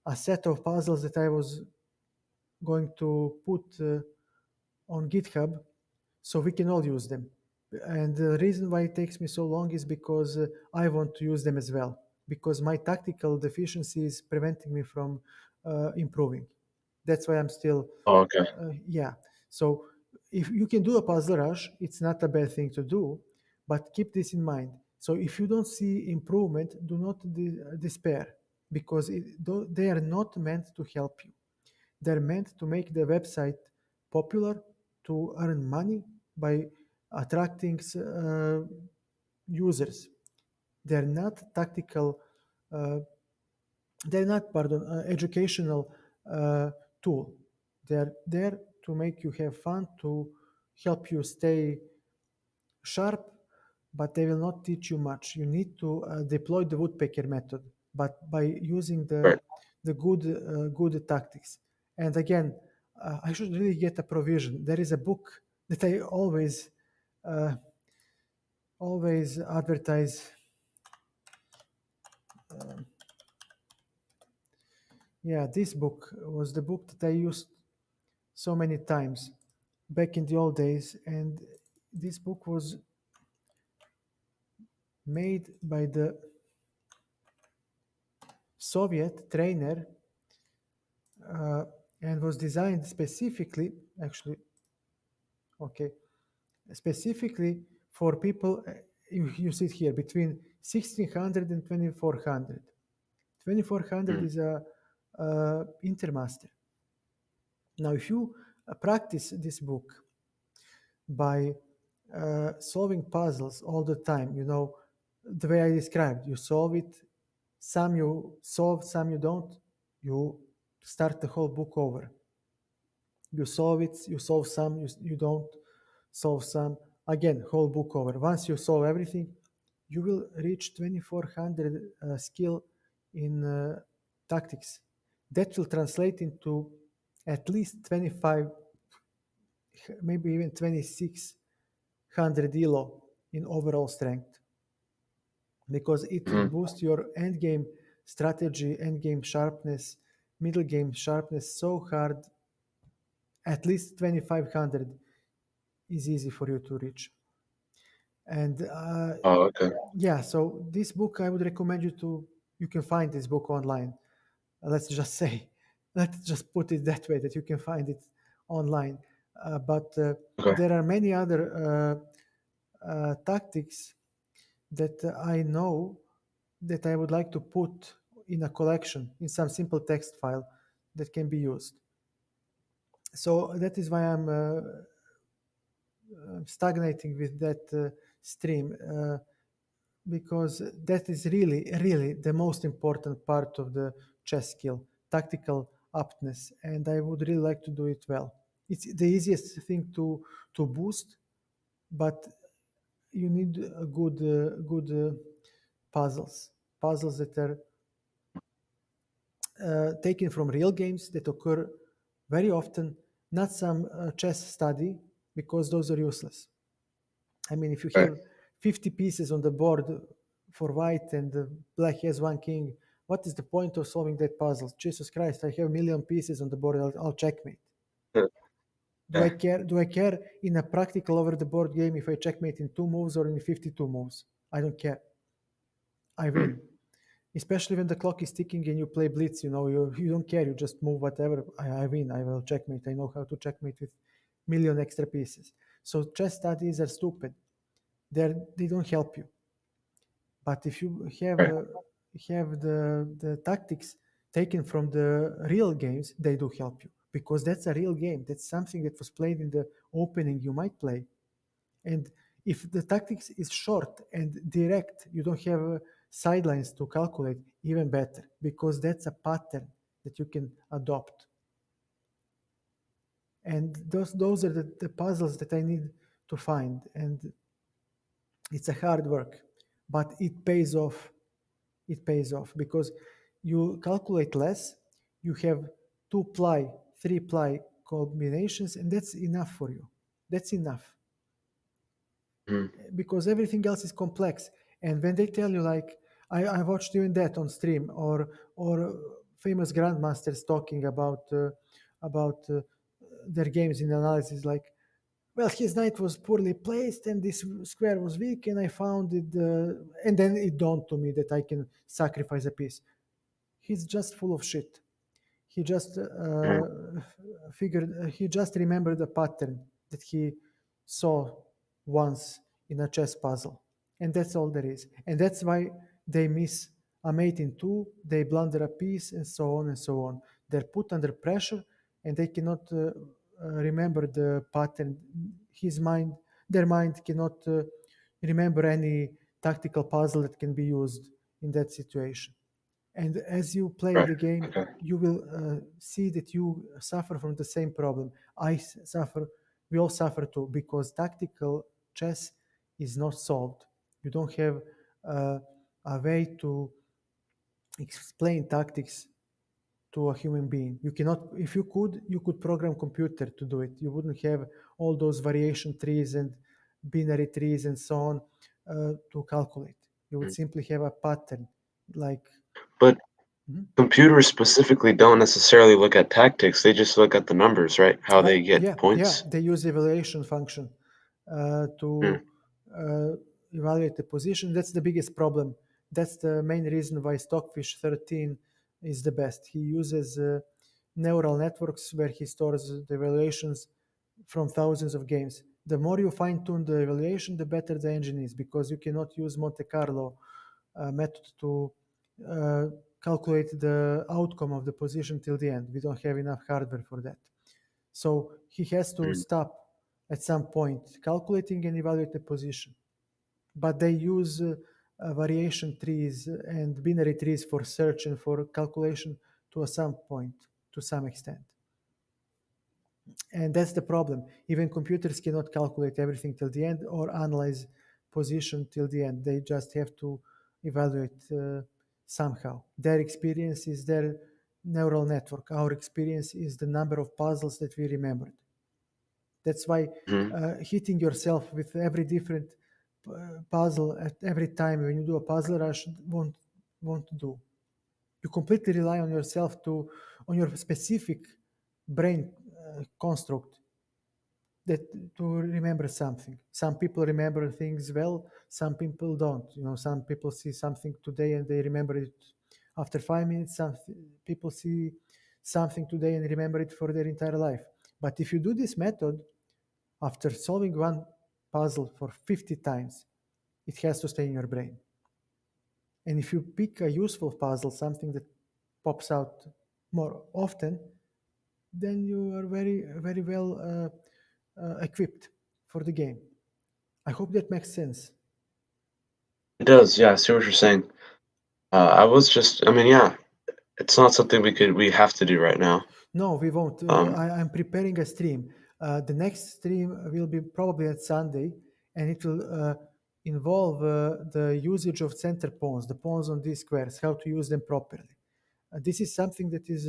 a set of puzzles that I was going to put on GitHub so we can all use them. And the reason why it takes me so long is because I want to use them as well, because my tactical deficiency is preventing me from improving. That's why I'm still, Oh, okay. yeah. So if you can do a puzzle rush, it's not a bad thing to do, but keep this in mind. So if you don't see improvement, do not despair, because they are not meant to help you. They're meant to make the website popular, to earn money by attracting users. They're not tactical, uh, they're not, pardon, educational tool. They're there to make you have fun, to help you stay sharp, but they will not teach you much. You need to deploy the Woodpecker method, but by using Right. the good tactics. And again, I should really get a provision. There is a book that I uh, always advertise. Yeah, this book was the book that I used so many times back in the old days, and this book was made by the Soviet trainer uh, and was designed specifically, actually, okay, specifically for people, you see it here, between 1600 and 2400. 2400 Mm. is a intermaster. Now, if you practice this book by solving puzzles all the time. You know, the way I described, you solve it, some you solve, some you don't. You start the whole book over. You solve it, you solve some, you don't solve some. Again, whole book over. Once you solve everything, you will reach 2400 skill in tactics. That will translate into at least 25, maybe even 2600 elo in overall strength, because it will Hmm. boost your end game strategy, end game sharpness, middle game sharpness so hard. At least 2500 is easy for you to reach. And Oh, okay. yeah, so this book I would recommend you to. You can find this book online. Let's just say, let's just put it that way, that you can find it online. But Okay. there are many other tactics that I know that I would like to put in a collection in some simple text file that can be used. So that is why I'm stagnating with that stream, because that is really, really the most important part of the chess skill, tactical aptness, and I would really like to do it well. It's the easiest thing to boost, but you need a good puzzles that are taken from real games that occur very often, not some chess study, because those are useless. I mean, if you Right. have 50 pieces on the board for white and black has one king, what is the point of solving that puzzle? Jesus Christ, I have a million pieces on the board, I'll checkmate. Do I Yeah. care? Do I care in a practical over the board game if I checkmate in 2 moves or in 52 moves? I don't care. I Hmm. win. Especially when the clock is ticking and you play blitz, you don't care. You just move whatever. I win. I will checkmate. I know how to checkmate with million extra pieces. So chess studies are stupid. They don't help you. But if you Right. have the tactics taken from the real games, they do help you, because that's a real game. That's something that was played in the opening. You might play, and if the tactics is short and direct, you don't have sidelines to calculate. Even better, because that's a pattern that you can adopt. And those are the puzzles that I need to find, and it's a hard work, but it pays off. It pays off because you calculate less, you have two ply, three ply combinations, and that's enough for you. That's enough, Hmm. because everything else is complex. And when they tell you, like, I watched even that on stream, or famous grandmasters talking about their games in analysis, like, well, his knight was poorly placed and this square was weak, and I found it, and then it dawned to me that I can sacrifice a piece. He's just full of shit. He just Hmm. he just remembered a pattern that he saw once in a chess puzzle. And that's all there is. And that's why they miss a mate in two, they blunder a piece, and so on and so on. They're put under pressure and they cannot remember the pattern. His mind, their mind cannot remember any tactical puzzle that can be used in that situation. And as you play Right. the game, Okay. you will see that you suffer from the same problem. Suffer, we all suffer too, because tactical chess is not solved. You don't have uh, a way to explain tactics to a human being. You cannot. If you could program computer to do it. You wouldn't have all those variation trees and binary trees and so on to calculate. You would Hmm. simply have a pattern, like. But Mhm. computers specifically don't necessarily look at tactics. They just look at the numbers, right? How they get Yeah, points. they use evaluation function Hmm. to uh, evaluate the position. That's the biggest problem. That's the main reason why Stockfish 13 is the best. He uses neural networks where he stores the evaluations from thousands of games. The more you fine tune the evaluation, the better the engine is, because you cannot use Monte Carlo method to uh, calculate the outcome of the position till the end. We don't have enough hardware for that. So he has to Hmm. stop at some point, calculating and evaluate the position. But they use variation trees and binary trees for search and for calculation to some point, to some extent. And that's the problem. Even computers cannot calculate everything till the end or analyze position till the end. They just have to evaluate somehow. Their experience is their neural network. Our experience is the number of puzzles that we remembered. That's why Hmm. hitting yourself with every different puzzle at every time when you do a puzzle rush won't do. You completely rely on yourself on your specific brain construct that to remember something. Some people remember things well, some people don't. Some people see something today and they remember it after 5 minutes. Some people see something today and remember it for their entire life. But if you do this method, after solving one puzzle for 50 times, it has to stay in your brain. And if you pick a useful puzzle, something that pops out more often, then you are very, very well equipped for the game. I hope that makes sense. It does, yeah. I see what you're saying. I was just, I mean, yeah, it's not something we have to do right now. No, we won't. Um, I'm preparing a stream. The next stream will be probably at Sunday, and it will involve the usage of center pawns, the pawns on these squares, how to use them properly. This is something that is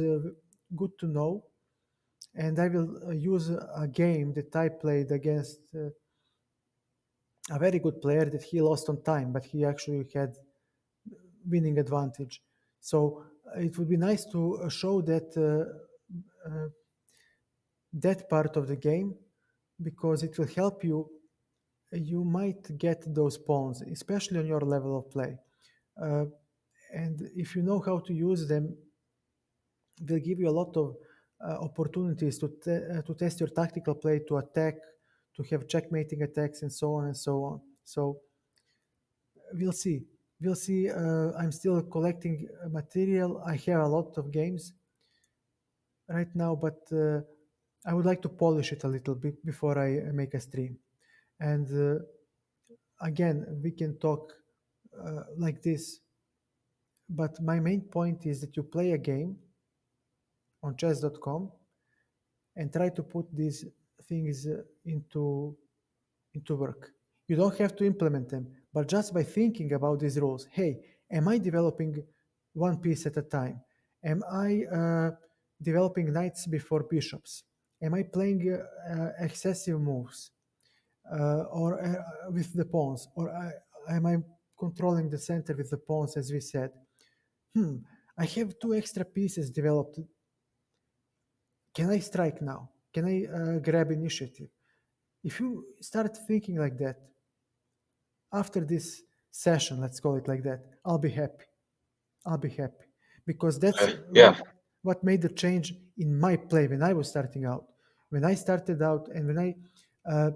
good to know, and I will use a game that I played against a very good player that he lost on time, but he actually had winning advantage. So it would be nice to show that part of the game because it will help you. You might get those pawns, especially on your level of play. Uh, and if you know how to use them, they'll give you a lot of opportunities to test your tactical play, to attack, to have checkmating attacks, and so on and so on. So we'll see. We'll see. I'm still collecting material. I have a lot of games right now, but I would like to polish it a little bit before I make a stream. And again, we can talk like this, but my main point is that you play a game on chess.com and try to put these things into work. You don't have to implement them, but just by thinking about these rules, hey, am I developing one piece at a time? Am I developing knights before bishops? Am I playing excessive moves or with the pawns? Or am I controlling the center with the pawns, as we said? I have two extra pieces developed. Can I strike now? Can I grab initiative? If you start thinking like that, after this session, let's call it like that, I'll be happy. I'll be happy because that's okay, yeah. what made the change in my play when I was starting out. When I started out and when I uh,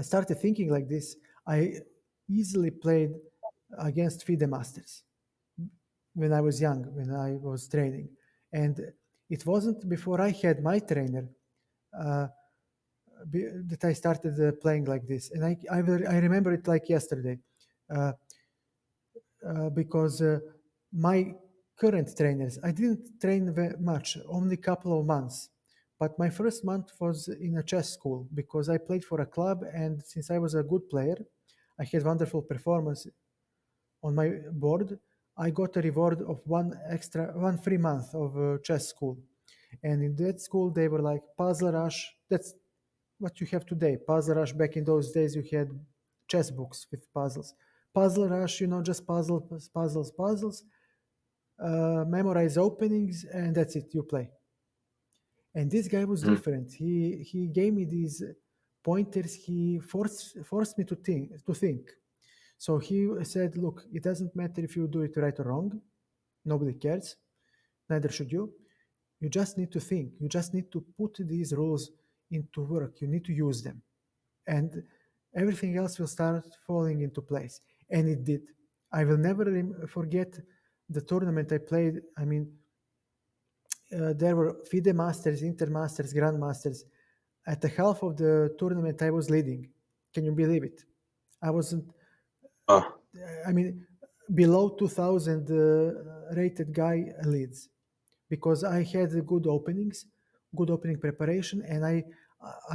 started thinking like this, I easily played against FIDE masters when I was young, when I was training. And it wasn't before I had my trainer uh, that I started playing like this. And I remember it like yesterday uh, because my current trainers, I didn't train very much, only a couple of months. But my first month was in a chess school because I played for a club, and since I was a good player, I had wonderful performance on my board. I got a reward of one free month of chess school, and in that school they were like puzzle rush. That's what you have today. Puzzle rush. Back in those days, you had chess books with puzzles. Puzzle rush, just puzzles. Memorize openings, and that's it. You play. And this guy was Mhm. different. He gave me these pointers. He forced me to think. So he said, "Look, it doesn't matter if you do it right or wrong. Nobody cares. Neither should you. You just need to think. You just need to put these rules into work. You need to use them, and everything else will start falling into place." And it did. I will never forget the tournament I played. There were FIDE masters, intermasters, grandmasters. At the half of the tournament, I was leading. Can you believe it? I wasn't. Uh, I mean, below 2,000 rated guy leads because I had good openings, good opening preparation, and I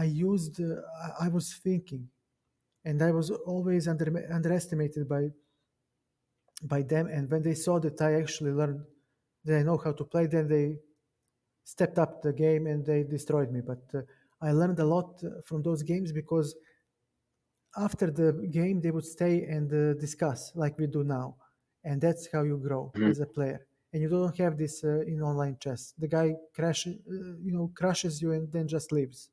used. I was thinking, and I was always underestimated by them. And when they saw that I actually learned that I know how to play, then they stepped up the game and they destroyed me. But I learned a lot from those games because after the game they would stay and discuss like we do now, and that's how you grow mhm. as a player. And you don't have this in online chess. The guy crushes you and then just leaves.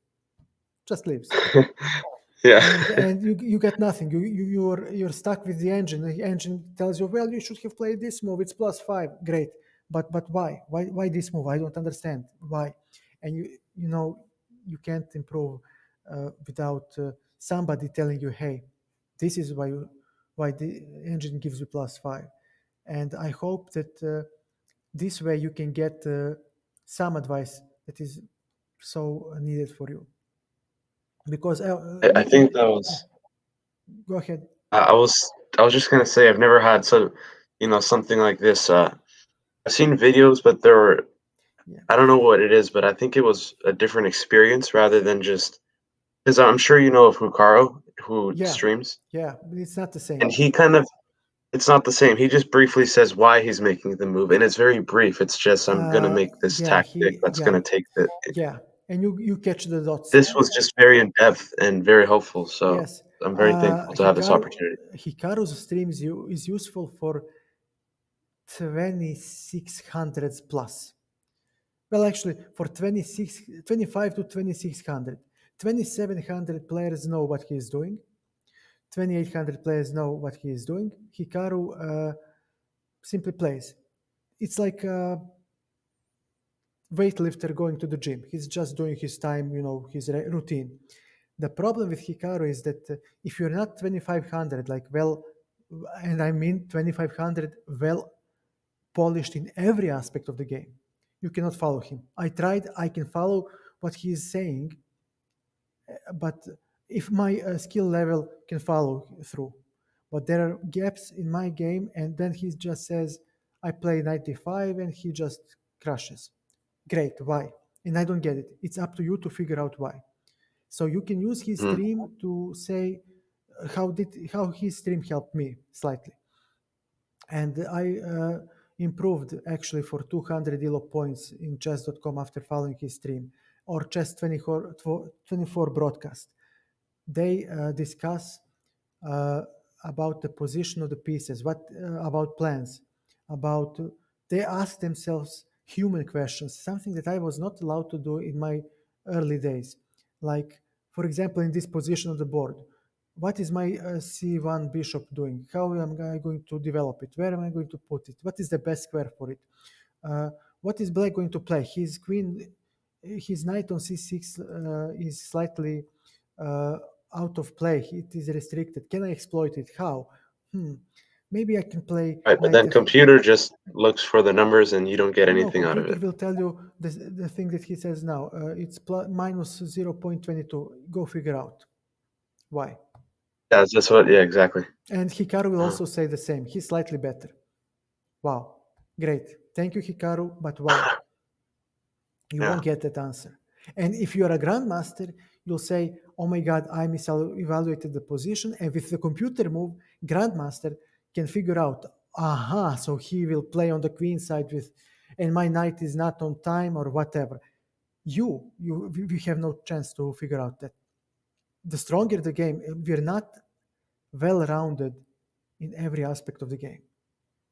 Yeah. And you get nothing. You're stuck with the engine. The engine tells you, well, you should have played this move. It's +5. Great, but why this move? I don't understand why. And you can't improve without somebody telling you, hey, this is why the engine gives you +5. And I hope that this way you can get some advice that is so needed for you because I think that was. go ahead. I was just gonna say I've never had something like this. I've seen videos, but there were Yeah. I don't know what it is, but I think it was a different experience rather than just because I'm sure you know of Hukaro who Yeah, streams, yeah, but it's not the and same. he kind of it's not the same. He just briefly says why he's making the move, and it's very brief. It's just I'm gonna Uh, make this yeah, tactic that's gonna take the. yeah, and you catch the dots. This was just very in depth and very helpful. So Yes, I'm very thankful to have this opportunity. Hikaru's streams is useful for 2600s plus. Well, actually, for 25 to 2600. 2700 players know what he is doing. 2800 players know what he is doing. Hikaru simply plays. It's like weightlifter going to the gym. He's just doing his time, his routine. The problem with Hikaru is that if you're not 2500, like well, and I mean 2500 well polished in every aspect of the game, you cannot follow him. I tried, I can follow what he is saying, but if my skill level can follow through. But there are gaps in my game, and then he just says, I play 95, and he just crushes. Great, why? And I don't get it. It's up to you to figure out why. So you can use his Mhm. stream to say how his stream helped me slightly. And I improved actually for 200 elo points in chess.com after following his stream or chess 24 broadcast. They discuss uh, about the position of the pieces, what about plans, about they ask themselves human questions, something that I was not allowed to do in my early days. Like, for example, in this position of the board, what is my c1 bishop doing? How am I going to develop it? Where am I going to put it? What is the best square for it? Uh, what is black going to play? His queen, his knight on c6 is slightly uh, out of play. It is restricted. Can I exploit it? How? Hmm. Maybe I can play Right, but knight then f. computer just looks for the numbers and you don't get No, anything out of computer it. will tell you the thing that he says now. It's minus 0.22. Go figure out why. Yeah, that's what. Yeah, exactly. And Hikaru will Uh, also say the same. He's slightly better. Wow. Great. Thank you, Hikaru. But why? You yeah, won't get that answer. And if you're a grandmaster, you'll say, oh my God, I misevaluated the position. And with the computer move, grandmaster can figure out, aha, so he will play on the queen side with, and my knight is not on time or whatever. We have no chance to figure out that. The stronger the game, we're not well rounded in every aspect of the game.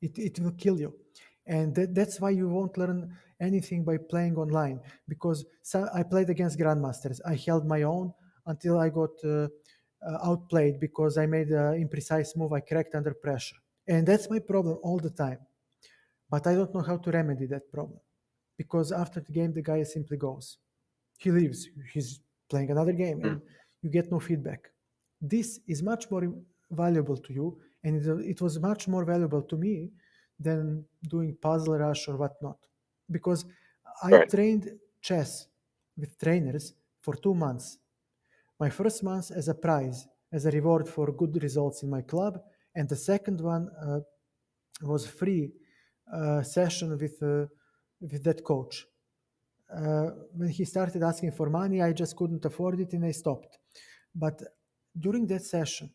It will kill you. And that's why you won't learn anything by playing online. Because I played against grandmasters. I held my own until I got outplayed because I made an imprecise move. I cracked under pressure. And that's my problem all the time. But I don't know how to remedy that problem. Because after the game, the guy simply goes. He leaves. He's playing another game mm, and you get no feedback. This is much more valuable to you, and it was much more valuable to me than doing puzzle rush or whatnot. Because I right. trained chess with trainers for 2 months My first month as a prize, as a reward for good results in my club, and the second one was free session with that coach. When he started asking for money, I just couldn't afford it and I stopped. But during that session,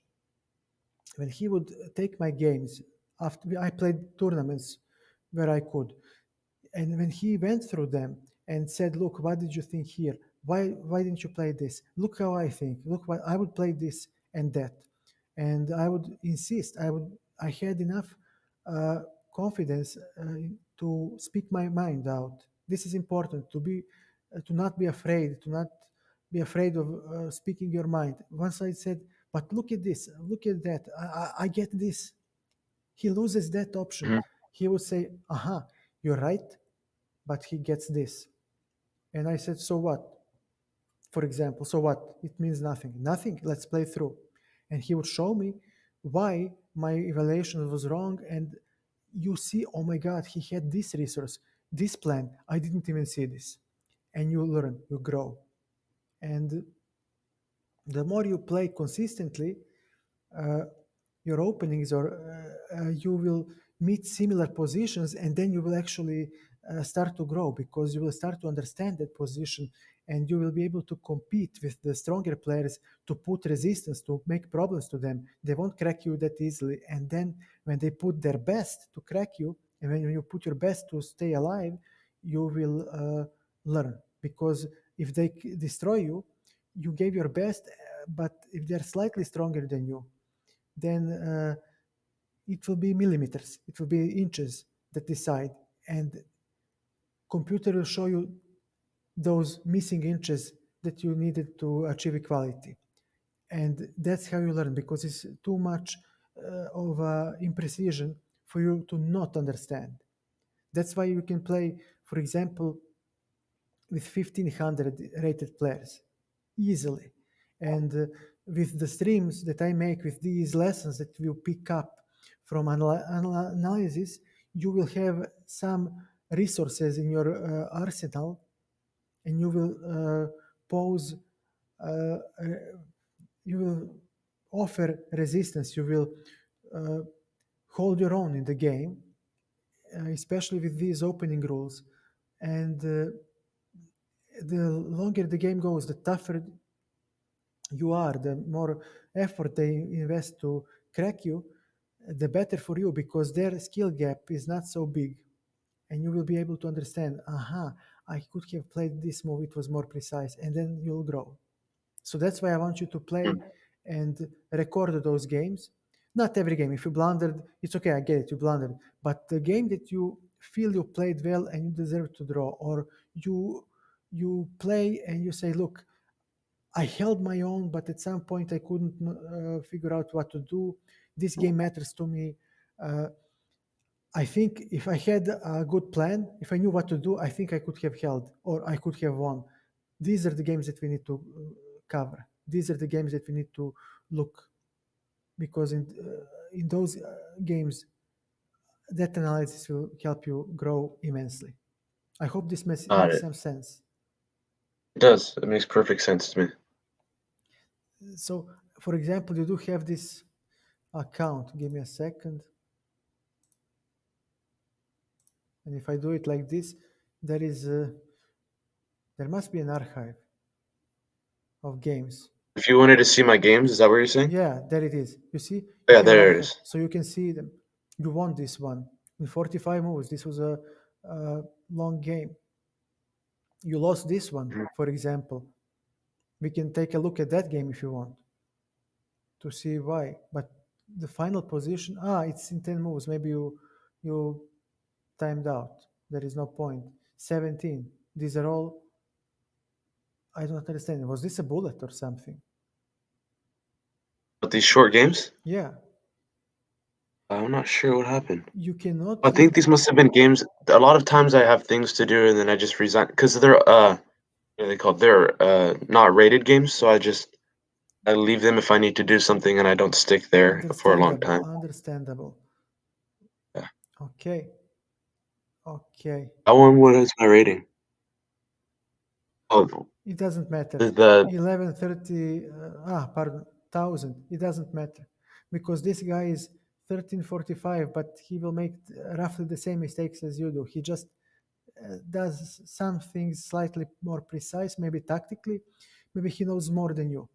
when he would take my games, after I played tournaments where I could, and when he went through them and said, "Look, what did you think here? Why didn't you play this? Look how I think. Look what I would play this and that," and I would insist. I had enough uh, confidence to speak my mind out. This is important to not be afraid, to not be afraid of speaking your mind. Once I said, "But look at this, look at that. I get this." He loses that option. Mhm. He would say, "Aha, you're right, but he gets this." And I said, "So what?" For example, "So what?" It means nothing. Nothing. Let's play through. And he would show me why my evaluation was wrong. And you see, oh my God, he had this resource, this plan. I didn't even see this. And you learn, you grow. And the more you play consistently, uh, your openings or you will meet similar positions, and then you will actually start to grow because you will start to understand that position, and you will be able to compete with the stronger players, to put resistance, to make problems to them. They won't crack you that easily, and then when they put their best to crack you, and when you put your best to stay alive, you will learn, because if they destroy you, you gave your best, but if they're slightly stronger than you, then it will be millimeters, it will be inches that decide, and computer will show you those missing inches that you needed to achieve equality. And that's how you learn, because it's too much of imprecision for you to not understand. That's why you can play, for example, with 1500 rated players easily. And with the streams that I make, with these lessons that you pick up from analysis, you will have some resources in your arsenal, and you will pose, uh, you will offer resistance, you will uh, hold your own in the game, especially with these opening rules. And the longer the game goes, the tougher you are, the more effort they invest to crack you, the better for you, because their skill gap is not so big. And you will be able to understand, aha, I could have played this move, it was more precise, and then you'll grow. So that's why I want you to play Mm. and record those games. Not every game. If you blundered, it's okay, I get it, you blundered. But the game that you feel you played well and you deserve to draw, or you play and you say, look, I held my own, but at some point I couldn't figure out what to do. This game matters to me. Uh, I think if I had a good plan, if I knew what to do, I think I could have held or I could have won. These are the games that we need to cover. These are the games that we need to look, because in those games, that analysis will help you grow immensely. I hope this Got makes it. some sense. It does. It makes perfect sense to me. So, for example, you do have this account. Give me a second. And if I do it like this, there is there must be an archive of games. If you wanted to see my games, is that what you're saying? Yeah, there it is. You see, you Yeah, have an there it archive, is. so you can see them. You won this one in 45 moves. This was a long game. You lost this one, Mhm. for example. We can take a look at that game if you want to see why. But the final position, it's in 10 moves. Maybe you timed out. There is no point. 17. These are all. I don't understand. Was this a bullet or something? But these short games, Yeah, I'm not sure what happened. you cannot. I think these must have been games. A lot of times I have things to do and then I just resign because they're what are they called? They're not rated games, so I leave them if I need to do something and I don't stick there for a long Understandable. time. Understandable. Yeah. Okay. Okay. That one, what is my rating? Oh, It doesn't matter. The 1130, pardon, 1000. It doesn't matter because this guy is 1345, but he will make roughly the same mistakes as you do. He just does some things slightly more precise, maybe tactically. Maybe he knows more than you.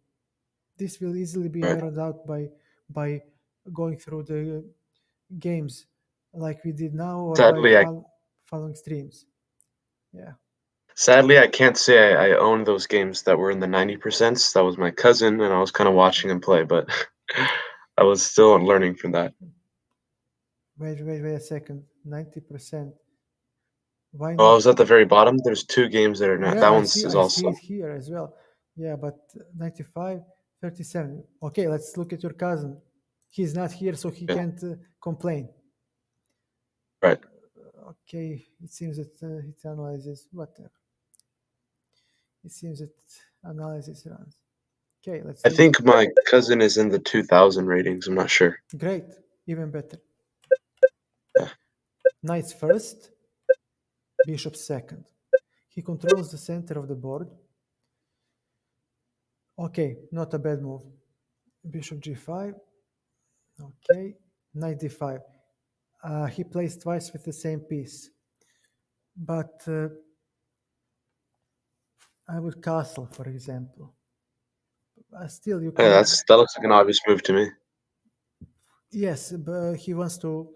This will easily be right. ironed out by going through the games like we did now or by Sadly, I following streams. Yeah. sadly I can't say I own those games that were in the 90%. That was my cousin, and I was kind of watching him play, but I was still learning from that. Wait a second. 90%. Why Oh, I not? was at the very bottom. There's two games that are not. Yeah, That one's is I see it also here as well. Yeah, but 95, 37. Okay, let's look at your cousin. He's not here, so he yeah, can't complain. right. Okay, it seems that it analyzes whatever. It seems that analysis runs. Okay, let's I see. think my cousin is in the 2000 ratings. I'm not sure. Great, even better. Yeah. Knights first, bishop second. He controls the center of the board. Okay, not a bad move. Bishop g5. Okay, knight d5. He plays twice with the same piece. But I would castle, for example. Still, you Yeah, cannot. that looks like an obvious move to me. Yes, but he wants to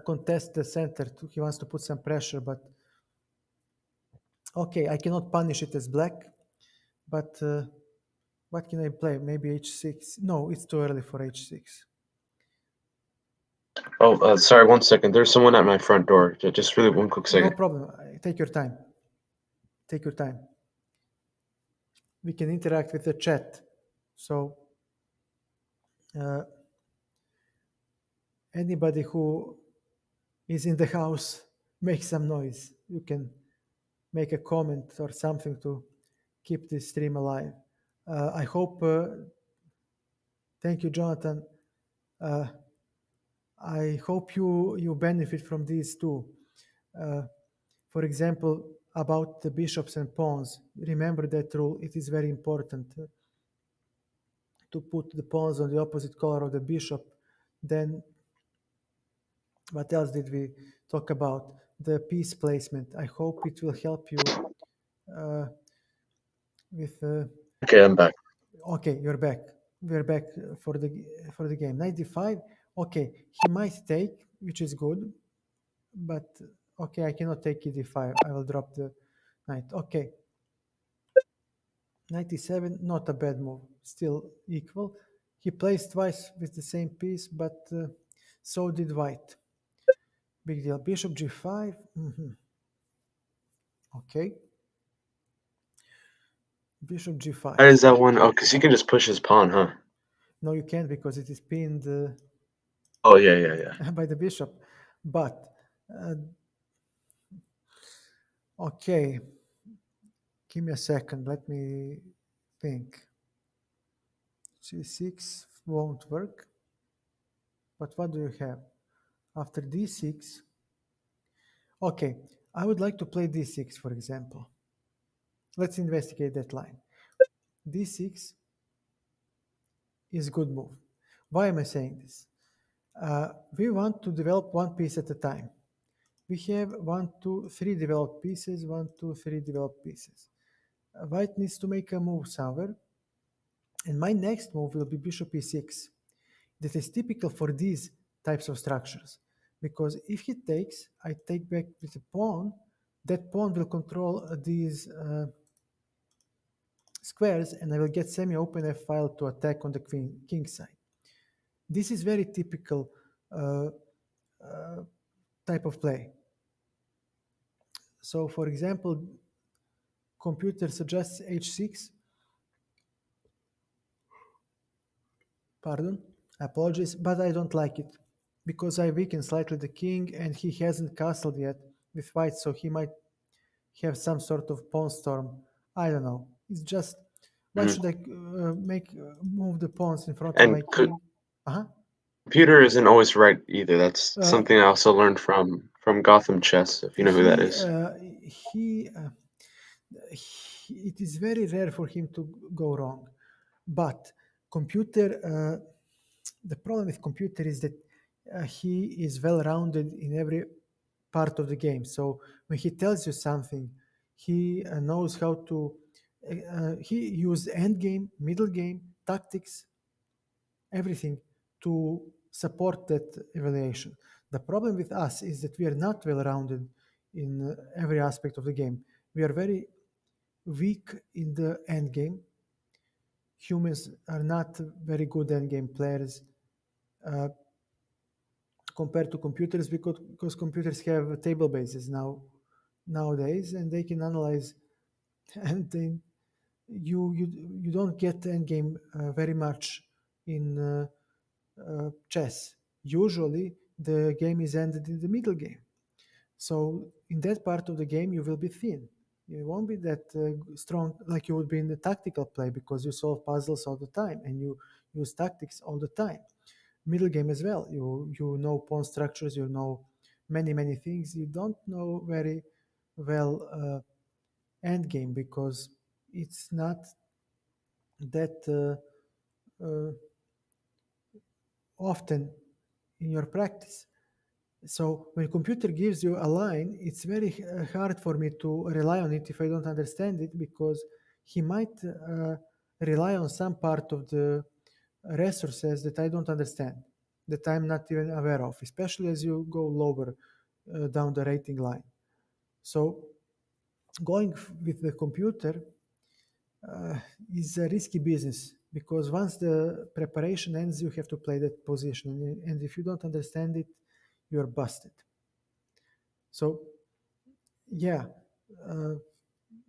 contest the center. He wants to put some pressure, but okay, I cannot punish it as black. But what can I play? Maybe h6. No, it's too early for h6. Oh, sorry, 1 second. There's someone at my front door. Just really one quick No second. problem. Take your time. Take your time. We can interact with the chat. So uh, anybody who is in the house, make some noise. You can make a comment or something to keep this stream alive. I hope. Thank you, Jonathan. I hope you benefit from these too. For example, about the bishops and pawns. Remember that rule. It is very important to put the pawns on the opposite color of the bishop. Then, what else did we talk about? The piece placement. I hope it will help you with. Okay, I'm back. Okay, you're back. We're back for the game. 95. Okay, he might take, which is good, but okay, I cannot take e5. I will drop the knight. Okay, 97. Not a bad move. Still equal. He plays twice with the same piece, but so did white. Big deal. Bishop g5. Okay. Bishop Why g5. is that one? Oh, because he can just push his pawn, huh? No, you can't because it is pinned Oh, yeah. by the bishop. But uh, okay, give me a second. Let me think. G6 won't work. But what do you have? After d6, okay, I would like to play d6, for example. Let's investigate that line. d6 is a good move. Why am I saying this? We want to develop one piece at a time. We have 1, 2, 3 developed pieces, 1, 2, 3 developed pieces. White needs to make a move somewhere, and my next move will be bishop e6. That is typical for these types of structures, because if he takes, I take back with a pawn, that pawn will control these squares, and I will get semi-open f file to attack on the king side. This is very typical type of play. So, for example, computer suggests h6. Pardon, apologies, but I don't like it because I weaken slightly the king, and he hasn't castled yet with white, so he might have some sort of pawn storm. I don't know. It's just why Hmm. should I move the pawns in front of And my king? Uh-huh. computer isn't always right either. That's Uh, something I also learned from Gotham Chess, if you know who that he is. he it is very rare for him to go wrong. But computer, the problem with computer is that he is well rounded in every part of the game. So when he tells you something, he knows how to. He used end game, middle game, tactics, everything to support that evaluation. The problem with us is that we are not well rounded in every aspect of the game. We are very weak in the end game. Humans are not very good end game players uh, compared to computers because computers have table bases nowadays and they can analyze and then you don't get end game very much in chess. Usually the game is ended in the middle game. So in that part of the game, you will be thin. You won't be that strong like you would be in the tactical play because you solve puzzles all the time and you use tactics all the time. Middle game as well. You know pawn structures. You know many things. You don't know very well end game because it's not that uh, often in your practice. So when computer gives you a line, it's very hard for me to rely on it if I don't understand it because he might rely on some part of the resources that I don't understand, that I'm not even aware of, especially as you go lower down the rating line. So going with the computer uh, is a risky business because once the preparation ends, you have to play that position, and if you don't understand it, you're busted. So yeah, uh,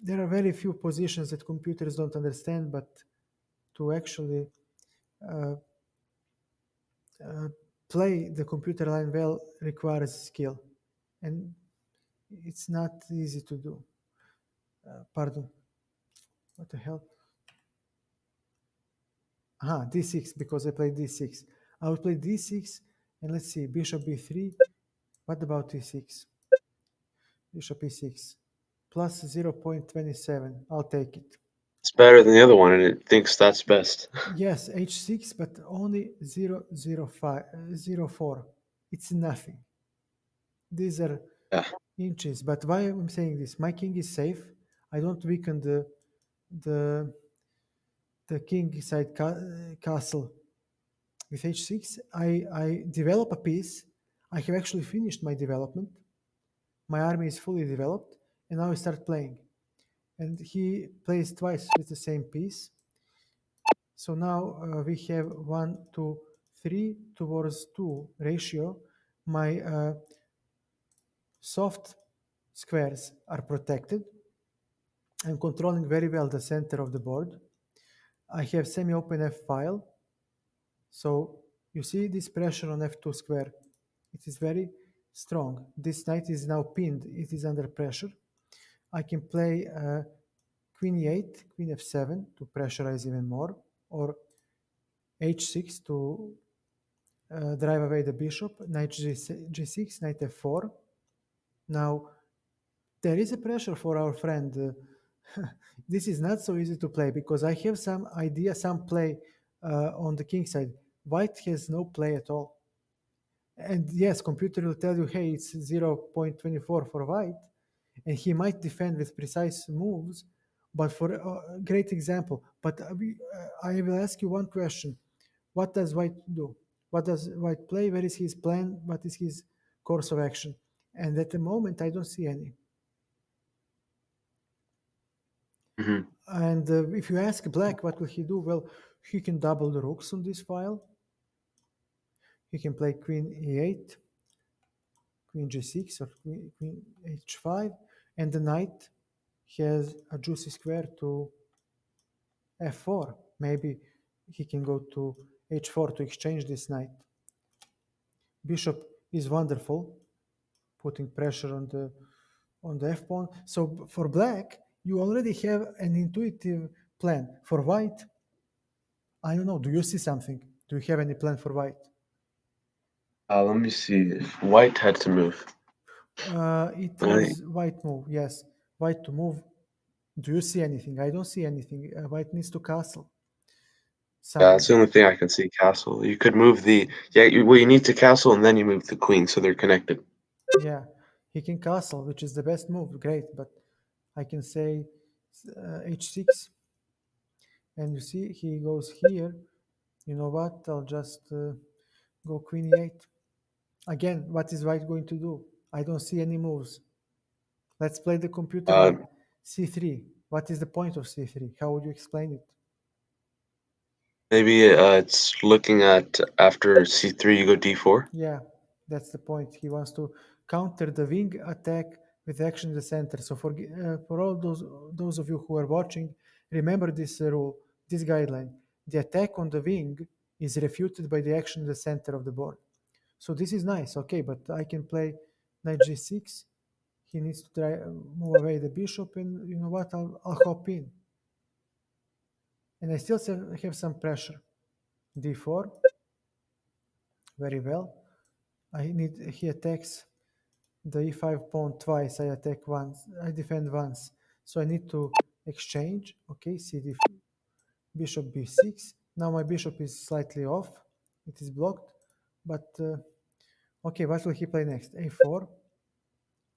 there are very few positions that computers don't understand, but to actually uh, uh, play the computer line well requires skill, and it's not easy to do. Pardon, what the hell? D6 because I played D6. I will play D6 and let's see, Bishop B3. What about E6? Bishop E6 plus 0.27. I'll take it. It's better than the other one, and it thinks that's best. Yes, H6, but only 0.05, 0.4. It's nothing. These are Yeah. inches. But why I'm saying this? My king is safe. I don't weaken the the Kingside castle with H6. I develop a piece. I have actually finished my development. My army is fully developed, and now I start playing. And he plays twice with the same piece. So now we have 1 to 3 towards 2 ratio. My soft squares are protected. I'm controlling very well the center of the board. I have semi-open F file. So you see this pressure on F2 square. It is very strong. This knight is now pinned. It is under pressure. I can play Queen E8, Queen F7 to pressurize even more, or H6 to drive away the bishop, Knight G6, Knight F4. Now, there is a pressure for our friend. This is not so easy to play because I have some idea, some play on the king side. White has no play at all. And yes, computer will tell you, hey, it's 0.24 for white, and he might defend with precise moves. But for a great example, but I will ask you one question: what does white do? What does white play? Where is his plan? What is his course of action? And at the moment, I don't see any. Hmm. And if you ask black, what will he do? Well, he can double the rooks on this file. He can play queen e8, queen g6, or queen h5, and the knight has a juicy square to f4. Maybe he can go to h4 to exchange this knight. Bishop is wonderful, putting pressure on the f pawn. So for black, you already have an intuitive plan. For white, I don't know. Do you see something? Do you have any plan for white? Let me see if white had to move. It I, was white move. Yes, white to move. Do you see anything? I don't see anything. White needs to castle Yeah, that's somewhere. the only thing I can see. Castle. You could move the well, you need to castle and then you move the queen, so they're connected. Yeah, he can castle, which is the best move. Great, but I can say h6, and you see he goes here. You know what? I'll just go queen e8. Again, what is white going to do? I don't see any moves. Let's play the computer Uh, line. c3. What is the point of c3? How would you explain it? Maybe it's looking at after c3 you go d4. Yeah, that's the point. He wants to counter the wing attack with action in the center. So for all those of you who are watching, remember this rule, this guideline. The attack on the wing is refuted by the action in the center of the board. So this is nice, okay, but I can play knight g6. He needs to try move away the bishop, and you know what? I'll hop in, and I still have some pressure. d4, very well. He attacks the e5 pawn twice. I attack once. I defend once. So I need to exchange. Okay, cd bishop b6. Now my bishop is slightly off. It is blocked. But okay, what will he play next? a4.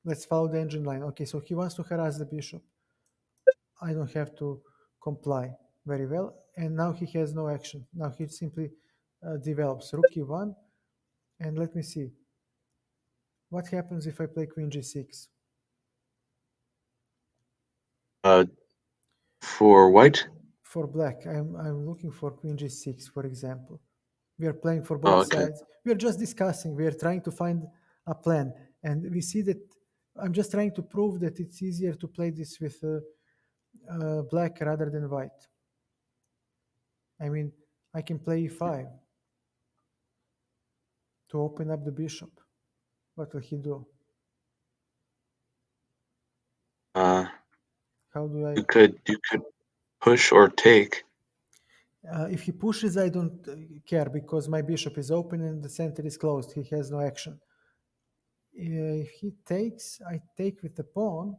Let's follow the engine line. Okay, so he wants to harass the bishop. I don't have to comply. Very well. And now he has no action. Now he simply develops rook e1. And let me see. What happens if I play queen g6? Uh, for white. For black, I'm looking for queen g6, for example. We are playing for Oh, both okay. sides. We are just discussing. We are trying to find a plan. And we see that I'm just trying to prove that it's easier to play this with black rather than white. I mean, I can play e5 to open up the bishop. What will he do? Uh, How do I? you could push or take. If he pushes, I don't care because my bishop is open and the center is closed. He has no action. If he takes, I take with the pawn,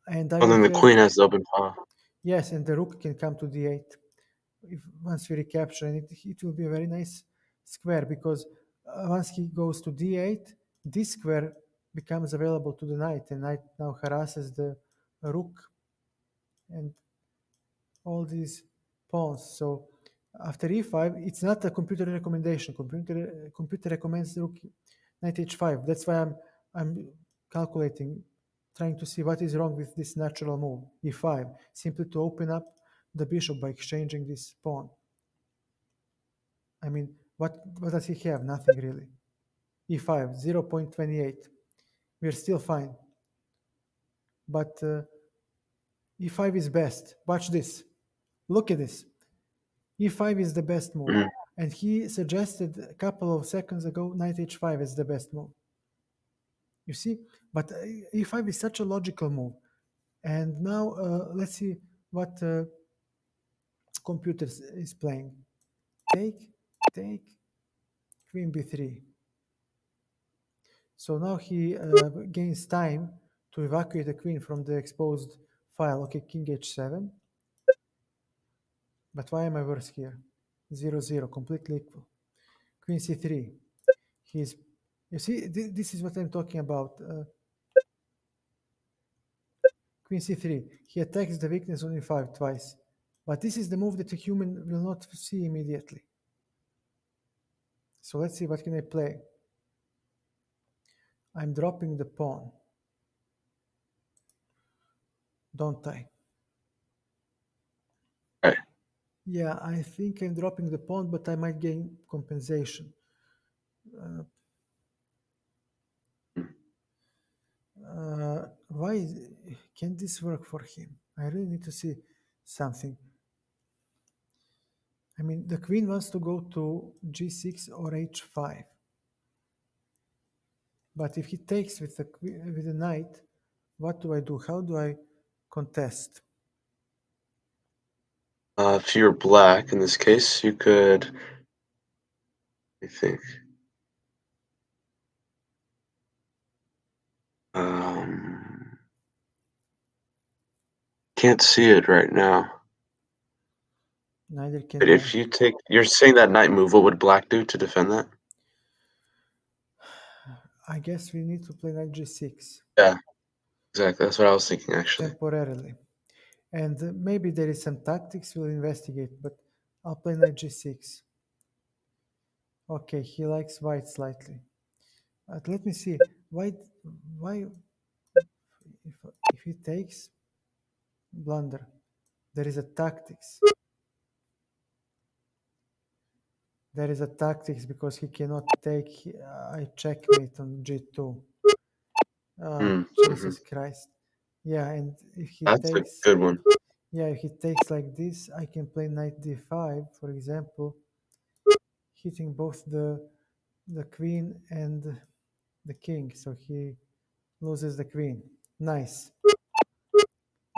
and I Oh, will then the have, queen has the open pawn. yes, and the rook can come to d8. If once we recapture, and it will be a very nice square because once he goes to d8, this square becomes available to the knight, and knight now harasses the rook and all these pawns. So after e5, it's not a computer recommendation. Computer recommends rook knight h5. That's why I'm calculating, trying to see what is wrong with this natural move e5, simply to open up the bishop by exchanging this pawn. I mean, what does he have? Nothing really. e5 0.28. We're still fine, but e5 is best. Watch this. Look at this. e5 is the best move. Mhm. And he suggested a couple of seconds ago knight h5 is the best move. You see? But e5 is such a logical move. And now let's see what computer is playing. Take, take, queen b3. So now he gains time to evacuate the queen from the exposed file. Okay, king h7. But why am I worse here? 0-0, completely equal. Queen c3. He's, you see, this is what I'm talking about. Queen c3. He attacks the weakness on e5 twice. But this is the move that a human will not see immediately. So let's see, what can I play? I'm dropping the pawn. Don't I? Right. Yeah, I think I'm dropping the pawn, but I might gain compensation. Uh, why can this work for him? I really need to see something. I mean, the queen wants to go to g6 or h5. But if he takes with the knight, what do I do? How do I contest? If you're black in this case, you could. I think. Um, can't see it right now. Neither can But I. if you take, you're saying that knight move, what would black do to defend that? I guess we need to play knight g6 Yeah, exactly. That's what I was thinking, actually. temporarily. And maybe there is some tactics we'll investigate, but I'll play knight g6. Okay, he likes white slightly. But let me see. Why if he takes blunder, there is a tactics. There is a tactics because he cannot take. I checkmate on g2. Mm-hmm. Jesus Christ. Yeah, and if he That's a takes, good one. yeah, if he takes like this, I can play knight d5, for example, hitting both the queen and the king. So he loses the queen. Nice.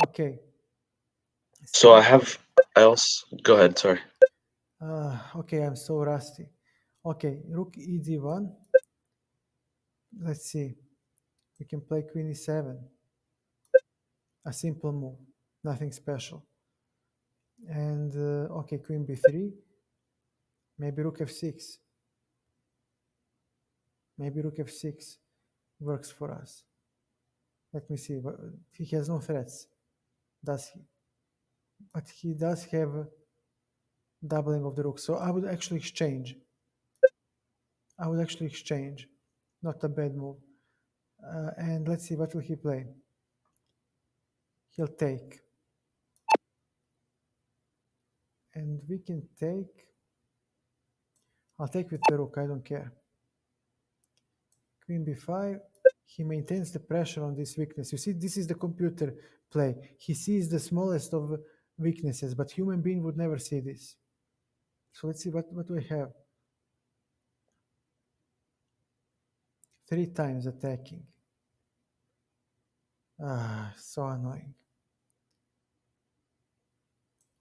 Okay. So See. I also, go ahead, sorry. Okay, I'm so rusty. Okay, rook ed1. Let's see. We can play queen e7. A simple move, nothing special. And okay, queen b3. Maybe rook f6. Maybe rook f6 works for us. Let me see. He has no threats, does he? But he does have doubling of the rook. So I would actually exchange. I would actually exchange. Not a bad move. And let's see, what will he play? He'll take. And we can take. I'll take with the rook, I don't care. Queen b5. He maintains the pressure on this weakness. You see, this is the computer play. He sees the smallest of weaknesses, but human being would never see this. So let's see, what do I have? 3 times attacking. So annoying.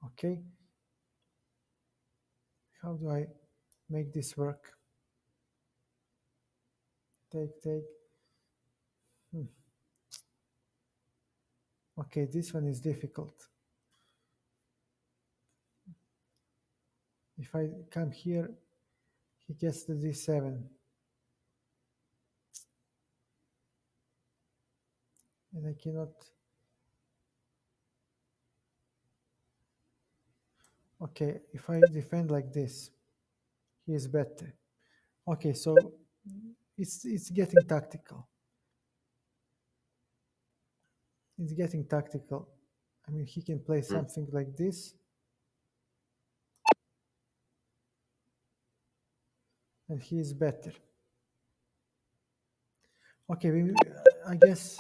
Okay. How do I make this work? Take. Hmm. Okay, this one is difficult. If I come here, he gets the d7. And I cannot. Okay, if I defend like this, he is better. Okay, so it's getting tactical. It's getting tactical. I mean, he can play Mm. something like this, and he is better. Okay, I guess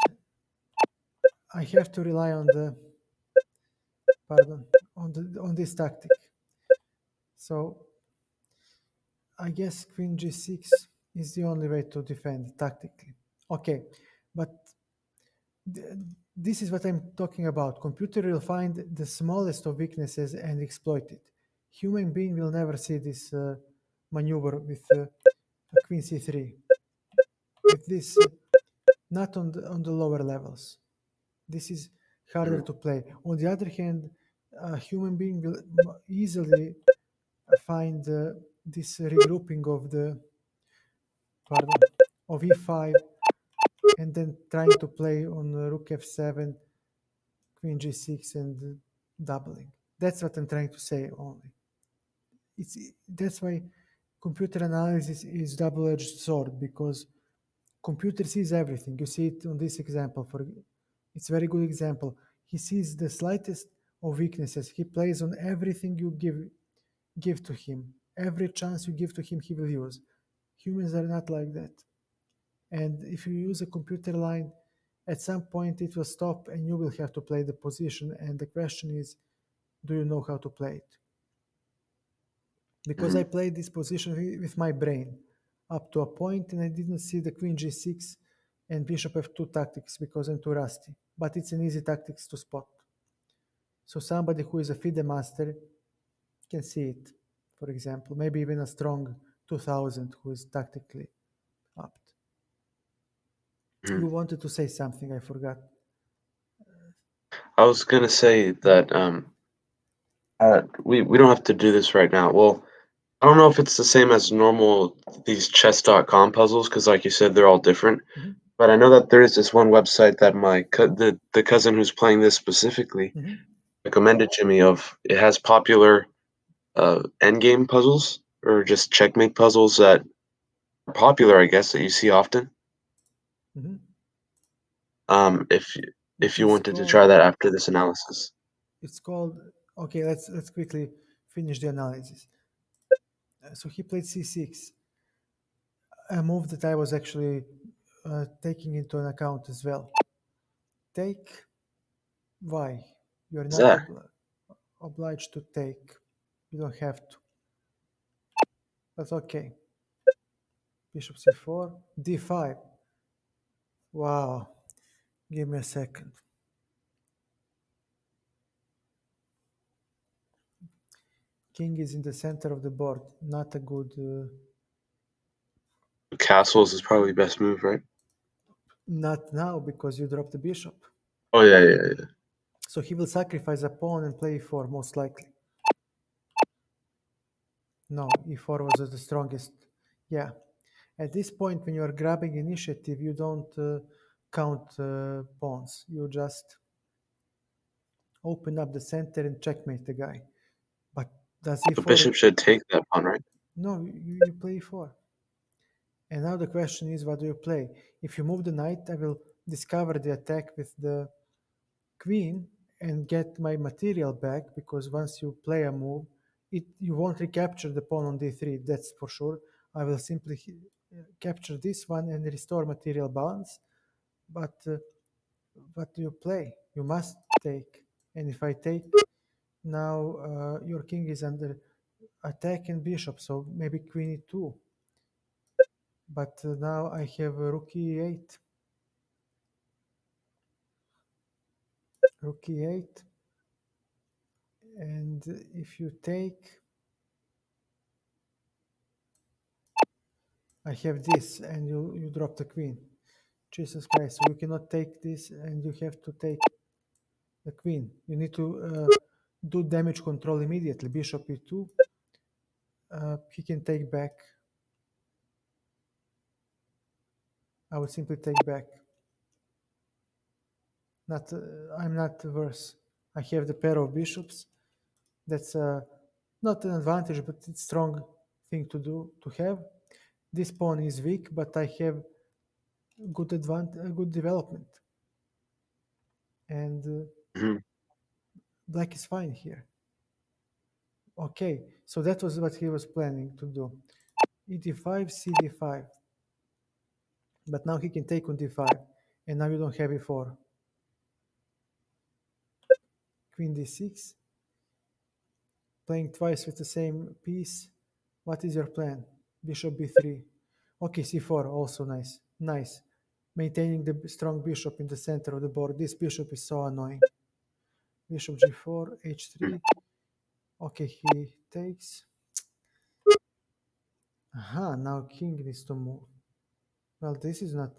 I have to rely on the pardon on this tactic. So I guess queen g6 is the only way to defend tactically. Okay, but this is what I'm talking about. Computer will find the smallest of weaknesses and exploit it. Human being will never see this maneuver with queen c3. With this, not on the lower levels. This is harder Mm. to play. On the other hand, a human being will easily find this regrouping of the pardon of e5 and then trying to play on rook f7, queen g6, and doubling. That's what I'm trying to say only. That's why computer analysis is double-edged sword, because computer sees everything. You see it on this example. It's a very good example. He sees the slightest of weaknesses. He plays on everything you give to him. Every chance you give to him, he will use. Humans are not like that. And if you use a computer line, at some point it will stop and you will have to play the position. And the question is, do you know how to play it? Because I Mm. played this position with my brain up to a point, and I didn't see the queen g6 and bishop f2 tactics because I'm too rusty. But it's an easy tactics to spot. So somebody who is a FIDE master can see it, for example, maybe even a strong 2000 who is tactically apt. Mm. You wanted to say something, I forgot. I was gonna say that we don't have to do this right now. Well, I don't know if it's the same as normal these chess.com puzzles because, like you said, they're all different. Mhm, But I know that there is this one website that the cousin who's playing this specifically mhm, recommended to me. Of it has popular endgame puzzles or just checkmate puzzles that are popular, I guess, that you see often. mhm. Um, if It if you is wanted to called. try that after this analysis, It's called. Okay, let's quickly finish the analysis. So he played c6, a move that I was actually taking into an account as well. Take. Why? You're is not that obliged to take. You don't have to. That's okay. Bishop c4, d5. Wow. Give me a second. King is in the center of the board. Not a good. castles is probably best move, right? Not now because you dropped the bishop. Oh yeah, yeah. So he will sacrifice a pawn and play e4 most likely. No, e4 was the strongest. Yeah. At this point, when you are grabbing initiative, you don't count pawns. You just open up the center and checkmate the guy. But does The e4? bishop should take that pawn, right? No, you play e4. And now the question is, what do you play? If you move the knight, I will discover the attack with the queen and get my material back, because once you play a move, you won't recapture the pawn on d3, that's for sure. I will simply capture this one and restore material balance. But what do you play? You must take. And if I take, now your king is under attack and bishop, so maybe queen e2. But now I have rook e8. Rook e8. And if you take, I have this, and you drop the queen. Jesus Christ! So you cannot take this, and you have to take the queen. You need to do damage control immediately. Bishop e2. He can take back. I would simply take back. Not, I'm not worse. I have the pair of bishops. That's not an advantage, but it's strong thing to do to have. This pawn is weak, but I have good development, and Hmm. black is fine here. Okay, so that was what he was planning to do. E d5, c d5, but now he can take on d5, and now you don't have e4. Queen d6, playing twice with the same piece. What is your plan? Bishop b3. Okay, c4, also nice. Nice. Maintaining the strong bishop in the center of the board. This bishop is so annoying. Bishop g4, h3. Okay, he takes. Aha, now king needs to move. Well, this is not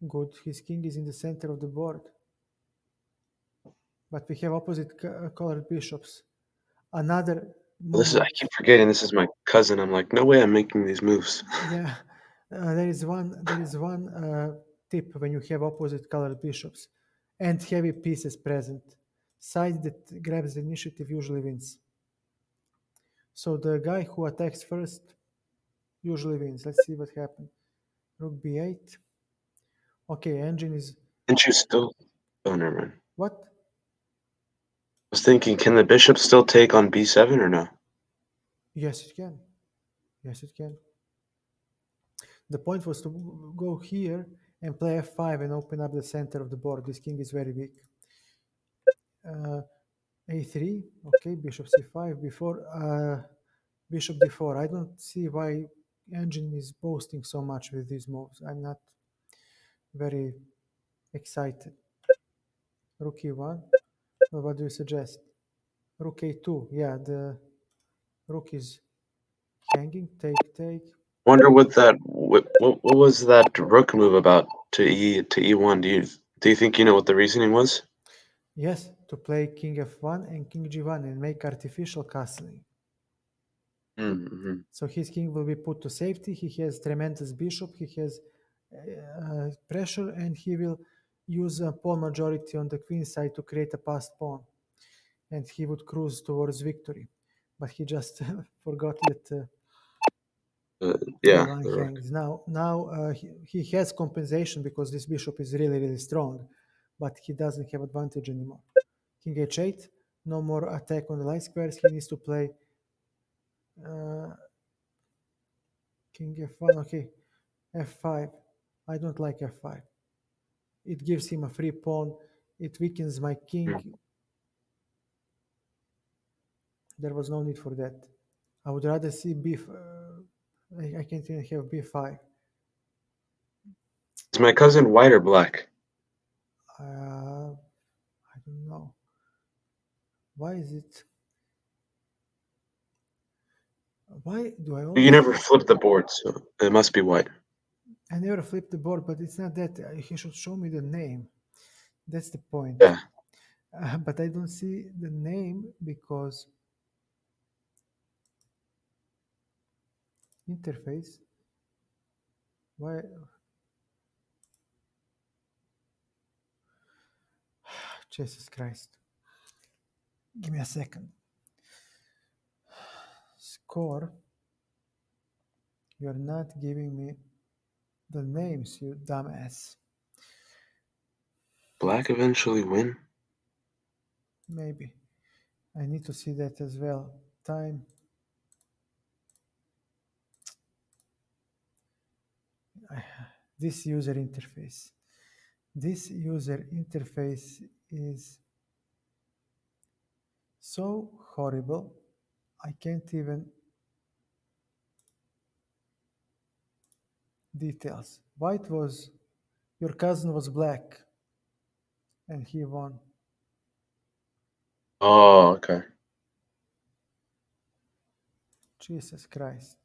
good. His king is in the center of the board. But we have opposite colored bishops. Another Well, this is I moment. keep forgetting this is my cousin. I'm like, no way I'm making these moves. Yeah, there is one tip when you have opposite colored bishops and heavy pieces present. Side that grabs the initiative usually wins. So the guy who attacks first usually wins. Let's see what happened. Rook b8. Okay, engine is Can't you still? Oh, never mind. I what? was thinking, can the bishop still take on b7 or no? Yes, it can. Yes, it can. The point was to go here and play f5 and open up the center of the board. This king is very weak. Uh, a3, okay, bishop c5 before bishop d4. I don't see why engine is boasting so much with these moves. I'm not very excited. Rook e1. Well, what do you suggest? Rook a2. Yeah, the rook is hanging. Take. Wonder what was that rook move about to e1? Do you think you know what the reasoning was? Yes, to play king f1 and king g1 and make artificial castling. Mm-hmm. So his king will be put to safety. He has tremendous bishop. He has pressure, and he will use a pawn majority on the queen side to create a passed pawn, and he would cruise towards victory. But he just forgot that Yeah. a1 hangs. Now he has compensation because this bishop is really, really strong, but he doesn't have advantage anymore. King h8, no more attack on the light squares. He needs to play uh, king f1. Okay, f5. I don't like f5. It gives him a free pawn. It weakens my king. Mm. There was no need for that. I would rather see b. I can't even have b5. Is my cousin white or black? I don't know. Why is it? Why do I You always? never flip the board, so it must be white. I never flip the board, but it's not that. He should show me the name. That's the point. Yeah. But I don't see the name because interface. Why? Jesus Christ. Give me a second. Score. You're not giving me the names, you dumbass. Black eventually win? Maybe. I need to see that as well. Time. This user interface. This user interface is so horrible. I can't even details. White was your cousin was black and he won. Oh, okay. Jesus Christ.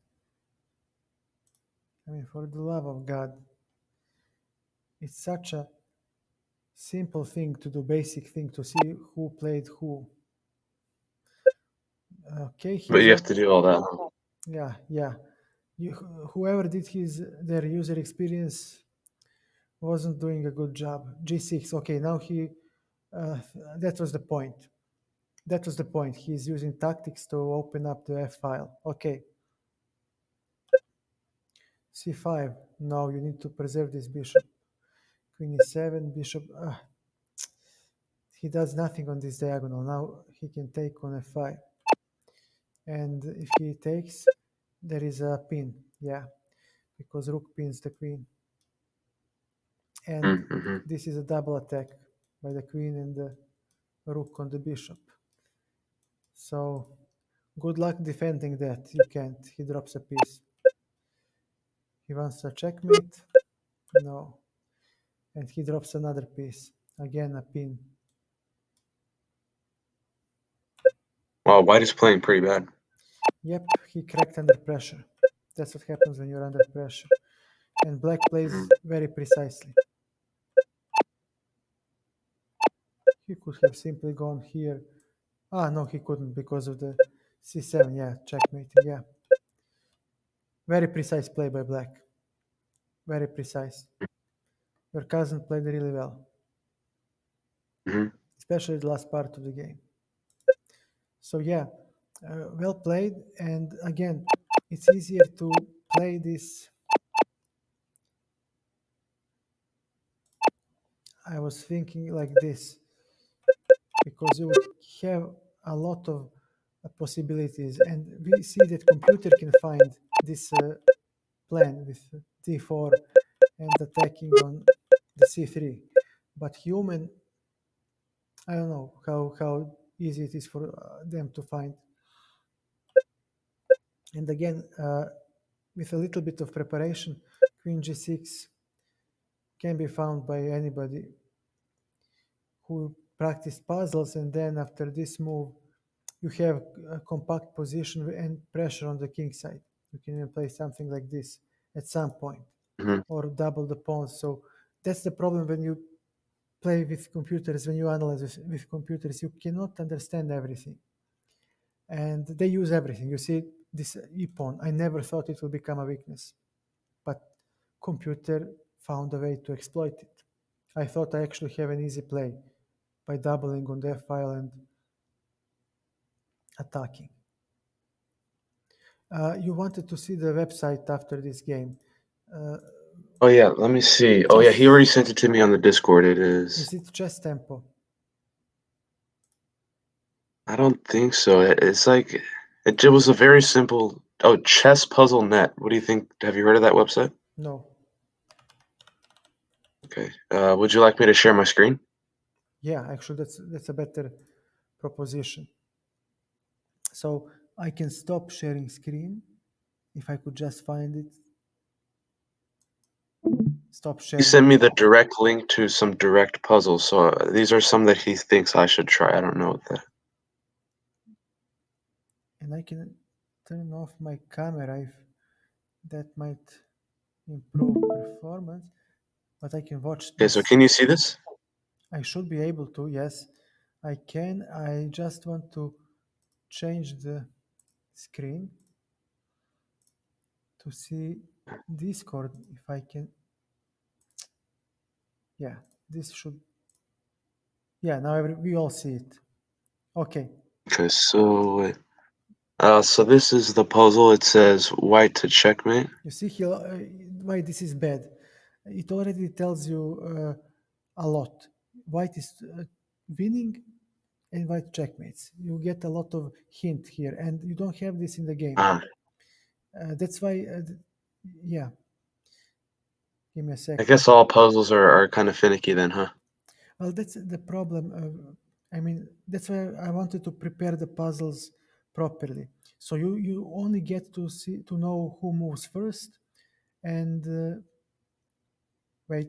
I mean, for the love of God, it's such a simple thing to do, basic thing to see who played who. Okay, But he's you have up. to do all that. Huh? Yeah. You, whoever did their user experience wasn't doing a good job. G6. Okay, now he. Uh, that was the point. That was the point. He's using tactics to open up the F file. Okay. C5. No, you need to preserve this bishop. Queen e7, bishop. He does nothing on this diagonal. Now he can take on f5. And if he takes, there is a pin. Yeah, because rook pins the queen. And Mm-hmm. this is a double attack by the queen and the rook on the bishop. So good luck defending that. You can't. He drops a piece. He wants a checkmate. No. And he drops another piece. Again, a pin. Wow, white is playing pretty bad. Yep, he cracked under pressure. That's what happens when you're under pressure. And black Mm-hmm. plays very precisely. He could have simply gone here. No, he couldn't because of the c7. Yeah, checkmating. Yeah. Very precise play by black. Very precise. Your cousin played really well, Mm-hmm. especially the last part of the game. So, yeah, well played. And again, it's easier to play this. I was thinking like this because you would have a lot of possibilities, and we see that computer can find this plan with d4 and attacking on the c3, but human, I don't know how easy it is for them to find. And again, with a little bit of preparation, queen g6 can be found by anybody who practiced puzzles, and then after this move you have a compact position and pressure on the king side. You can even play something like this at some point Mm-hmm. or double the pawns. So that's the problem when you play with computers, when you analyze with computers, you cannot understand everything. And they use everything. You see, this e-pawn, I never thought it would become a weakness, but computer found a way to exploit it. I thought I actually have an easy play by doubling on the F file and attacking. You wanted to see the website after this game. Oh yeah, let me see. Oh yeah, he already sent it to me on the Discord. It is. Is it chess tempo? I don't think so. It's like it was a very simple. Oh, Chess Puzzle Net. What do you think? Have you heard of that website? No. Okay. Would you like me to share my screen? Yeah, actually, that's a better proposition. So I can stop sharing screen if I could just find it. Stop He sharing. sent me the direct link to some direct puzzles. So these are some that he thinks I should try. I don't know what that. And I can turn off my camera if that might improve performance. But I can watch Okay, so this. can you see this? I should be able to, yes, I can. I just want to change the screen to see Discord if I can. Yeah, this should. Yeah, now we all see it. Okay. Okay, so wait. So this is the puzzle. It says white to checkmate. You see here why this is bad. It already tells you a lot. White is winning and white checkmates. You get a lot of hint here, and you don't have this in the game. Ah, That's why, yeah. Give me a I second. guess all puzzles are kind of finicky then, huh? Well, that's the problem. I mean, that's why I wanted to prepare the puzzles properly. So you only get to know who moves first, and wait,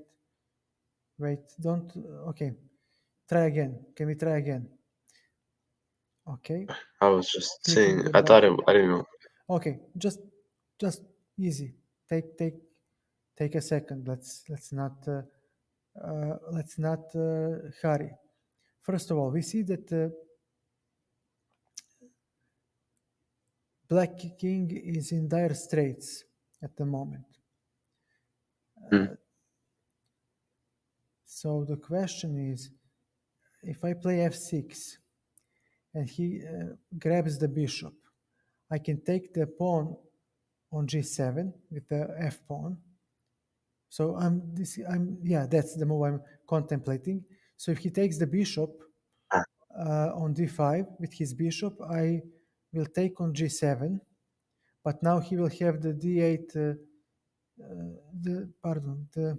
don't. Okay, try again. Can we try again? Okay, I was just clicking saying. the I thought it. button. I didn't know. Okay, just easy. Take a second. Let's not hurry. First of all, we see that Black King is in dire straits at the moment. Hmm. So the question is, if I play f6 and he grabs the bishop, I can take the pawn on g7 with the f pawn. So yeah, that's the move I'm contemplating. So if he takes the bishop Ah, on d5 with his bishop, I will take on g7, but now he will have the d8 the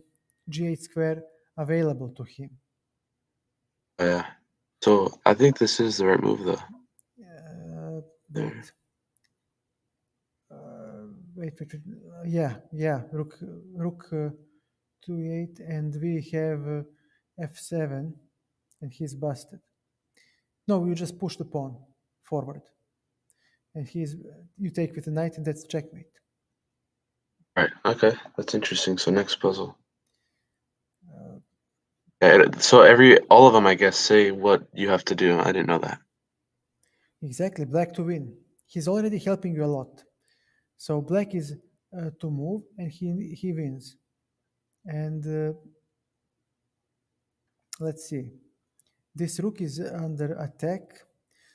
g8 square available to him. yeah. So I think this is the right move though. Wait, wait. Yeah. Rook 2 8, and we have f7, and he's busted. No, you just push the pawn forward, and you take with the knight, and that's checkmate. Right. Okay. That's interesting. So next puzzle. Yeah, so all of them, I guess, say what you have to do. I didn't know that. Exactly, black to win. He's already helping you a lot. So black is to move, and he wins. And let's see. This rook is under attack,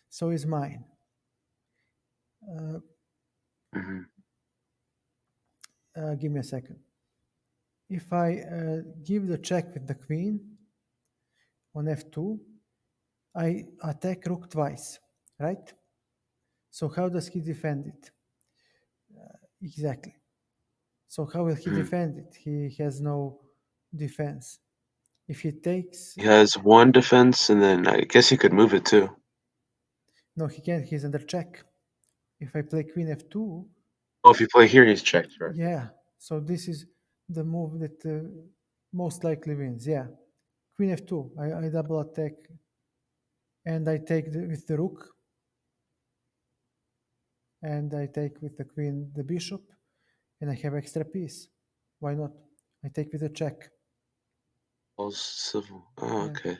so is mine. Hmm. Give me a second. If I give the check with the queen on f2, I attack rook twice, right? So how does he defend it? Exactly. So how will he Hmm. defend it? He has no defense. If he takes, He has one defense, and then I guess he could move it too. no, he can't. He's under check. If I play queen f2, Oh, if you play here, he's checked, right? yeah. So this is the move that most likely wins. Yeah, queen f2. I double attack, and I take with the rook, and I take with the queen the bishop, and I have extra piece. Why not? I take with a check. civil. Oh, Yeah. okay.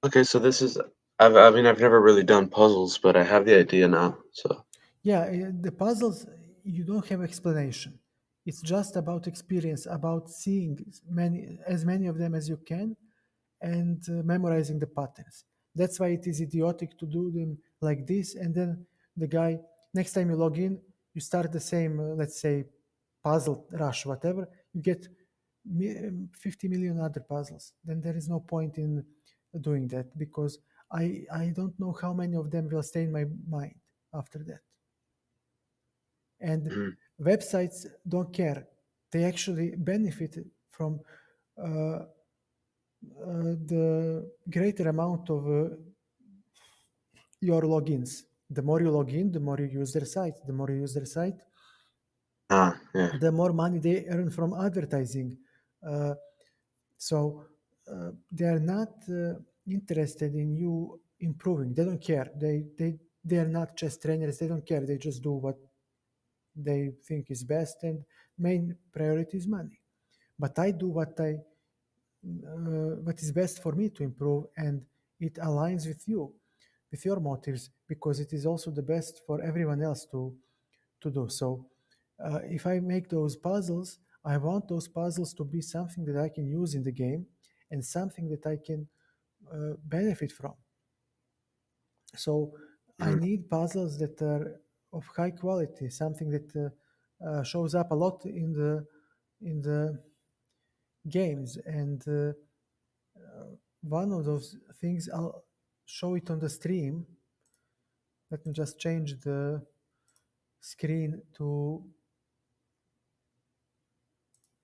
Okay, so this is. I mean, I've never really done puzzles, but I have the idea now. So. Yeah, the puzzles, you don't have explanation. It's just about experience, about seeing as many of them as you can, and memorizing the patterns. That's why it is idiotic to do them like this. And then the guy, next time you log in, you start the same, let's say, puzzle rush, whatever. You get 50 million other puzzles. Then there is no point in doing that, because I don't know how many of them will stay in my mind after that. And Mhm. websites don't care. They actually benefit from uh, the greater amount of your logins. The more you log in, the more you use their site. The more you use their site, Ah, yeah. the more money they earn from advertising. Uh, so they are not interested in you improving. They don't care. They are not chess trainers. They don't care. They just do what they think is best, and main priority is money. But I do what is best for me to improve, and it aligns with you, with your motives, because it is also the best for everyone else to do. So if I make those puzzles, I want those puzzles to be something that I can use in the game, and something that I can benefit from. So I Mhm. need puzzles that are of high quality, something that shows up a lot in the games. And one of those things, I'll show it on the stream. Let me just change the screen to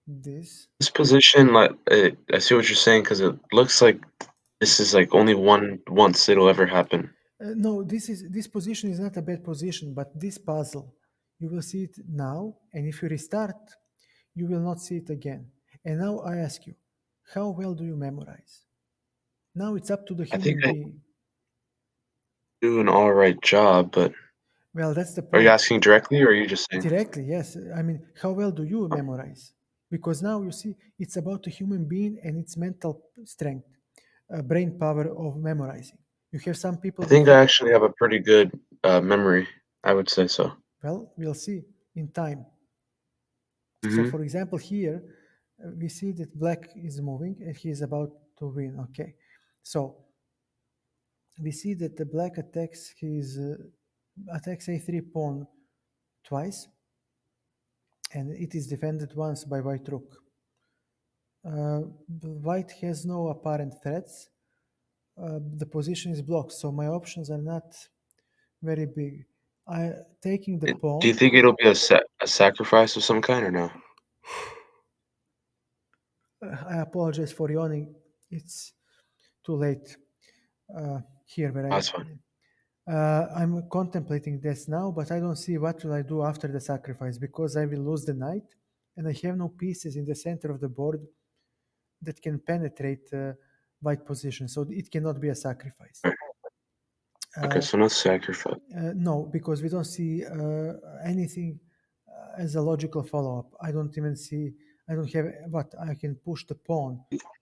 this. This position, like, I see what you're saying because it looks like this is like only once it'll ever happen. No, this position is not a bad position, but this puzzle, you will see it now, and if you restart, you will not see it again. And now I ask you, how well do you memorize? Now it's up to the I think human I being. do an all right job, but Well, that's the are you point. asking directly or are you just saying? Directly, yes. I mean, how well do you memorize? Because now you see, it's about a human being and its mental strength, brain power of memorizing. You have some people I with, think I actually have a pretty good memory. I would say so. well, we'll see in time. So, Hmm. for example, here we see that black is moving and he is about to win. Okay. So, we see that the black attacks a3 pawn twice, and it is defended once by white rook. White has no apparent threats. The position is blocked, so my options are not very big. I taking the Do you pawn. think it'll be a sacrifice of some kind or no? I apologize for yawning. It's too late here where Oh, that's fine. I'm contemplating this now, but I don't see what will I do after the sacrifice, because I will lose the knight, and I have no pieces in the center of the board that can penetrate white position, so it cannot be a sacrifice. Right. Okay, Uh, so no sacrifice. no, because we don't see anything as a logical follow-up. I don't even see. I don't have what I can push the pawn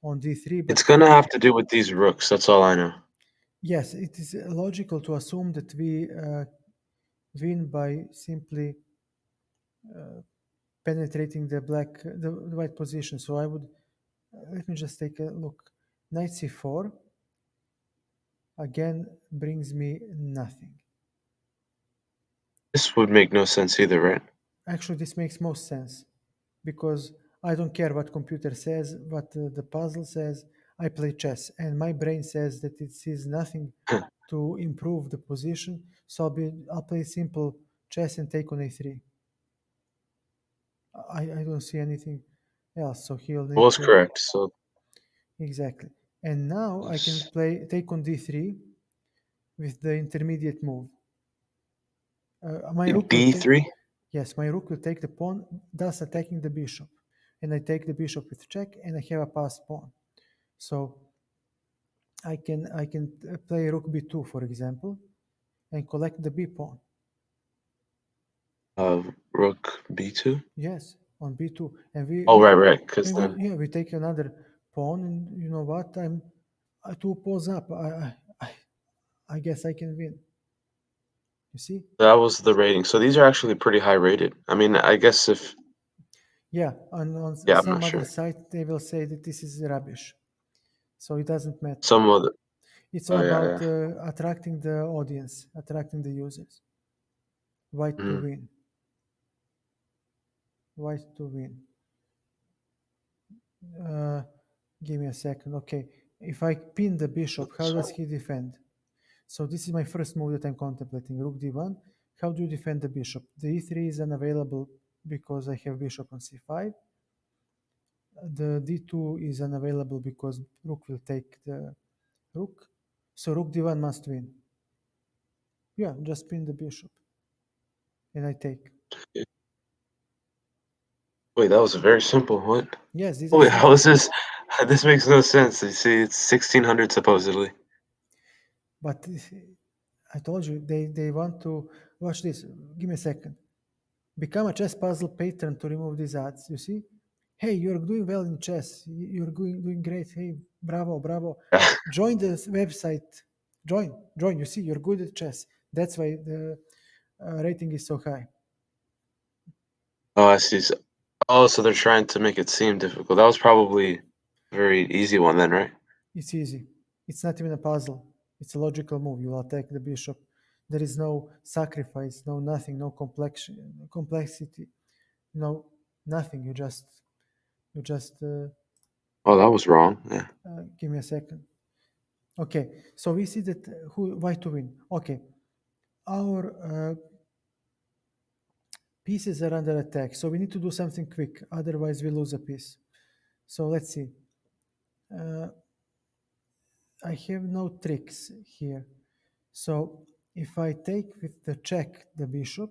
on d3, It's but gonna have to do with these rooks. That's all I know. yes, it is logical to assume that we win by simply penetrating the white position. So I would let me just take a look. Knight c4 again brings me nothing. This would make no sense either, right? Actually, this makes most sense, because I don't care what computer says, what the puzzle says. I play chess, and my brain says that it sees nothing to improve the position. So I'll play simple chess and take on a3. I don't see anything else. So he'll I need was to, correct. So exactly. And now I can play take on d3 with the intermediate move. My rook will take, D3. yes, my rook will take the pawn, thus attacking the bishop. And I take the bishop with check, and I have a passed pawn. So I can play rook b2, for example, and collect the b pawn. Rook B2. Yes, on b2, and we Oh, we right, right. Because and we then yeah we take another pawn, and you know what? I'm 2 pawns up. I guess I can win. You see? That was the rating. So these are actually pretty high rated. I mean, I guess if Yeah, on yeah, I'm some not other sure. site they will say that this is rubbish. So it doesn't matter. Some of the It's oh all yeah, about yeah. attracting the audience, attracting the users. White to Mhm. win. White to win. Uh, give me a second. Okay. If I pin the bishop, how does So he defend? So this is my first move that I'm contemplating. Rook d1. How do you defend the bishop? The e3 is unavailable because I have bishop on c5. The d2 is unavailable because rook will take the rook. So rook d1 must win. Yeah, just pin the bishop. And I take. wait, that was very simple. What? Yes, these are Wait, how simple. is this? This makes no sense. You see, it's 1600 supposedly. But I told you, they want to watch this. Give me a second. Become a chess puzzle patron to remove these ads. You see? Hey, you're doing well in chess. You're doing great. Hey, bravo, bravo. Join the website. Join. You see, you're good at chess. That's why the rating is so high. Oh, I see. Oh, so they're trying to make it seem difficult. That was probably a very easy one then, right? It's easy. It's not even a puzzle. It's a logical move. You will attack the bishop. There is no sacrifice, no nothing, no complexity, no nothing. You just Oh, that was wrong. Yeah. give me a second. Okay, so we see that who white to win. Okay, our pieces are under attack, so we need to do something quick. Otherwise, we lose a piece. So let's see. Uh, I have no tricks here. So if I take with the check the bishop,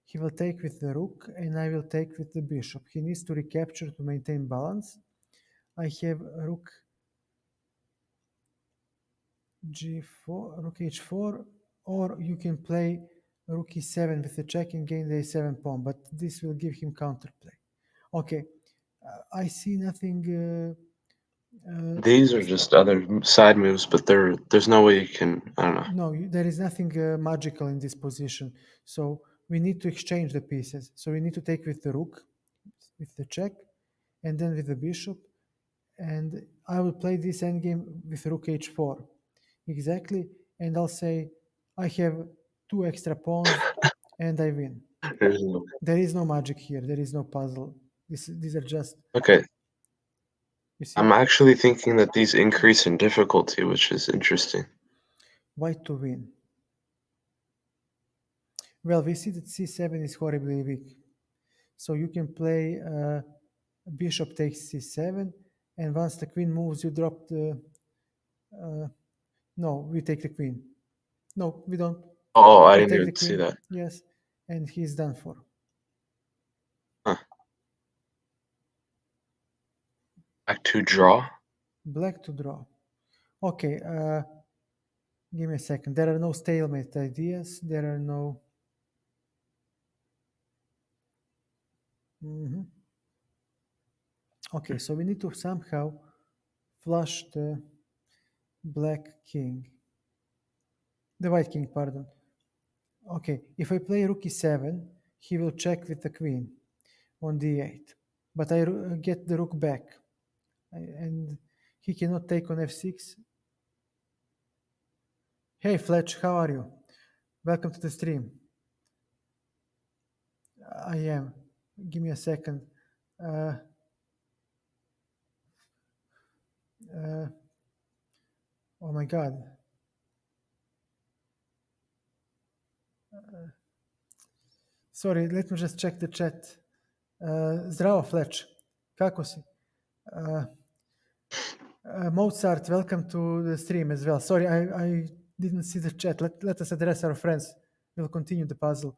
he will take with the rook, and I will take with the bishop. He needs to recapture to maintain balance. I have rook g4, rook h4, or you can play rook e7 with the check and gain the a7 pawn, but this will give him counterplay. Okay, I see nothing. These are just other side moves, but there's no way you can. I don't know. No, there is nothing magical in this position. So we need to exchange the pieces. So we need to take with the rook, with the check, and then with the bishop. And I will play this endgame with rook h4. Exactly. And I'll say, I have 2 extra pawns and I win. There's no. There is no magic here. There is no puzzle. These are just, Okay, you see, I'm actually thinking that these increase in difficulty, which is interesting. white to win. Well, we see that c7 is horribly weak. So you can play bishop takes c7, and once the queen moves, you drop the. No, we take the queen. No, we don't. Oh, I We didn't take the even see queen, that. yes, and he's done for. Huh. Back to draw. Black to draw. Okay, give me a second. There are no stalemate ideas. There are no. Mhm. Okay, so we need to somehow flush the black king. The white king, pardon. Okay, if I play rook e7, he will check with the queen on d8. But I get the rook back. And he cannot take on f6. Hey Fletch, how are you? Welcome to the stream. I am. Give me a second. Uh, uh, oh my god. Sorry, let me just check the chat. Zdravo Fletch. Kako si? Mozart, welcome to the stream as well. Sorry, I didn't see the chat. Let us address our friends. We'll continue the puzzle.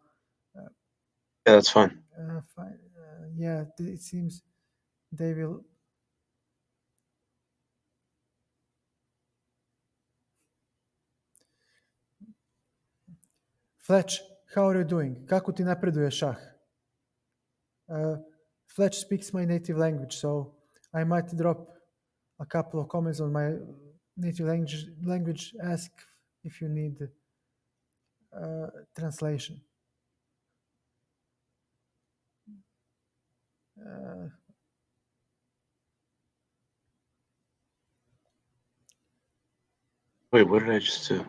Yeah, that's fine. Fine. Yeah, it seems they will. Fletch, how are you doing? Kako ti napreduje šah? Fletch speaks my native language, so I might drop a couple of comments on my native language. Ask if you need translation. Wait, what did I just do?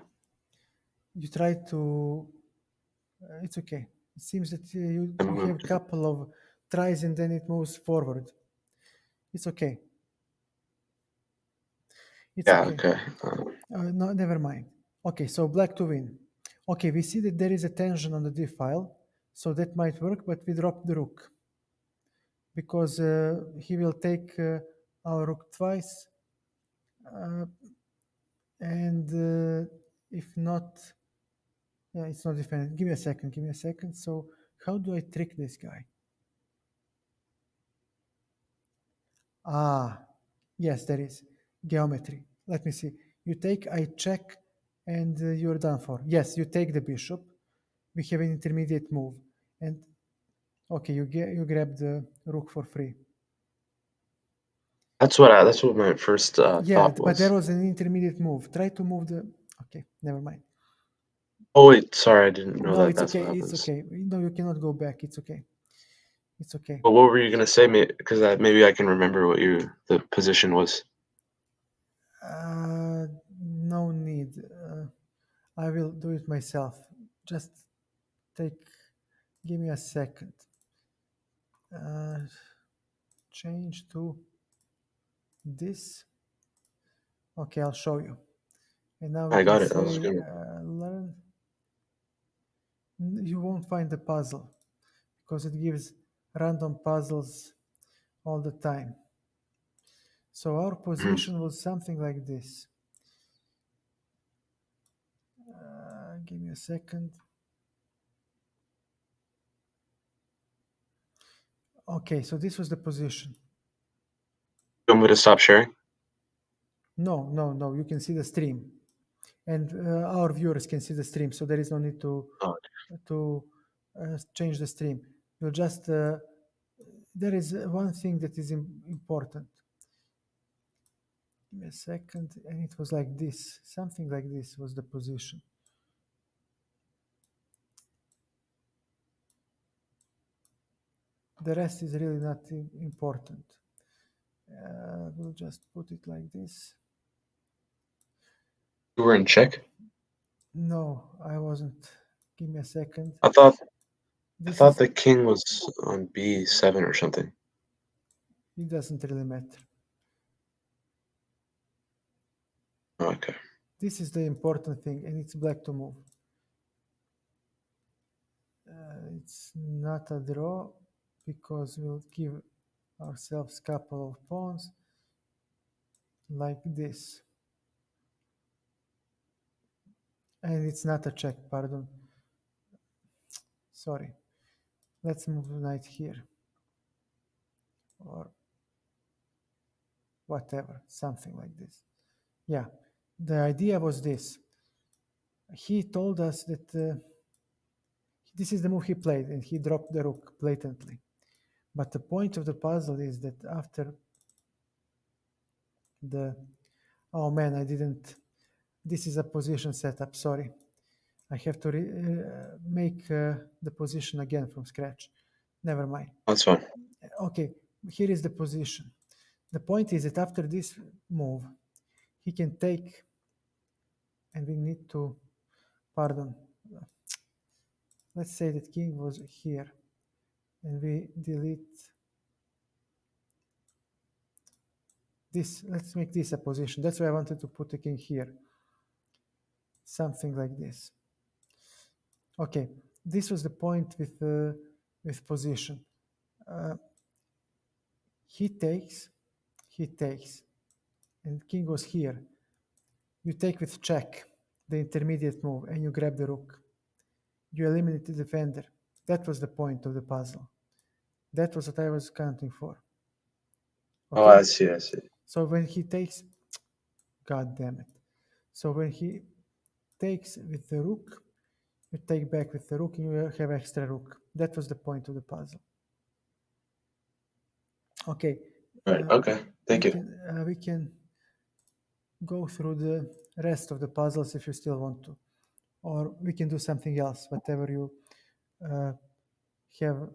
You try to. It's okay. It seems that you have a couple of tries and then it moves forward. It's okay. It's Yeah, okay. okay. No, never mind. Okay, so black to win. Okay, we see that there is a tension on the d file, so that might work, but we drop the rook because he will take our rook twice, and if not, yeah, it's not defended. Give me a second. Give me a second. So how do I trick this guy? Ah, yes, there is geometry. Let me see. You take, I check, and you're done for. Yes, you take the bishop. We have an intermediate move, and okay, you grab the rook for free. That's what my first Yeah, thought but there was. was an intermediate move. Try to move the. Okay, never mind. Oh wait, sorry, I didn't know No, that. it's That's okay. what It's happens. okay. No, you cannot go back. It's okay. It's okay. But what were you gonna say? Because maybe I can remember what the position was. No need. I will do it myself. Just take. Give me a second. Change to this. Okay, I'll show you. And now we I can got it. That was a say good one. learn. You won't find the puzzle because it gives random puzzles all the time. So our position was something like this. Give me a second. Okay, so this was the position. You want me to stop sharing? No, no, no. You can see the stream, and our viewers can see the stream. So there is no need Oh, to change the stream. You'll just there is one thing that is important. Give me a second, and it was like this. Something like this was the position. The rest is really not important. We'll just put it like this. you were in check. No, I wasn't. Give me a second. I thought This is, the king was on B7 or something. it doesn't really matter. Oh, okay. This is the important thing, and it's black to move. It's not a draw because we'll give ourselves couple of pawns like this. And it's not a check, pardon. Sorry. Let's move the knight here. Or whatever, something like this. Yeah, the idea was this. He told us that this is the move he played, and he dropped the rook blatantly. But the point of the puzzle is that after the... Oh man, I didn't... This is a position setup, sorry. I have to make the position again from scratch. Never mind. That's fine. Okay, here is the position. The point is that after this move, he can take, and we need to, pardon, let's say that king was here, and we delete this. Let's make this a position. That's why I wanted to put the king here. Something like this. Okay, this was the point with position. He takes, and king goes here. You take with check, the intermediate move, and you grab the rook. You eliminate the defender. That was the point of the puzzle. That was what I was counting for. Oh, Okay? I see. I see. So when he takes, god damn it. So when he takes with the rook, you take back with the rook and you have extra rook. That was the point of the puzzle. Okay. All right. Okay. Thank you. We can go through the rest of the puzzles if you still want to, or we can do something else, whatever you have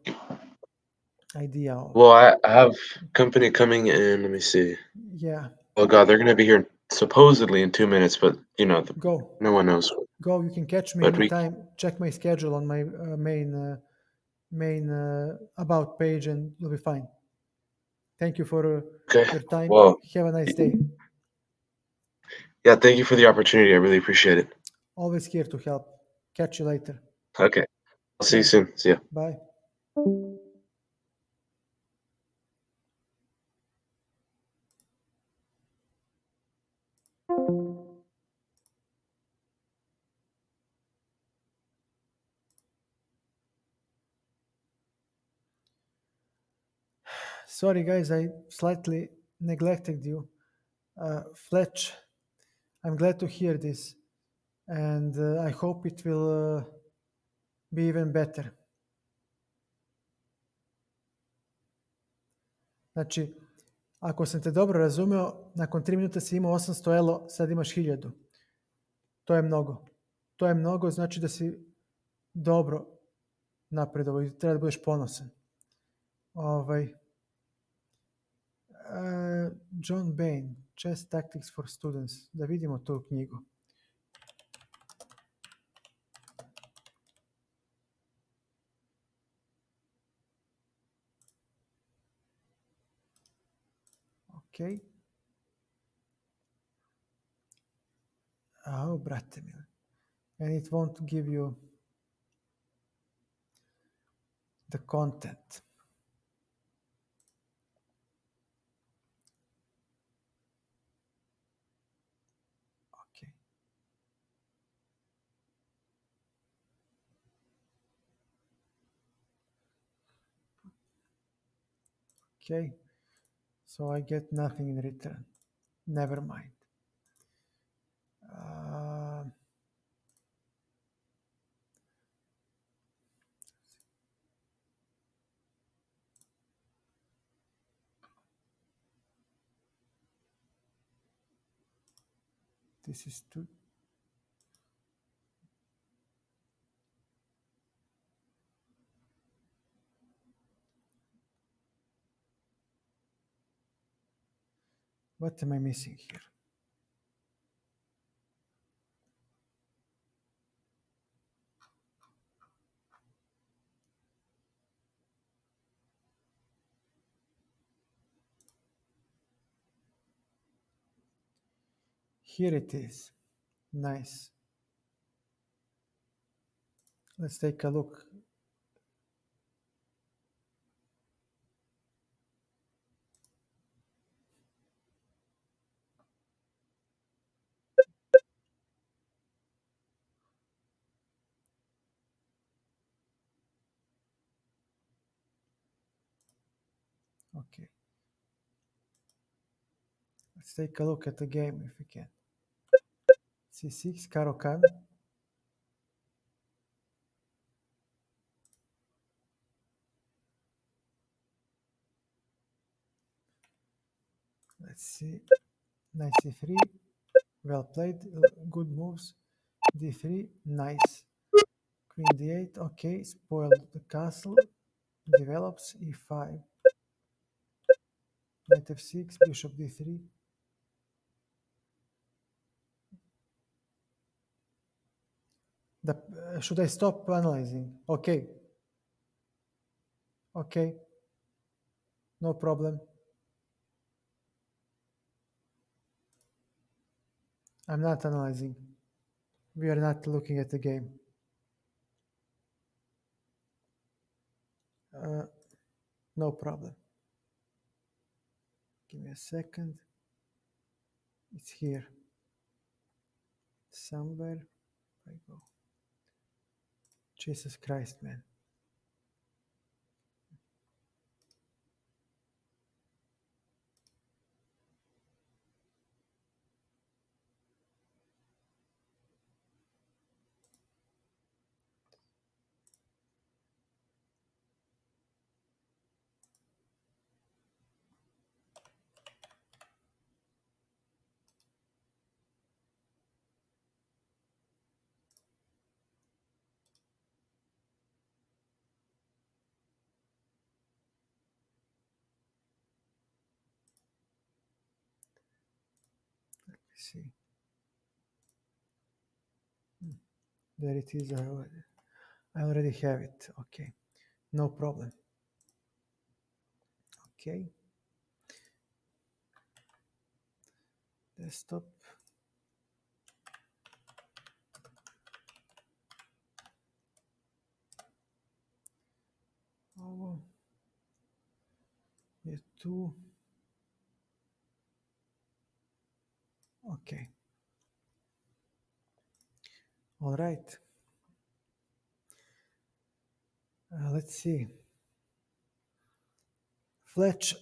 idea of. Well, I have company coming in. Let me see. Yeah, Oh God, they're gonna be here supposedly in 2 minutes, but go. no one knows. Go. You can catch me But we anytime. Check my schedule on my main about page, and you'll be fine. Thank you for okay. your time. Well, Have a nice day. yeah. Thank you for the opportunity. I really appreciate it. Always here to help. Catch you later. Okay. I'll see you Thank you. soon. See ya. Bye. Sorry, guys, I slightly neglected you. Fletch, I'm glad to hear this, and I hope it will be even better. Znači, ako sam te dobro razumeo, nakon 3 minuta si imao 800 elo, sad imaš 1000. To je mnogo. To je mnogo, znači da si dobro napredovao i treba da budeš ponosan. John Bain, Chess Tactics for Students. Da vidimo tu knjigu. Ok. Oh, brate mili. And it won't give you the content. Okay. Okay. So I get nothing in return. Never mind. This is too. What am I missing here? Here it is. Nice. Let's take a look. Okay. Let's take a look at the game if we can. C6, Caro-Can. Let's see. Knight C3. Well played. Good moves. D3. Nice. Queen D8. Okay. Spoiled the castle. Develops. E5. Knight F6. Bishop D3. Should I stop analyzing? Okay. Okay. No problem. I'm not analyzing. We are not looking at the game. No problem. Give me a second. It's here. Somewhere. I go. Jesus Christ, man. see. There it is. I already have it. Okay, no problem. Okay. Desktop. Oh, two. Okay. All right. Let's see. Fletch,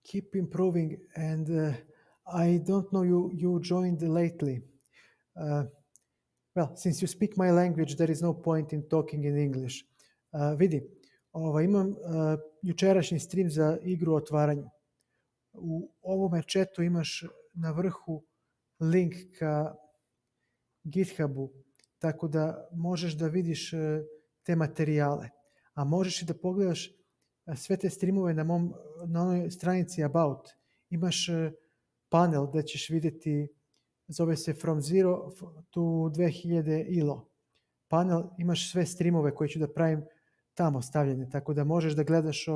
keep improving. And I don't know, you joined lately. Well, since you speak my language, there is no point in talking in English. Vidi, imam jučerašnji stream za igru o otvaranju. U ovome chatu imaš na vrhu link ka GitHubu, tako da možeš da vidiš te materijale. A možeš i da pogledaš sve te streamove na onoj stranici About. Imaš panel gde ćeš vidjeti, zove se From Zero to 2000 ILO. Panel, imaš sve streamove koje ću da pravim tamo stavljene, tako da možeš da gledaš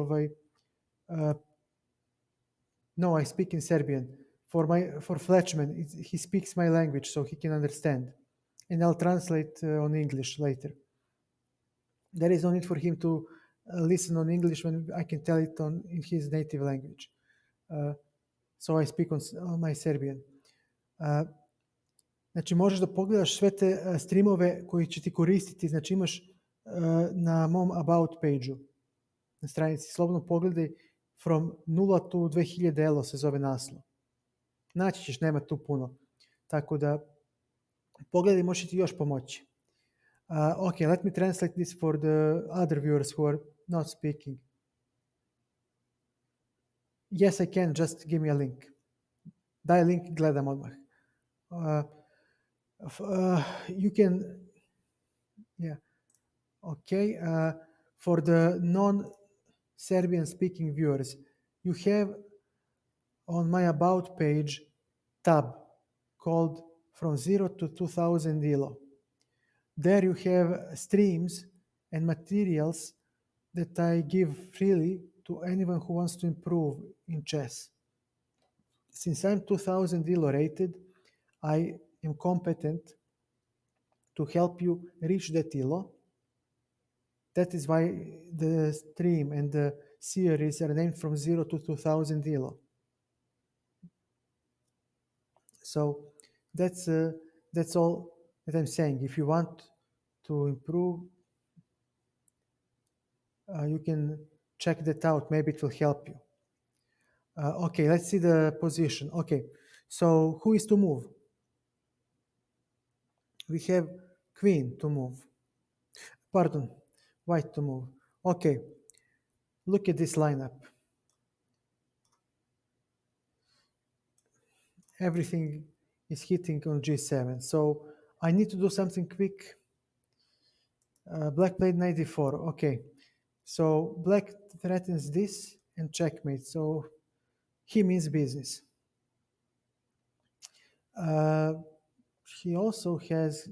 no, I speak in Serbian. For Fletchman, he speaks my language so he can understand. And I'll translate on English later. There is no need for him to listen on English when I can tell it in his native language. So I speak on my Serbian. Znači, možeš da pogledaš sve te streamove koji će ti koristiti. Znači, imaš na mom About page-u, na stranici, slobodno pogledaj From 0 to 2000 ELO se zove naslov. Naći ćeš, nema tu puno. Tako da, pogledaj, može ti još pomoći. Okay, let me translate this for the other viewers who are not speaking. Yes, I can, just give me a link. Daj link, gledam odmah. You can, yeah, okay. For the non-Serbian speaking viewers, you have on my About page tab called From 0 to 2000 ELO. There you have streams and materials that I give freely to anyone who wants to improve in chess. Since I'm 2000 ELO rated, I am competent to help you reach that ELO. That is why the stream and the series are named From 0 to 2000 ELO. So that's all that I'm saying. If you want to improve, you can check that out. Maybe it will help you. Okay, let's see the position. Okay, so who is to move? We have queen to move. Pardon, white to move. Okay, look at this lineup. Everything is hitting on g7. So I need to do something quick. Black played knight d4. Okay, so black threatens this and checkmate. So he means business. He also has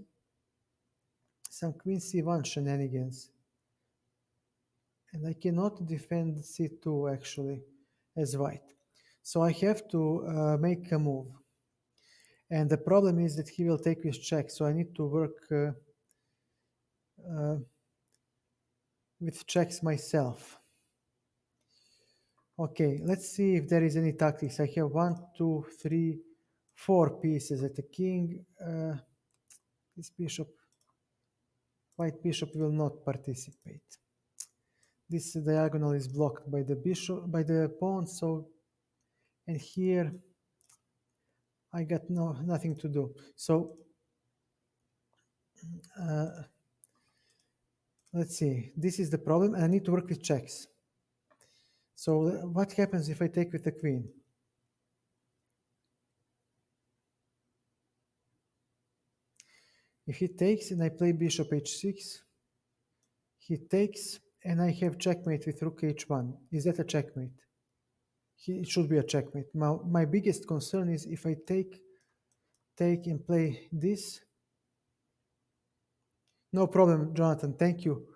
some queen c1 shenanigans. And I cannot defend c2 actually as white. So I have to make a move. And the problem is that he will take with check. So I need to work with checks myself. Okay, let's see if there is any tactics. I have 1, 2, 3, 4 pieces at the king. This bishop, white bishop will not participate. This diagonal is blocked by the bishop, by the pawn. So, and here I got nothing to do. So let's see. This is the problem. I need to work with checks. So what happens if I take with the queen? If he takes and I play bishop h6, he takes and I have checkmate with rook h1. Is that a checkmate? It should be a checkmate. My biggest concern is if I take take and play this. No problem, Jonathan. Thank you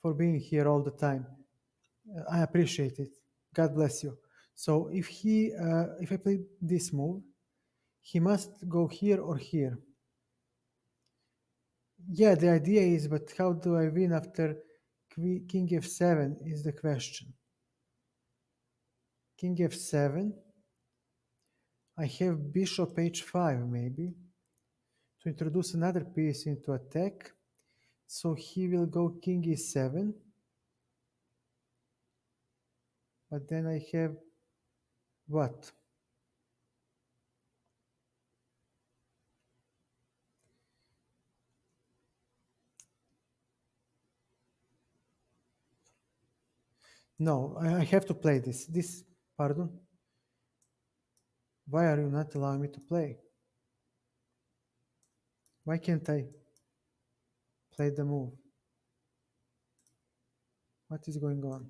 for being here all the time. I appreciate it. God bless you. So if I play this move, he must go here or here. Yeah, the idea is, but how do I win after king f7 is the question. King f7. I have bishop h5 maybe to introduce another piece into attack. So he will go king e7. But then I have what? No, I have to play this. Pardon? Why are you not allowing me to play? Why can't I play the move? What is going on?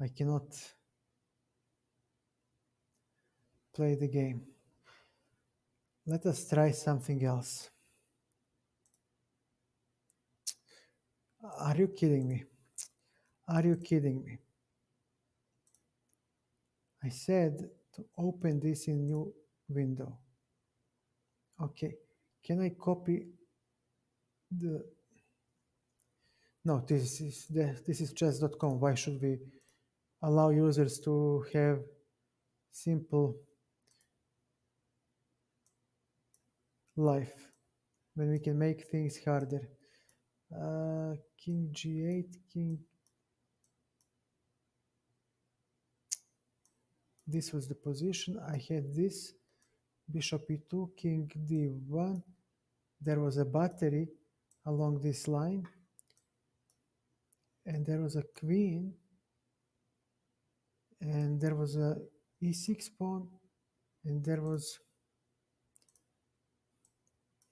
I cannot play the game. Let us try something else. Are you kidding me? Are you kidding me? I said to open this in new window. Okay, can I copy the... No, this is chess.com. Why should we allow users to have simple life when we can make things harder? King g8, king... This was the position. I had this, bishop e2, king d1. There was a battery along this line. And there was a queen. And there was a e6 pawn. And there was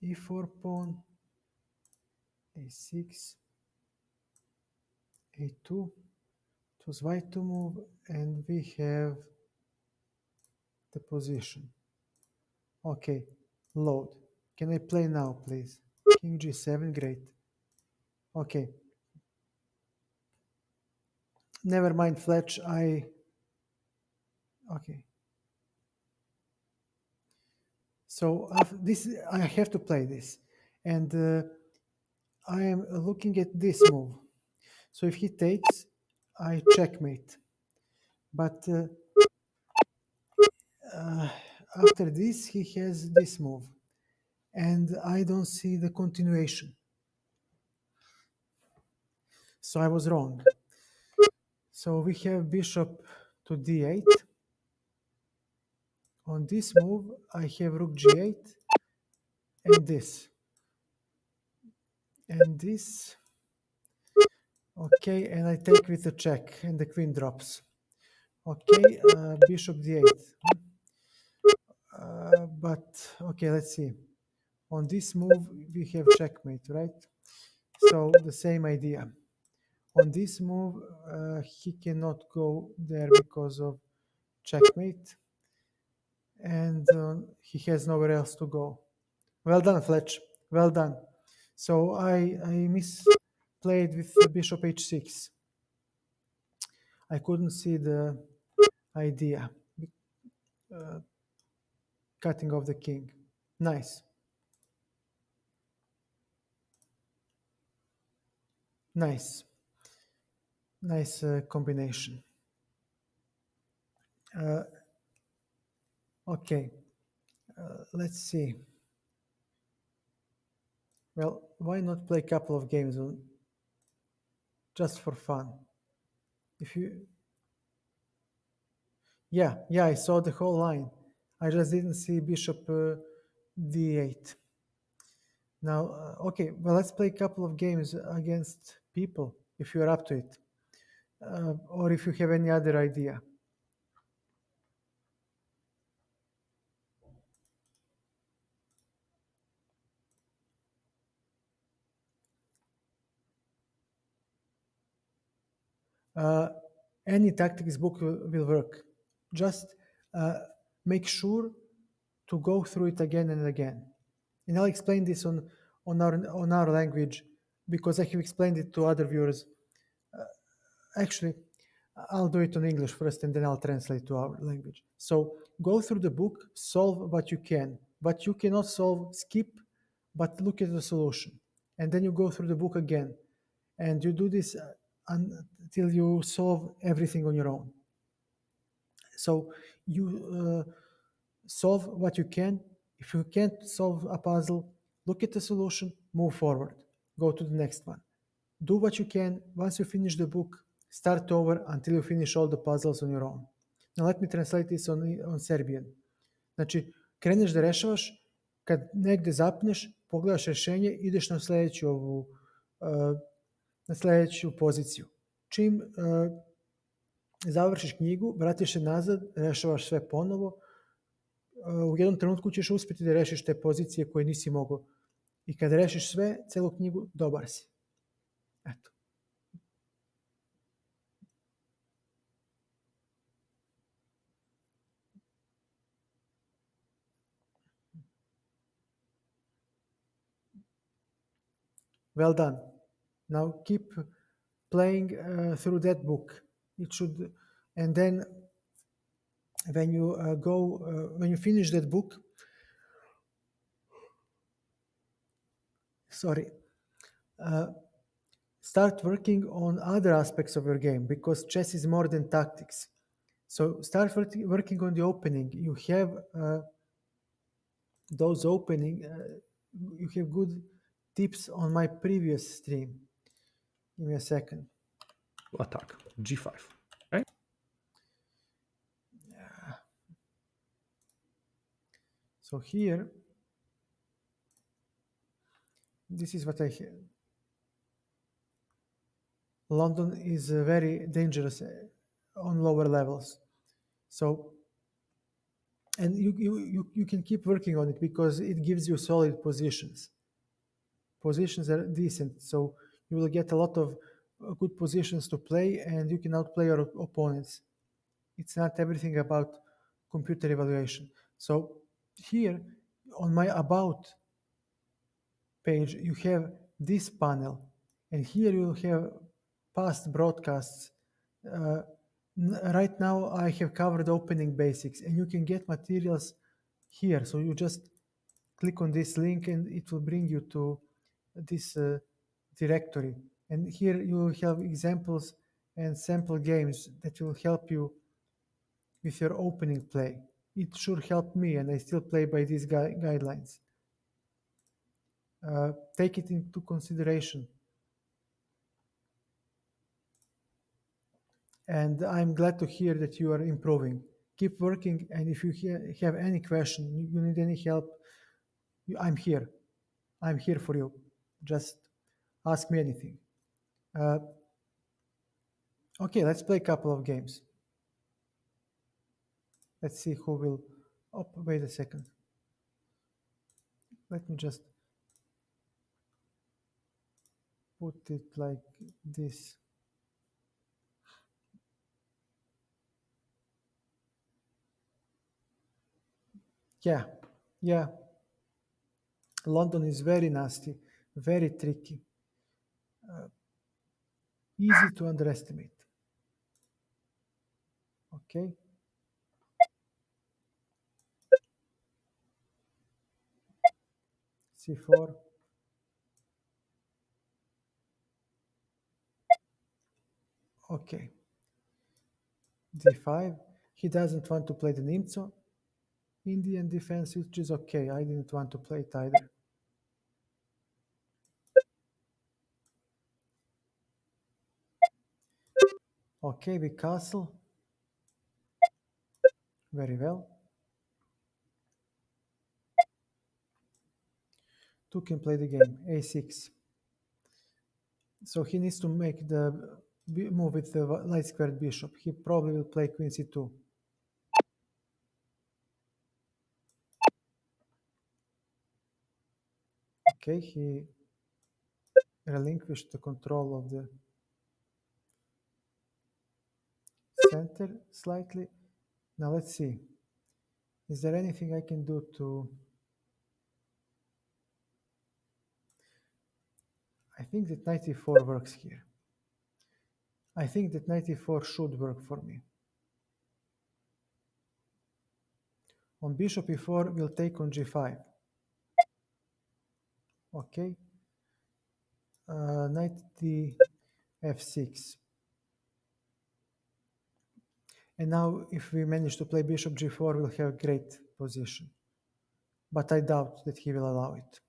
e4 pawn, a6, a2. It was white to move, and we have the position. Okay, load. Can I play now, please? King g7, great. Okay. Never mind, Fletch, okay. So I have to play this. And I am looking at this move. So if he takes, I checkmate. But after this, he has this move. And I don't see the continuation. So I was wrong. So we have bishop to d8. On this move, I have rook g8 and this. And this. Okay, and I take with a check, and the queen drops. Okay, bishop d8. But, okay, let's see. On this move, we have checkmate, right? So the same idea. On this move, he cannot go there because of checkmate. And he has nowhere else to go. Well done, Fletch. Well done. So I misplayed with bishop h6. I couldn't see the idea. Cutting off the king. Nice. Nice. Nice combination. Okay. Let's see. Well, why not play a couple of games just for fun? If you... Yeah, I saw the whole line. I just didn't see bishop d8. Now, okay, well, let's play a couple of games against people, if you're up to it. Or if you have any other idea. any tactics book will work. Just make sure to go through it again and again. And I'll explain this on our language because I have explained it to other viewers. Actually, I'll do it in English first and then I'll translate to our language. So go through the book, solve what you can. What you cannot solve, skip, but look at the solution. And then you go through the book again. And you do this until you solve everything on your own. So you solve what you can. If you can't solve a puzzle, look at the solution, move forward, go to the next one. Do what you can. Once you finish the book, start over until you finish all the puzzles on your own. Now let me translate this on Serbian. Znači, kreneš da rešavaš, kad negde zapneš, pogledaš rešenje, ideš na sledeću poziciju. Čim završiš knjigu, vratiš se nazad, rešavaš sve ponovo, u jednom trenutku ćeš uspjeti da rešiš te pozicije koje nisi mogao. I kad rešiš sve, celu knjigu, dobar si. Eto. Well done. Now keep playing through that book. It should, and then when you when you finish that book, start working on other aspects of your game because chess is more than tactics. So start working on the opening. You have those opening. You have good tips on my previous stream. Give me a second. Attack. G5. Okay. So here, this is what I have. London is very dangerous on lower levels. So, and you can keep working on it because it gives you solid positions. Positions are decent, so you will get a lot of good positions to play and you can outplay your opponents. It's not everything about computer evaluation. So here on my about page, you have this panel, and here you have past broadcasts. Right now I have covered opening basics, and you can get materials here. So you just click on this link and it will bring you to this directory. And here you have examples and sample games that will help you with your opening play. It should help me, and I still play by these guidelines. Take it into consideration. And I'm glad to hear that you are improving. Keep working, and if you have any question, you need any help, I'm here. I'm here for you. Just ask me anything. Okay, let's play a couple of games. Let's see who will. Oh, wait a second. Let me just put it like this. Yeah. London is very nasty, very tricky, easy to underestimate. Okay. C4. Okay. D5. He doesn't want to play the Nimzo. Indian defense, which is okay. I didn't want to play it either. Okay, we castle. Very well. Two can play the game. A6. So he needs to make the move with the light squared bishop. He probably will play queen c2. Okay, he relinquished the control of the center slightly. Now let's see. Is there anything I can do to... I think that knight e4 works here. I think that knight e4 should work for me. On bishop e4, we'll take on g5. Okay. Knight d f6. And now if we manage to play bishop g4, we'll have a great position. But I doubt that he will allow it.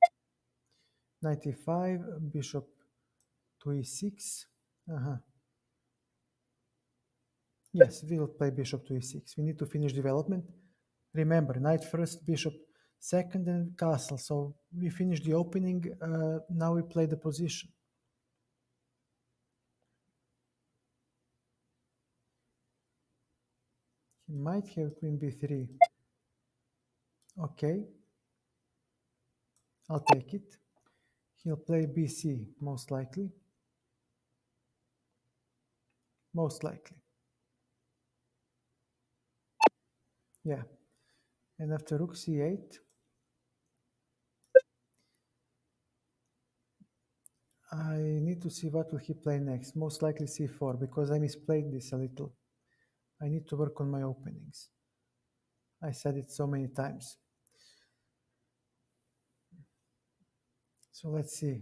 Knight e5, bishop to e6. Yes, we will play bishop to e6. We need to finish development. Remember, knight first, bishop second, and castle. So we finish the opening. Now we play the position. He might have queen b3. Okay. I'll take it. He'll play bc, most likely. Most likely. Yeah. And after rook c8, I need to see what will he play next. Most likely c4, because I misplayed this a little. I need to work on my openings. I said it so many times. So let's see.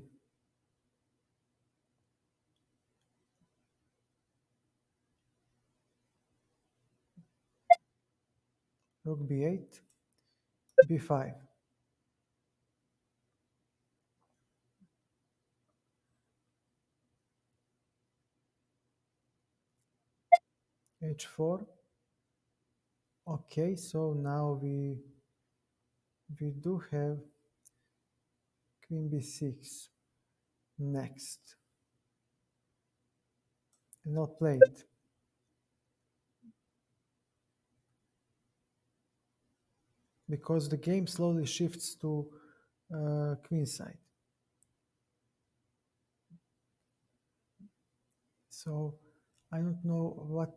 Rook b8, b5. h4. Okay, so now we do have queen b6 next. And I'll play it. Because the game slowly shifts to queenside. So I don't know what...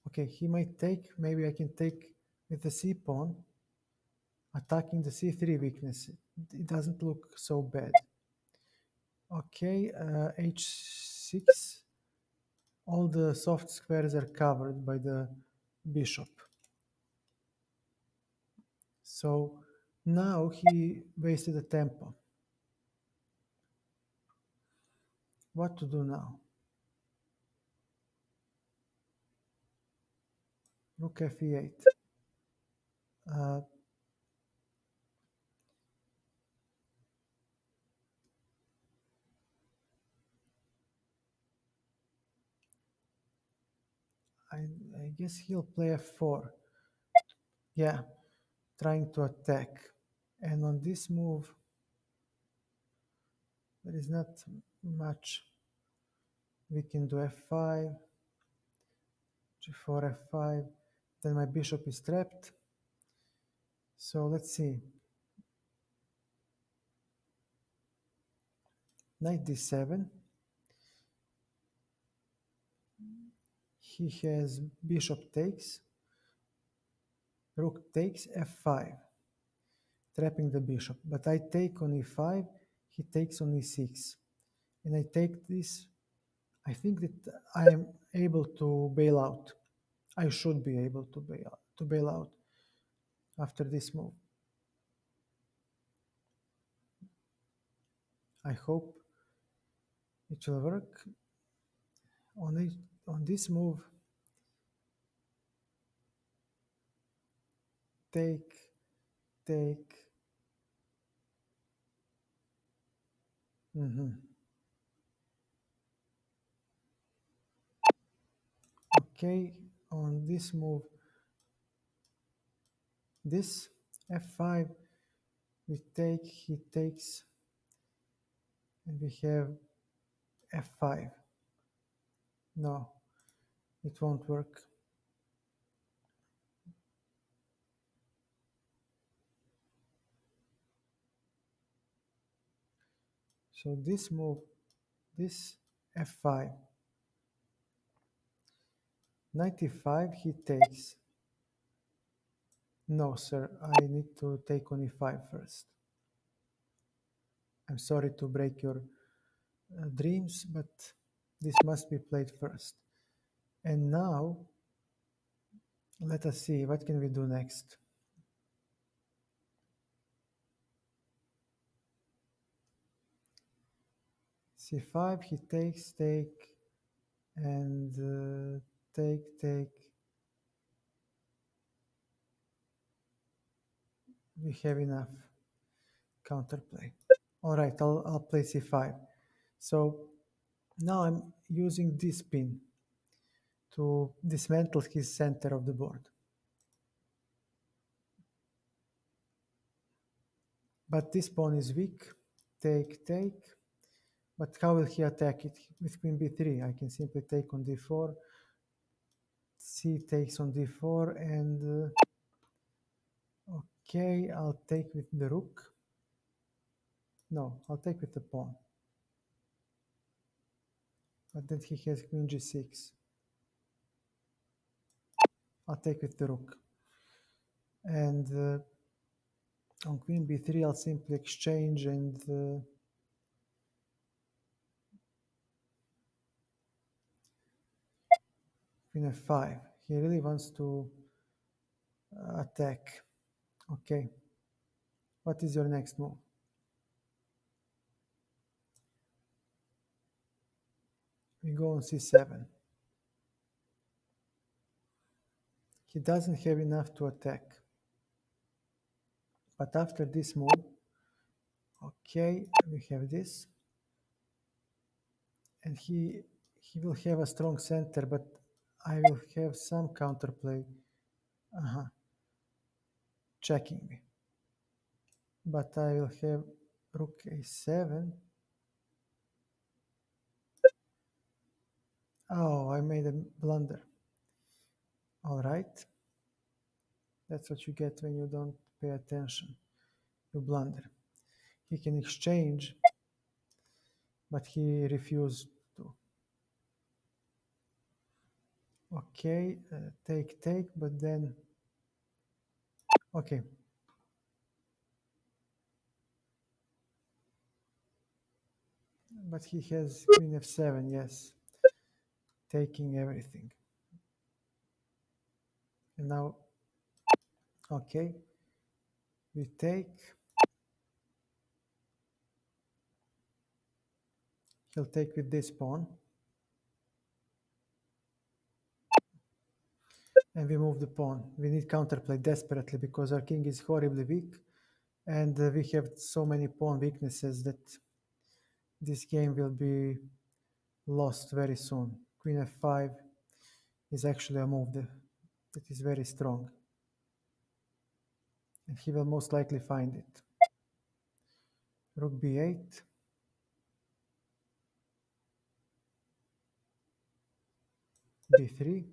Okay, he might take, maybe I can take with the c pawn, attacking the c3 weakness. It doesn't look so bad. Okay, h6. All the soft squares are covered by the bishop. So now he wasted a tempo. What to do now? Rook f8. I guess he'll play f4. Yeah, trying to attack. And on this move, there is not much. We can do f5, g4, f5. Then my bishop is trapped. So let's see. Knight d7. He has bishop takes, rook takes, f5, trapping the bishop. But I take on e5, he takes on e6. And I take this. I think that I am able to bail out. I should be able to bail out after this move. I hope it will work. On this move, take. Okay, on this move, this f5, we take, he takes, and we have f5. No, it won't work. So this move, this f5, Knight e5, he takes. No, sir, I need to take on e5 first. I'm sorry to break your dreams, but this must be played first. And now, let us see, what can we do next? c5, he takes, take, and take, take. We have enough counterplay. All right, I'll play c5. So now I'm using this pin to dismantle his center of the board. But this pawn is weak. Take, take. But how will he attack it? With queen b3, I can simply take on d4. C takes on d4, and okay, I'll take with the rook. No, I'll take with the pawn. But then he has queen g6. I'll take with the rook. And on queen b3, I'll simply exchange and queen f5. He really wants to attack. Okay. What is your next move? We go on c7. He doesn't have enough to attack. But after this move, okay, we have this. And he will have a strong center, but I will have some counterplay. Checking me. But I will have rook a7. Oh, I made a blunder. All right. That's what you get when you don't pay attention. You blunder. He can exchange, but he refused to. Okay, take, take, but then, okay. But he has queen f7, yes, taking everything. And now, okay, we take. He'll take with this pawn. And we move the pawn. We need counterplay desperately because our king is horribly weak. And we have so many pawn weaknesses that this game will be lost very soon. Queen f5 is actually a move that is very strong. And he will most likely find it. Rook b8. b3.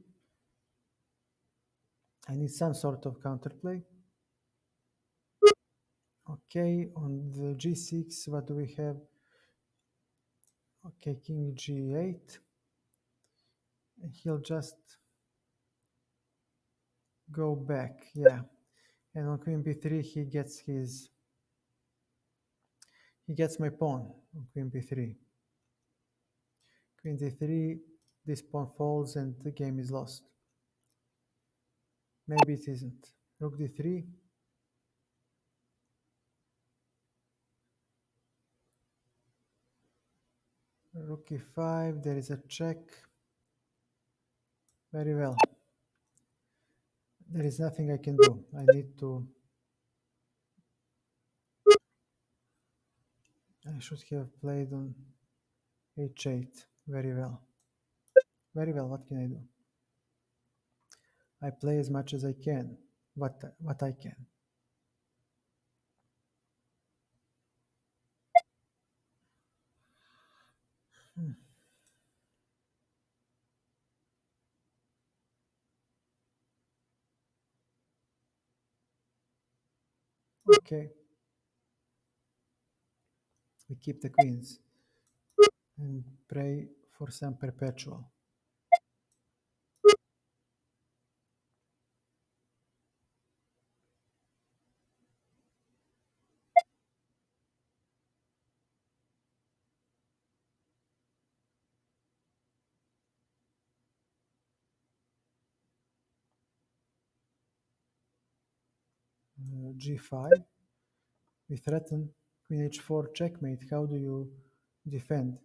I need some sort of counterplay. Okay, on the g6, what do we have? Okay, king g8. And he'll just go back, yeah. And on queen b3, he gets my pawn on queen b3. Queen d3, this pawn falls and the game is lost. Maybe it isn't. Rook d3. Rook e5, there is a check. Very well. There is nothing I can do. I need to... I should have played on h8. Very well. Very well, what can I do? I play as much as I can. What I can. Okay. We keep the queens and pray for some perpetual. g5. We threaten queen h4 checkmate. How do you defend?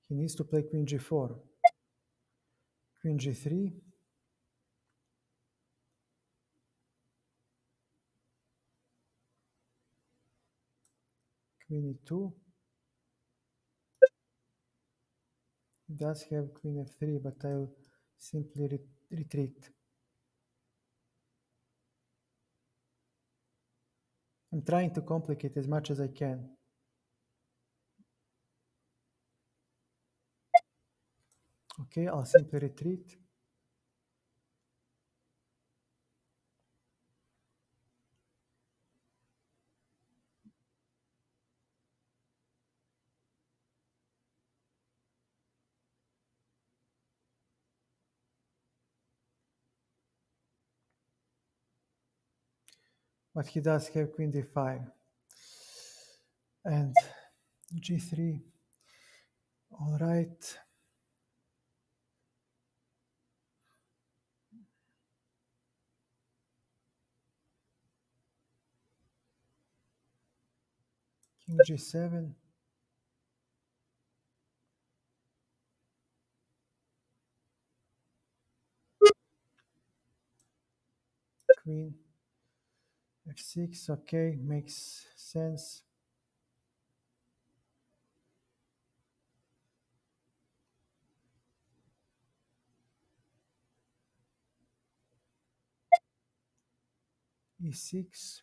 He needs to play queen g4. Queen g3. Queen e2. He does have queen f3, but I'll simply retreat. I'm trying to complicate as much as I can. Okay, I'll simply retreat. But he does have queen d5 and g3. All right. King g7. Queen f6. Okay, makes sense. e6.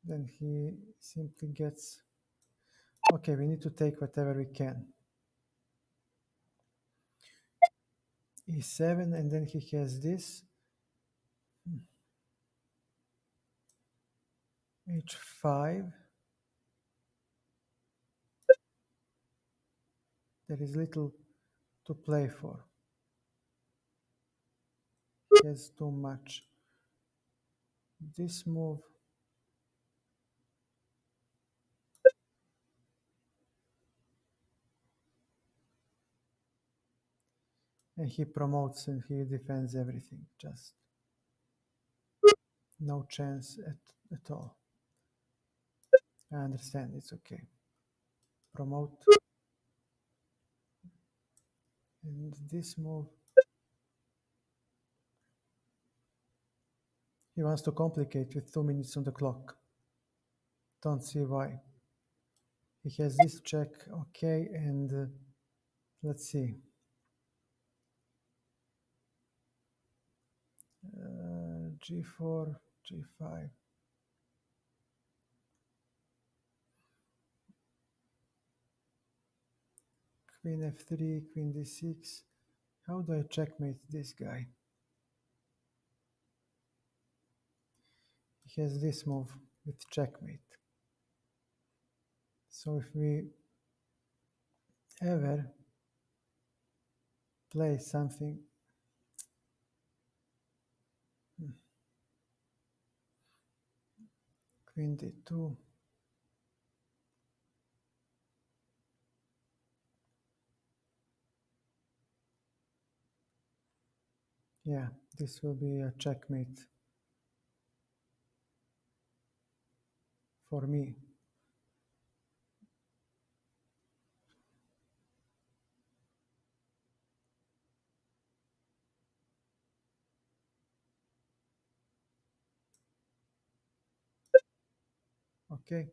Then he simply gets... Okay, we need to take whatever we can. e7, and then he has this. h5. There is little to play for. He has too much. This move. And he promotes and he defends everything. Just no chance at all. I understand, it's okay. Promote. And this move. He wants to complicate with 2 minutes on the clock. Don't see why. He has this check, okay, and let's see. G4, G5. Queen F3, Queen D6. How do I checkmate this guy? He has this move with checkmate. So if we ever play something, Queen D2, yeah, this will be a checkmate for me. Okay,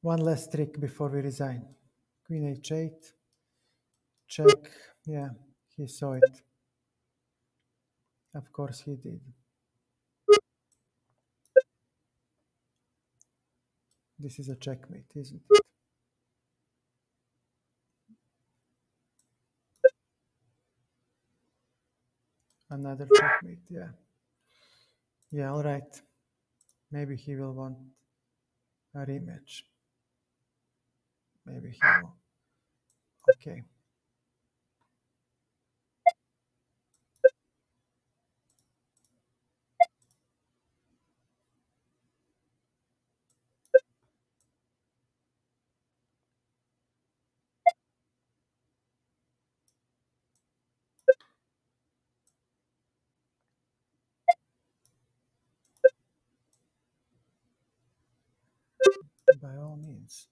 one last trick before we resign. Queen H8, check, yeah, he saw it. Of course he did. This is a checkmate, isn't it? Another checkmate, yeah. Yeah, all right. Maybe he will want a rematch. Maybe he will. Okay. by all means.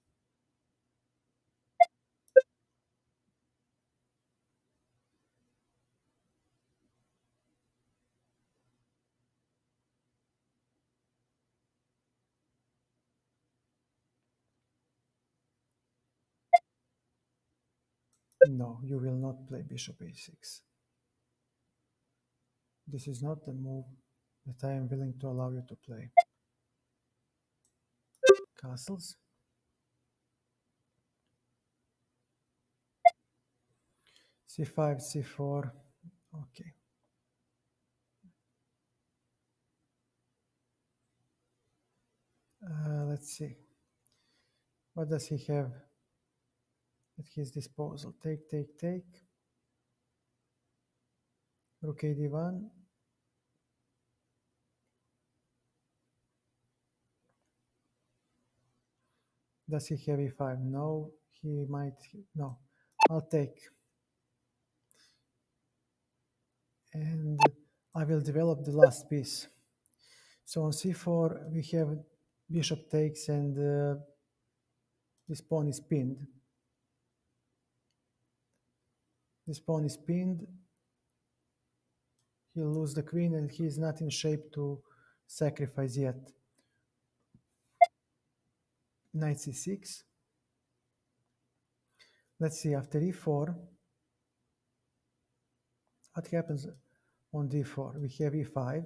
No, you will not play bishop a6. This is not the move that I am willing to allow you to play. Castles. c5, c4. Okay. Let's see. What does he have at his disposal? Take, take, take. Rook a d1. Does he have e5? No, he might. No, I'll take. And I will develop the last piece. So on c4, we have bishop takes and this pawn is pinned. This pawn is pinned. He'll lose the queen and he is not in shape to sacrifice yet. Knight c6. Let's see, after e4, what happens on d4? We have e5,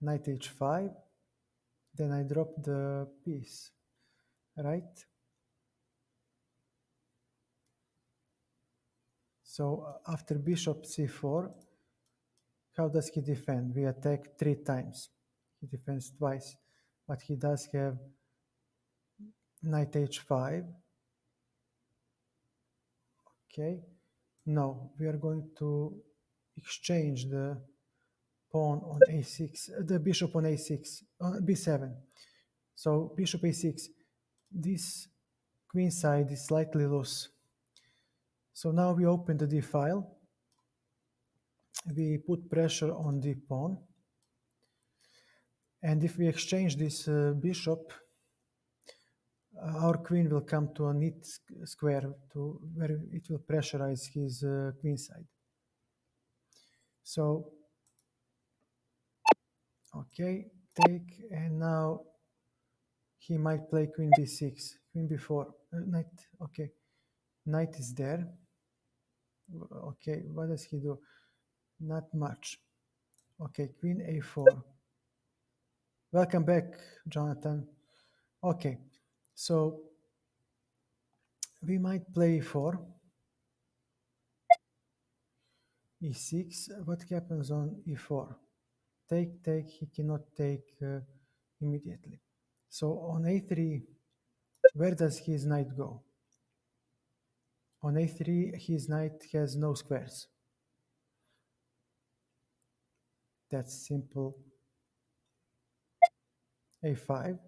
knight h5, then I drop the piece, right? So after bishop c4, how does he defend? We attack 3 times. He defends twice, but he does have knight h5. Okay, no, we are going to exchange the pawn on a6, the bishop on a6, b7. So bishop a6, this queen side is slightly loose. So now we open the d file, we put pressure on the pawn, and if we exchange this bishop, our queen will come to a neat square to where it will pressurize his queen side. So, okay, take, and now he might play queen b6, queen b4, knight, okay, knight is there. Okay, what does he do? Not much. Okay, queen a4. Welcome back, Jonathan. Okay, so we might play e4, e6. What happens on e4? Take, take, he cannot take immediately. So on a3, where does his knight go? On a3, his knight has no squares. That's simple. a5,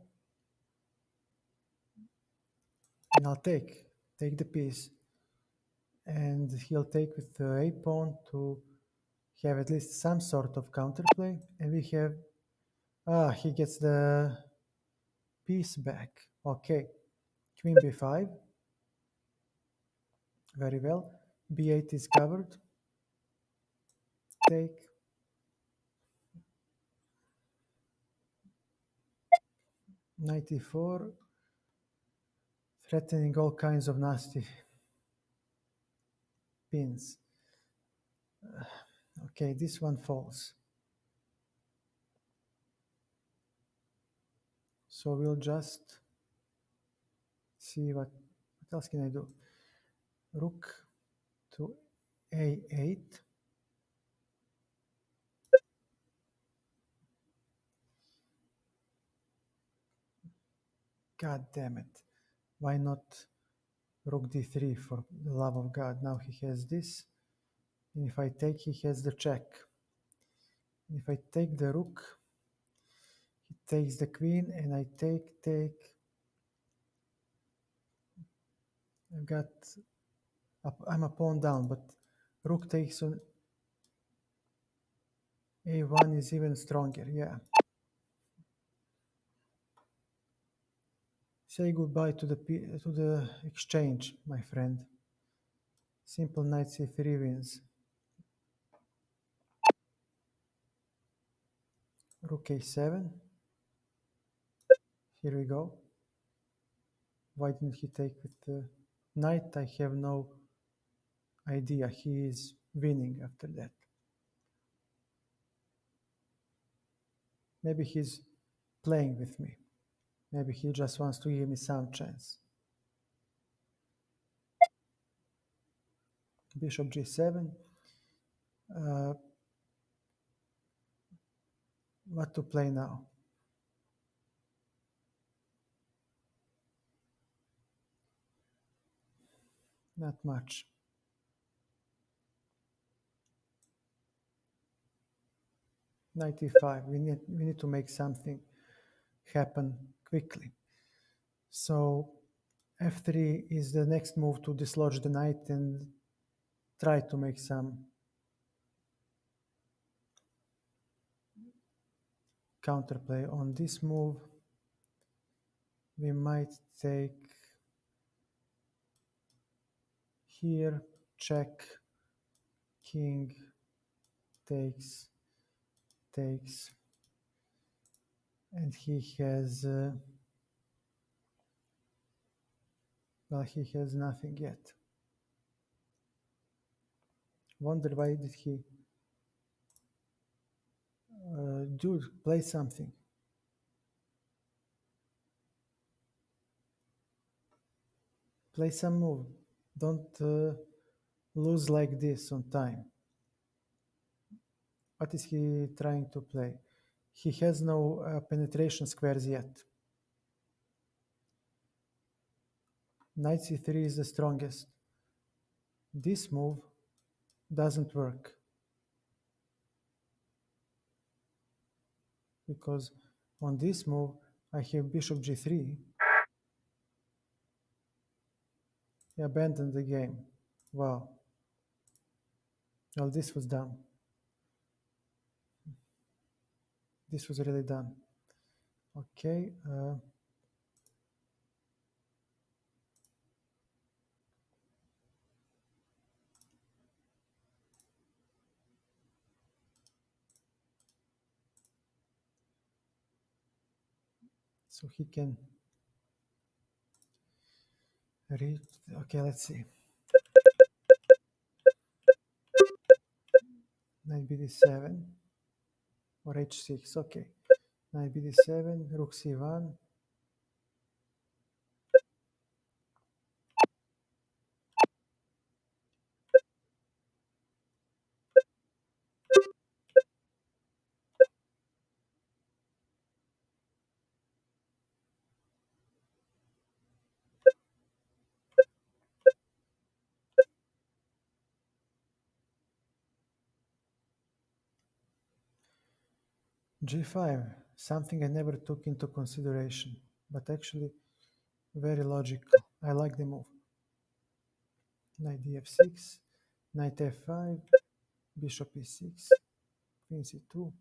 and I'll take the piece, and he'll take with the a pawn to have at least some sort of counterplay, and we have, he gets the piece back. Okay, queen b5, very well, b8 is covered, take, knight e4, threatening all kinds of nasty pins. Okay, this one falls. So we'll just see what else can I do. Rook to a8. God damn it. Why not rook d3 for the love of God? Now he has this. And if I take, he has the check. And if I take the rook, he takes the queen, and I take. I've got, I'm a pawn down, but rook takes on a1 is even stronger, yeah. Say goodbye to the exchange, my friend. Simple knight c3 wins. Rook a7. Here we go. Why didn't he take with the knight? I have no idea. He is winning after that. Maybe he's playing with me. Maybe he just wants to give me some chance. Bishop g7. What to play now? Not much. Knight e5. We need to make something happen quickly. So f3 is the next move to dislodge the knight and try to make some counterplay on this move. We might take here, check, king takes, and he has well, he has nothing yet. Wonder why did he dude, play something. Play some move. Don't lose like this on time. What is he trying to play? He has no penetration squares yet. Knight c3 is the strongest. This move doesn't work because on this move I have bishop g3. He abandoned the game. Wow. Well, this was dumb. This was really dumb. Okay. So he can read. Okay, let's see. Knight bd7 or h6. Okay. Knight bd7, rook c1. g5, something I never took into consideration, but actually very logical. I like the move. Knight df6, knight f5, bishop e6, queen c2.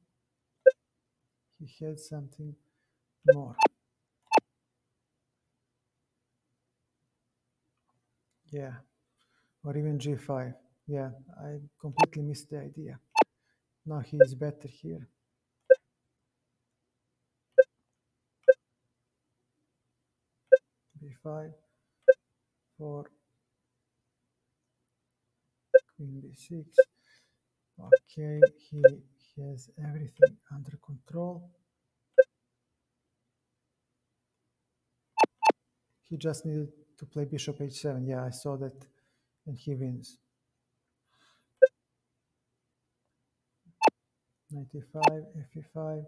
He had something more. Yeah, or even g5. Yeah, I completely missed the idea. Now he is better here. b5, 4, queen b6. Okay, he has everything under control. He just needed to play bishop h7. Yeah, I saw that, and he wins. Knight e5, f5.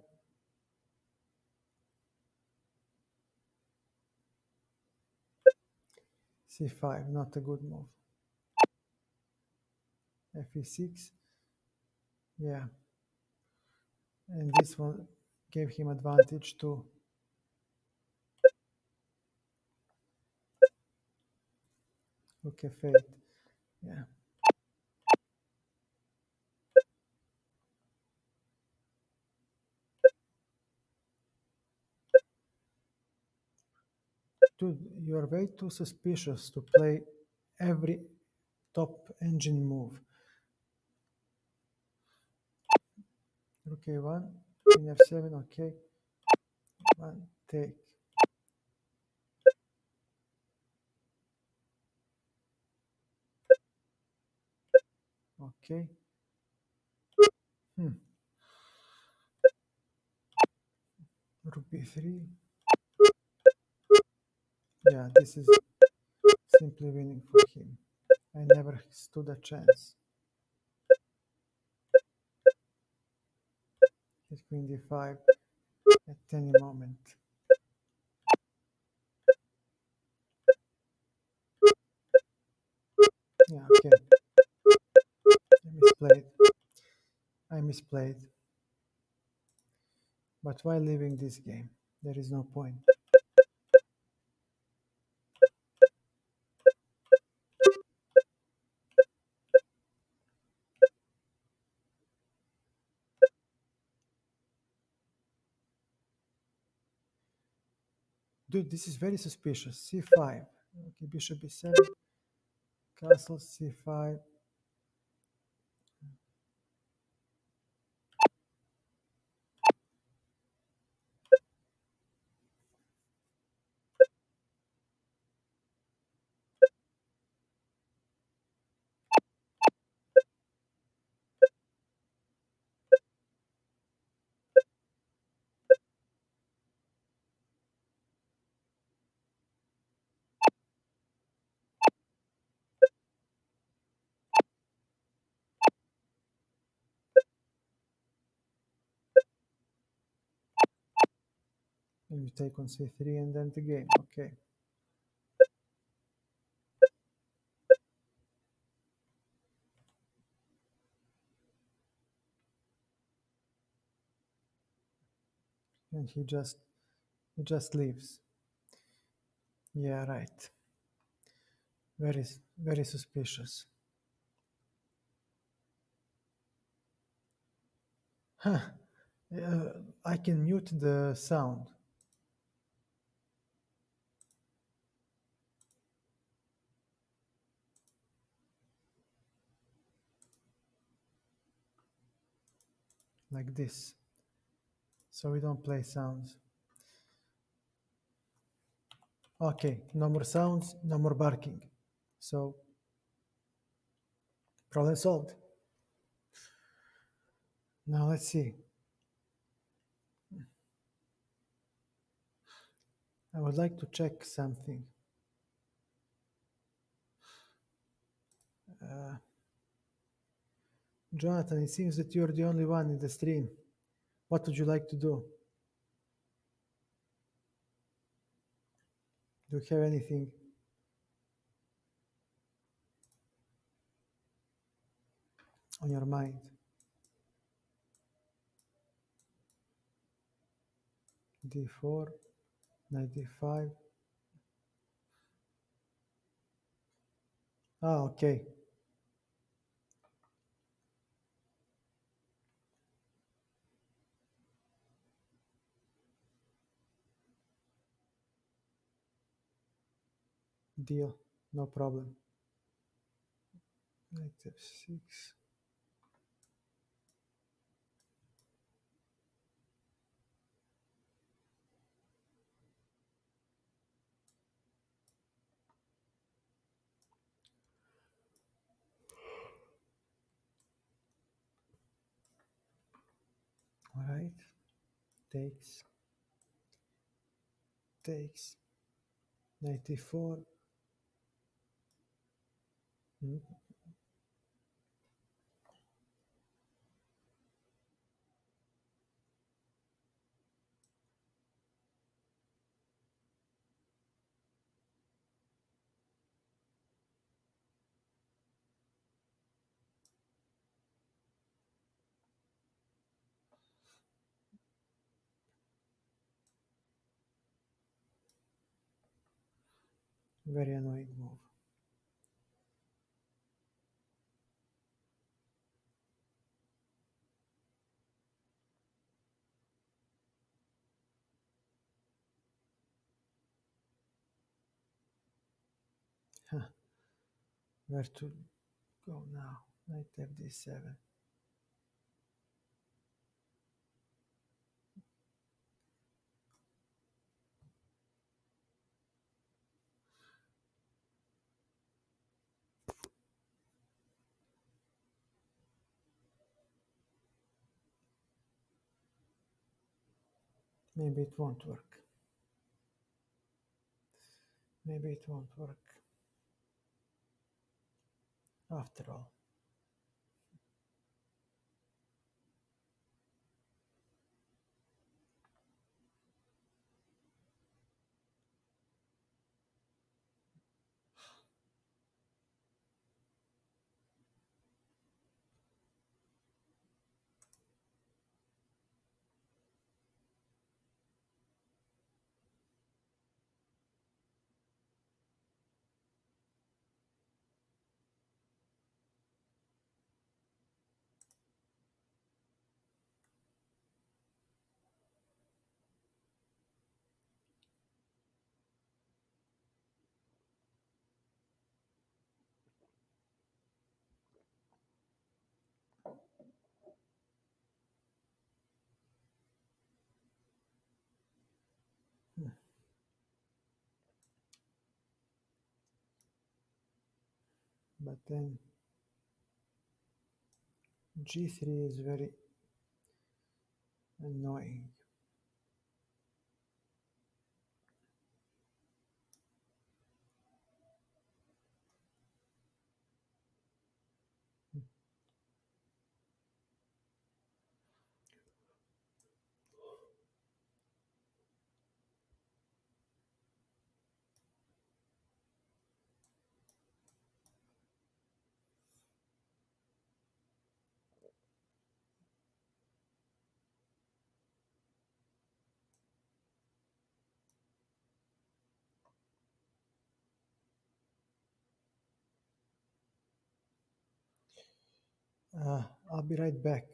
c5, not a good move. f6. Yeah, and this one gave him advantage too. Look at fate. Yeah. Dude, you're way too suspicious to play every top engine move. Rook a1, queen f7, okay. One, take. Okay. Rook b3. Yeah, this is simply winning for him. I never stood a chance. Hit queen d5 at any moment. Yeah, okay. I misplayed. But why leaving this game? There is no point. Dude, this is very suspicious. c5. Okay, bishop b7. Castle c5. And you take on c3 and end the game. Okay. And he just leaves. Yeah, right. Very suspicious. Huh. I can mute the sound. Like this. So we don't play sounds. Okay, no more sounds, no more barking. So, problem solved. Now let's see. I would like to check something. Jonathan, it seems that you're the only one in the stream. What would you like to do? Do you have anything? On your mind? d4, knight d5. Ah, okay. Deal, no problem. Knight f6. All right. Takes. Knight e4. Very annoying move. Where to go now? Knight fd7. Maybe it won't work. Maybe it won't work. After all. But then g3 is very annoying. I'll be right back.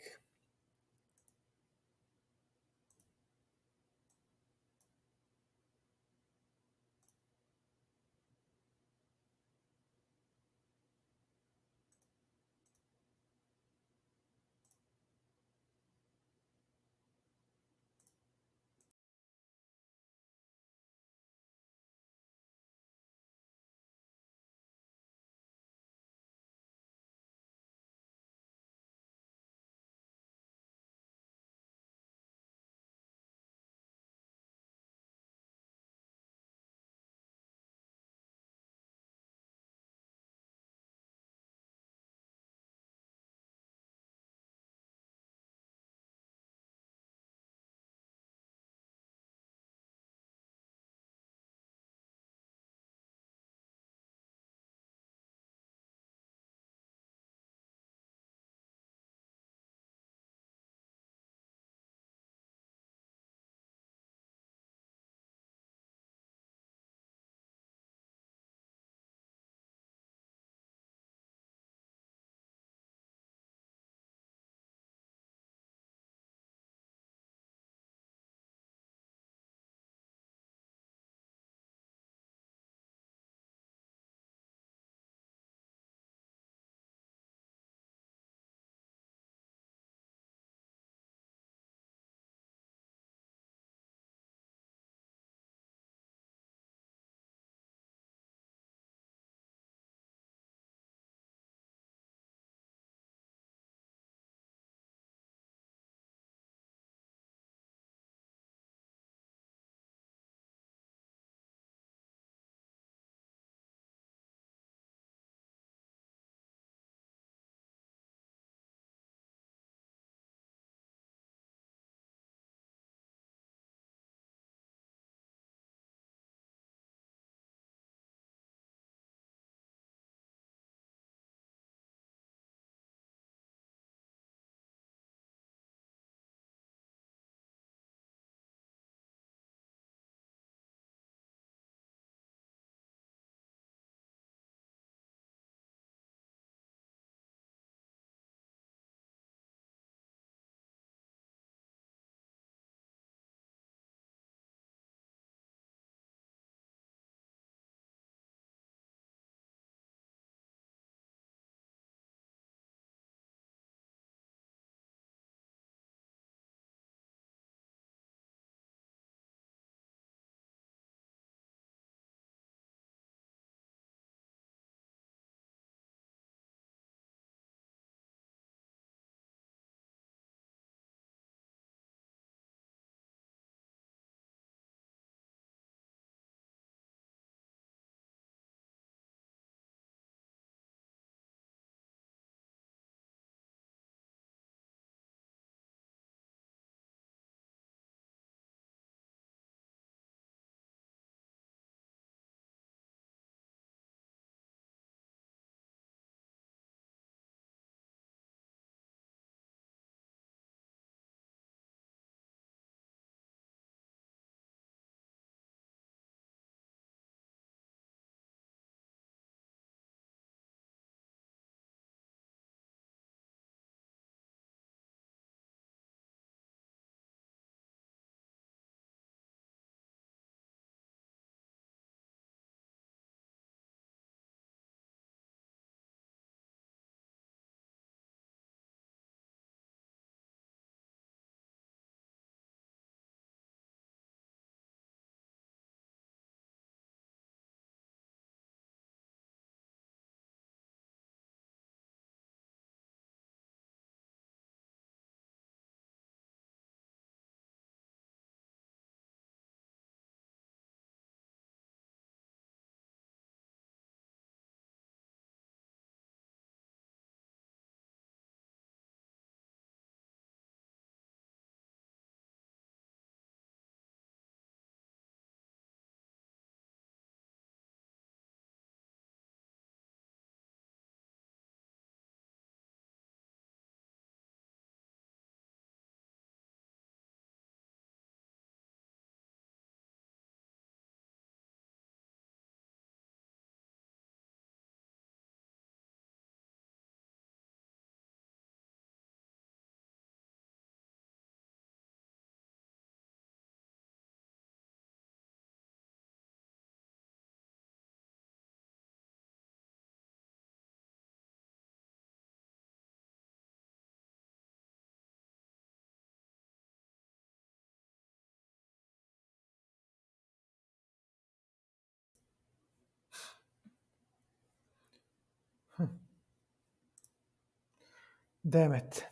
Damn it.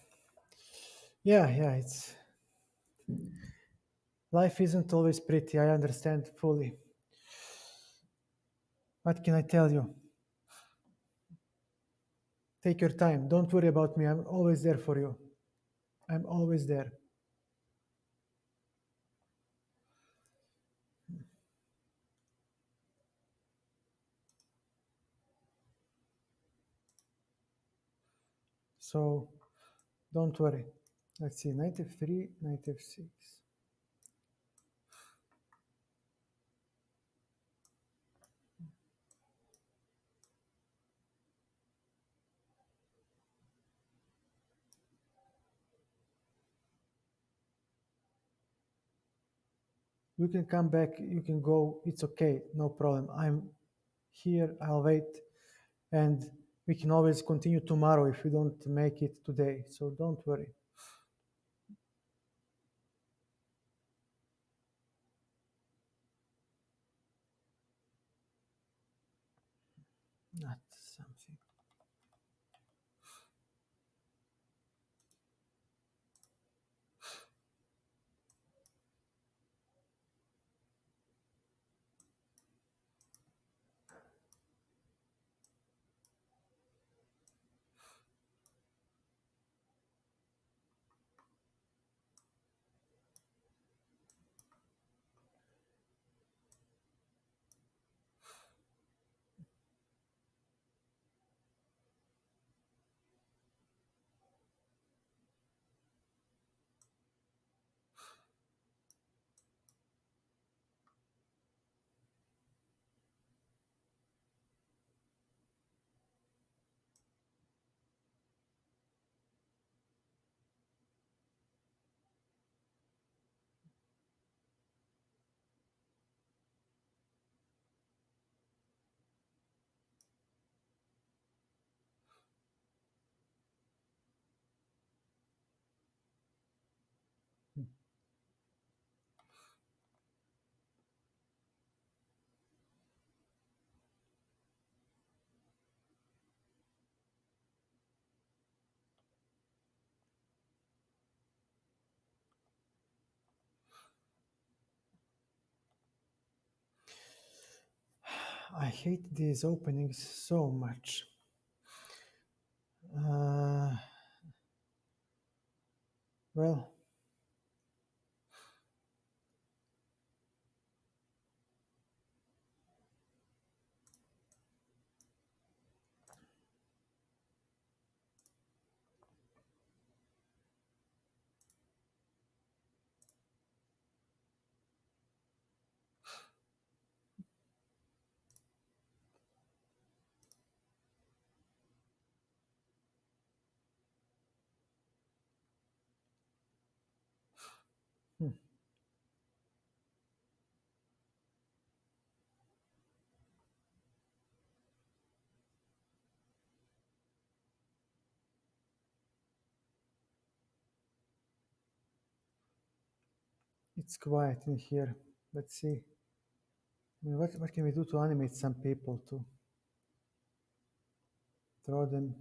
Yeah, it's life isn't always pretty. I understand fully. What can I tell you? Take your time. Don't worry about me. I'm always there for you. I'm always there. So don't worry. Let's see, knight f3, knight f6. You can come back, you can go, it's okay, no problem. I'm here, I'll wait, and we can always continue tomorrow if we don't make it today, so don't worry. Not something. I hate these openings so much. Well, it's quiet in here. Let's see. I mean, what can we do to animate some people to throw them?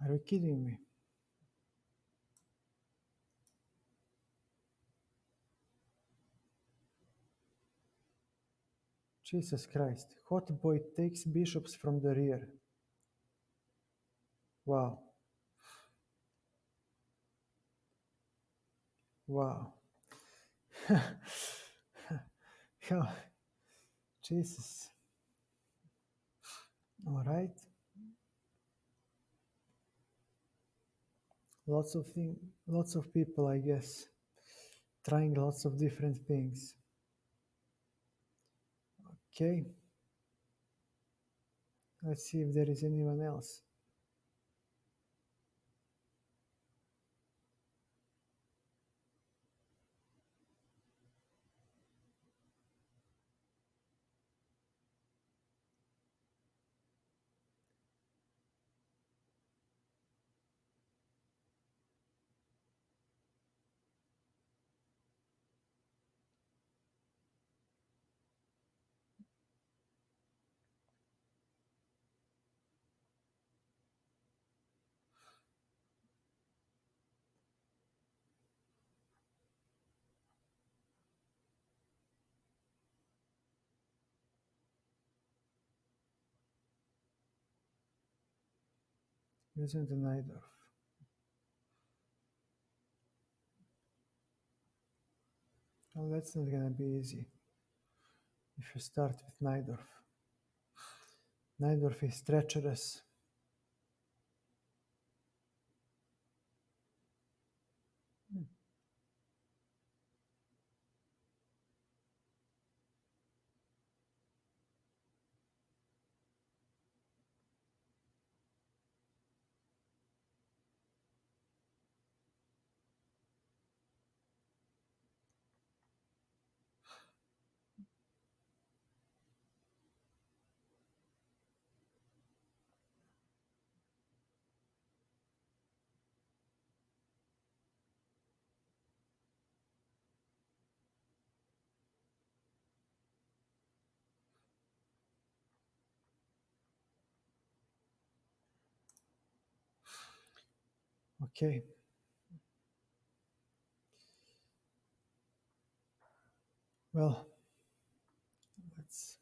Are you kidding me? Jesus Christ. Hot boy takes bishops from the rear. Wow. Wow. Yeah. Jesus. All right. Lots of people, I guess, trying lots of different things. Okay. Let's see if there is anyone else. using the Najdorf. Well, that's not gonna be easy if you start with Najdorf. Najdorf is treacherous. Okay. Well, let's.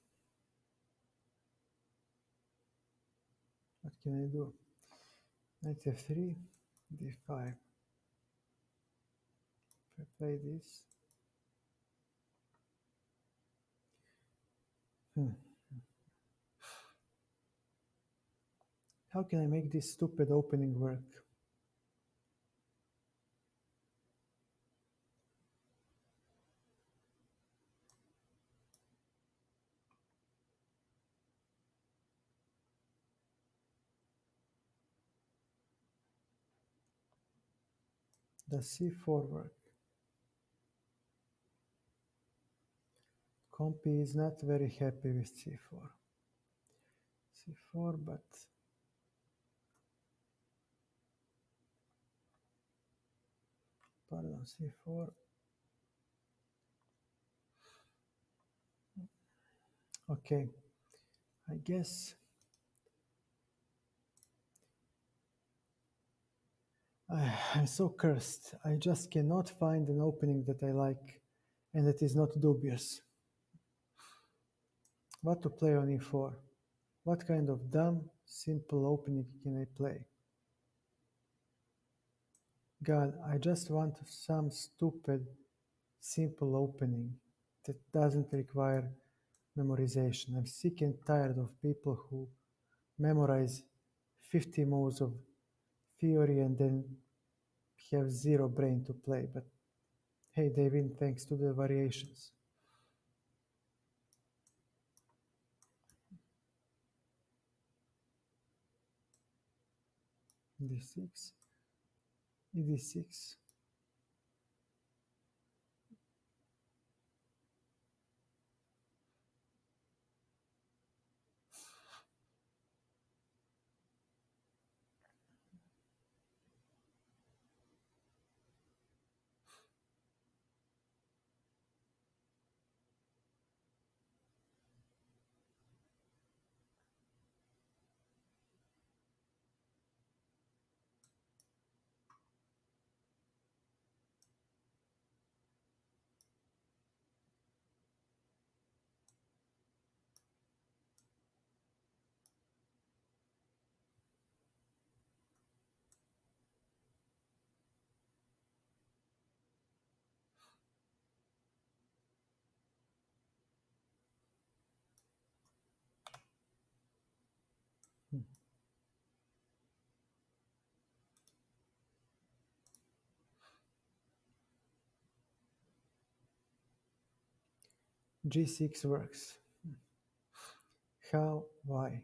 What can I do? Knight f3, d5. If I play this. How can I make this stupid opening work? Does c4 work? Compy is not very happy with c4. c4, but pardon, c4. Okay, I guess I'm so cursed. I just cannot find an opening that I like and that is not dubious. What to play on e4? What kind of dumb, simple opening can I play? God, I just want some stupid, simple opening that doesn't require memorization. I'm sick and tired of people who memorize 50 moves of theory and then have zero brain to play. But hey, they win thanks to the variations. d6, ed6. g6 works. How? Why?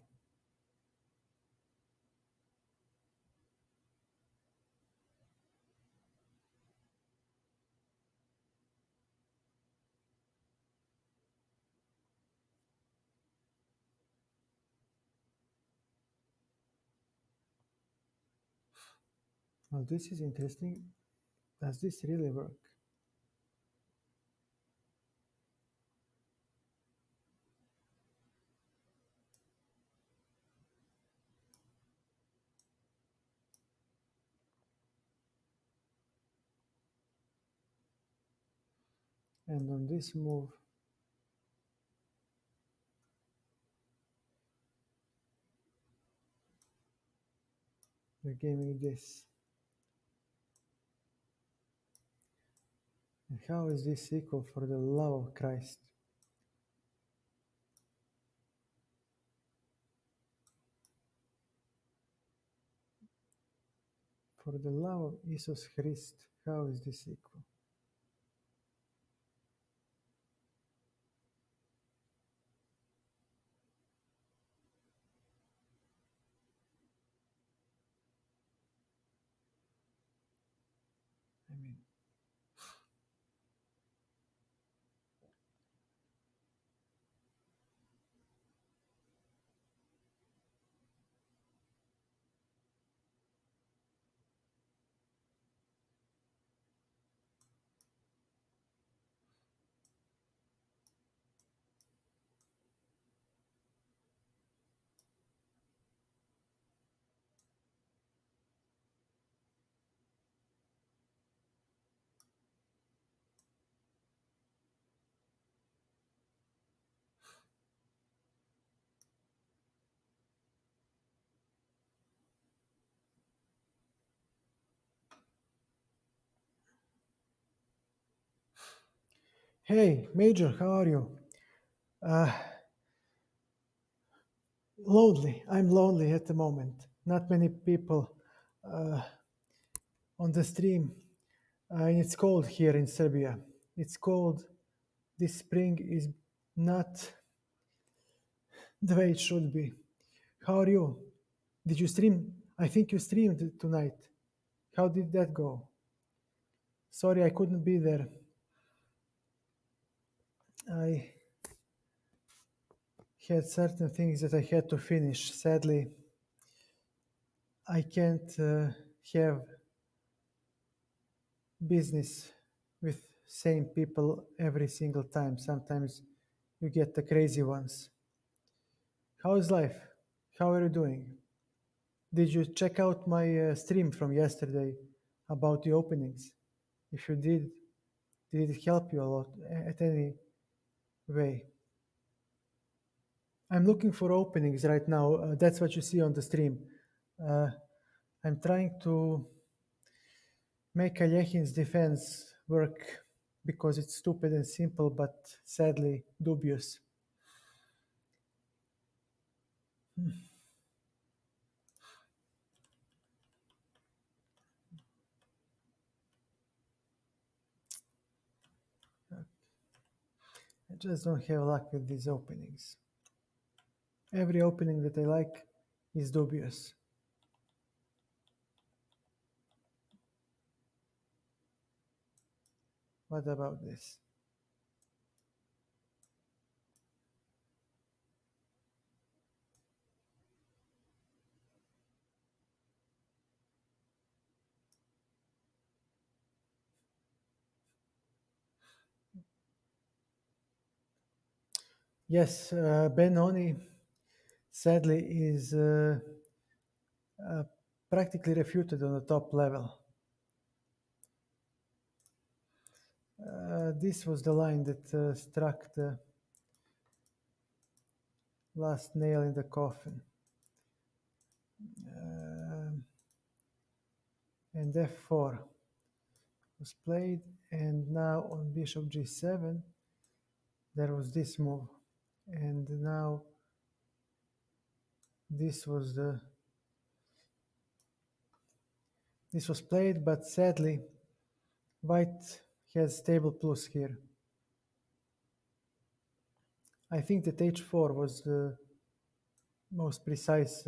Well, this is interesting. Does this really work? And on this move, You're gaming this. And how is this equal, for the love of Christ? For the love of Jesus Christ, how is this equal? I mean, hey, Major, how are you? Lonely. I'm lonely at the moment. Not many people on the stream. And it's cold here in Serbia. It's cold. This spring is not the way it should be. How are you? Did you stream? I think you streamed tonight. How did that go? Sorry, I couldn't be there. I had certain things that I had to finish. Sadly, I can't have business with same people every single time. Sometimes you get the crazy ones. How is life? How are you doing? Did you check out my stream from yesterday about the openings? If you did it help you a lot at any way? I'm looking for openings right now. That's what you see on the stream. I'm trying to make Alekhin's defense work because it's stupid and simple, but sadly dubious. I just don't have luck with these openings. Every opening that I like is dubious. What about this? Yes, Benoni sadly is practically refuted on the top level. This was the line that struck the last nail in the coffin. And f4 was played, and now on bishop g7 there was this move, and now this was played, but sadly white has stable plus here. I think that h4 was the most precise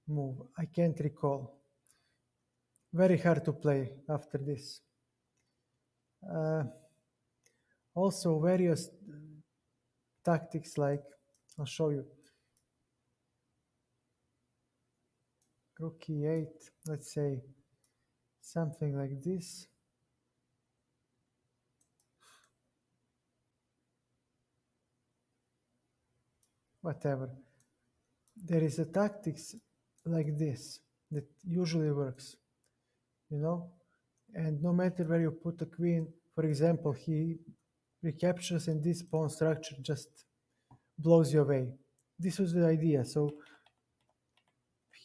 move. I can't recall. Very hard to play after this. Also various tactics, like I'll show you. Rook e8, let's say something like this. Whatever. There is a tactics like this that usually works, you know, and no matter where you put the queen, for example, he recaptures and this pawn structure just blows you away. This was the idea. So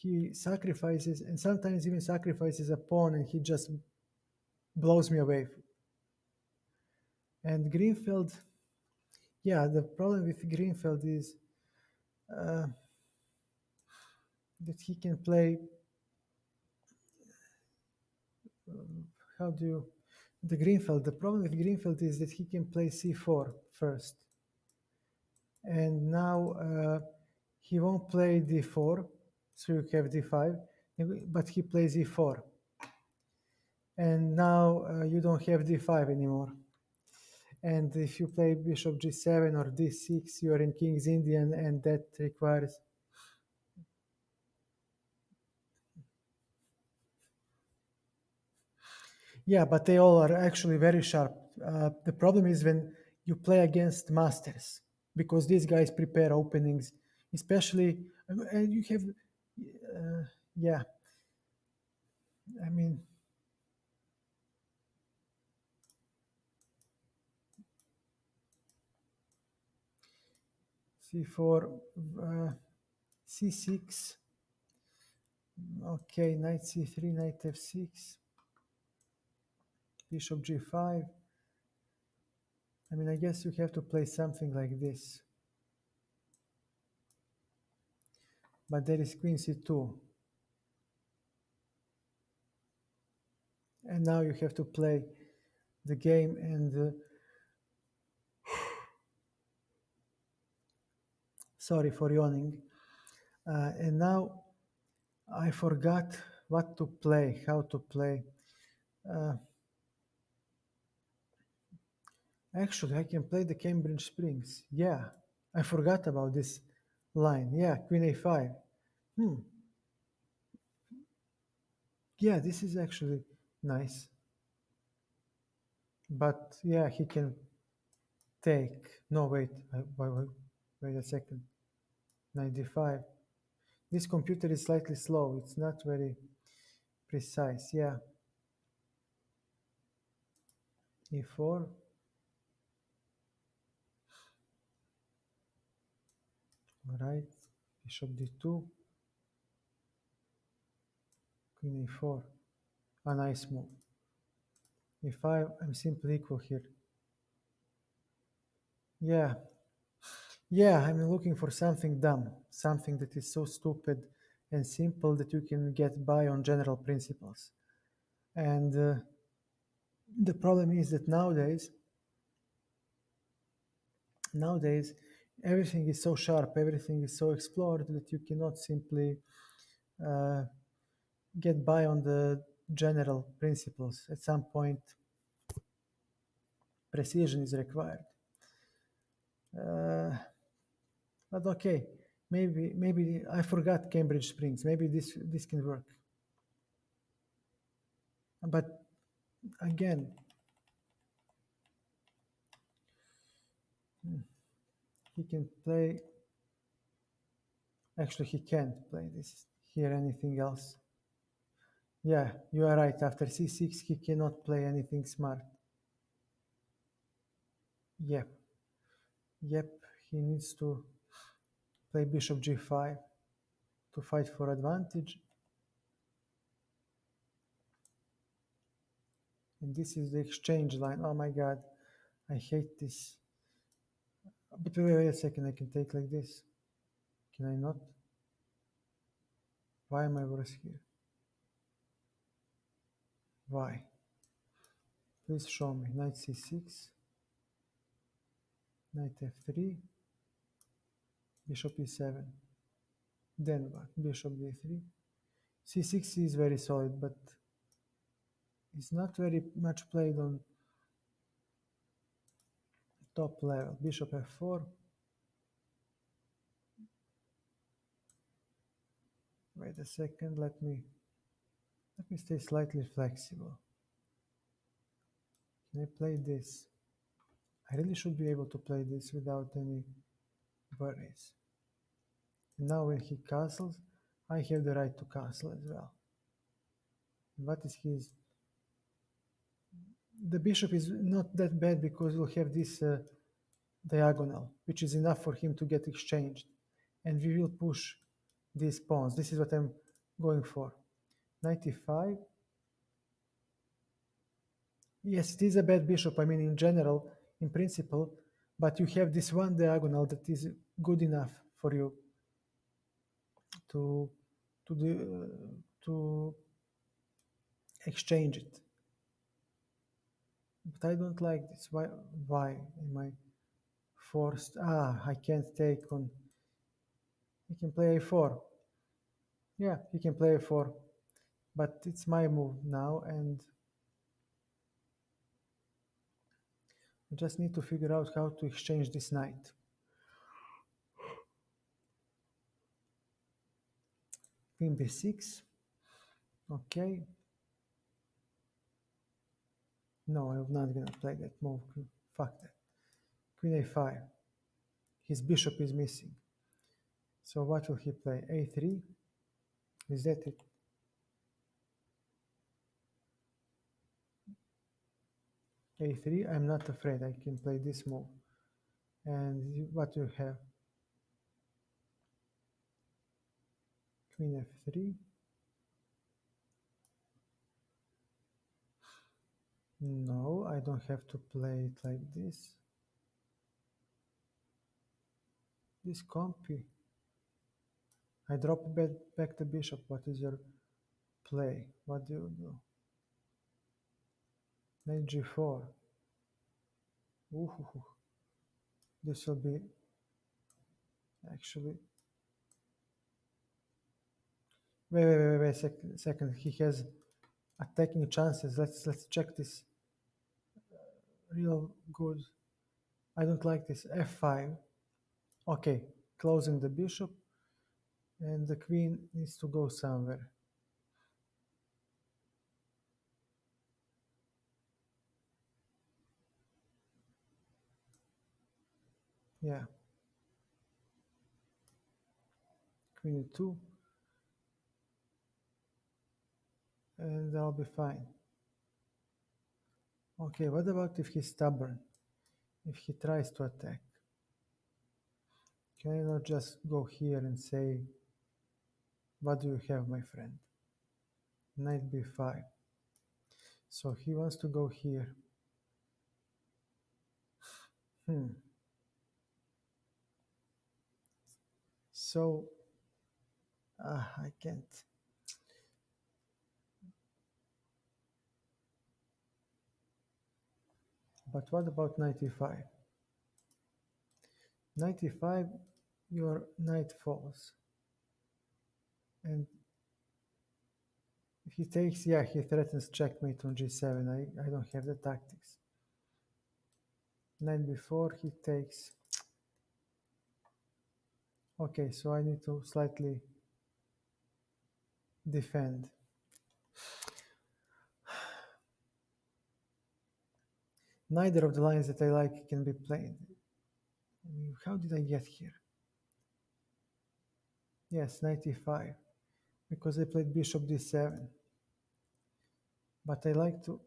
he sacrifices, and sometimes even sacrifices a pawn, and he just blows me away. And Greenfield, yeah, the problem with Greenfield is that he can play, the problem with Greenfield is that he can play c4 first. And now he won't play d4, so you have d5, but he plays e4. And now you don't have d5 anymore. And if you play bishop g7 or d6, you are in King's Indian, and that requires... Yeah, but they all are actually very sharp. The problem is when you play against masters, because these guys prepare openings, especially, and you have, yeah, I mean, c4, c6, okay, knight c3, knight f6, bishop g5. I mean, I guess you have to play something like this. But there is queen c2. And now you have to play the game, and sorry for yawning. And now I forgot what to play, how to play. Actually, I can play the Cambridge Springs. Yeah, I forgot about this line. Yeah, queen a5. Yeah, this is actually nice. But yeah, he can take. No, wait, wait a second. Knight d5. This computer is slightly slow. It's not very precise. Yeah. e4. All right. Bishop d2. Queen e4. A nice move. e5. I'm simply equal here. Yeah. Yeah, I'm looking for something dumb, something that is so stupid and simple that you can get by on general principles. And the problem is that nowadays, everything is so sharp, everything is so explored that you cannot simply get by on the general principles. At some point, precision is required. But okay, maybe I forgot Cambridge Springs. Maybe this can work. But again, he can play. Actually, he can't play this here. Anything else? Yeah, you are right. After c6, he cannot play anything smart. Yep. He needs to play bishop g5 to fight for advantage. And this is the exchange line. Oh my god, I hate this. But wait a second, I can take like this. Can I not? Why am I worse here? Why? Please show me. Knight c6, knight f3, bishop e7. Then what? Bishop d3. c6 is very solid, but it's not very much played on top level. Bishop f4. Wait a second, let me stay slightly flexible. Can I play this? I really should be able to play this without any worries. And now when he castles, I have the right to castle as well. And what is his? The bishop is not that bad because we'll have this diagonal, which is enough for him to get exchanged. And we will push these pawns. This is what I'm going for? Knight e5. Yes, it is a bad bishop, I mean in general, in principle, but you have this one diagonal that is good enough for you to to exchange it. But I don't like this. Why am I forced? I can't take on. He can play a4. Yeah, he can play a4. But it's my move now, and I just need to figure out how to exchange this knight. Queen b6. Okay. No, I'm not gonna play that move. Fuck that. Queen a5. His bishop is missing. So what will he play? a3? Is that it? a3? I'm not afraid. I can play this move. And what do you have? Queen f3. No, I don't have to play it like this. This compy. I drop back the bishop. What is your play? What do you do? Knight g4. Ooh, this will be actually. Wait, second. He has attacking chances. Let's check this. Real good. I don't like this. f5. Okay, closing the bishop, and the queen needs to go somewhere. Yeah. Queen e2. And I'll be fine. Okay, what about if he's stubborn? If he tries to attack? Can I not just go here and say, what do you have, my friend? Knight b5. So he wants to go here. So, I can't. But what about knight e5? Knight e5, your knight falls. And if he takes, yeah, he threatens checkmate on g7. I don't have the tactics. Knight b4, he takes. Okay, so I need to slightly defend. Neither of the lines that I like can be played. How did I get here? Yes, knight e5, because I played bishop d7. But I like to,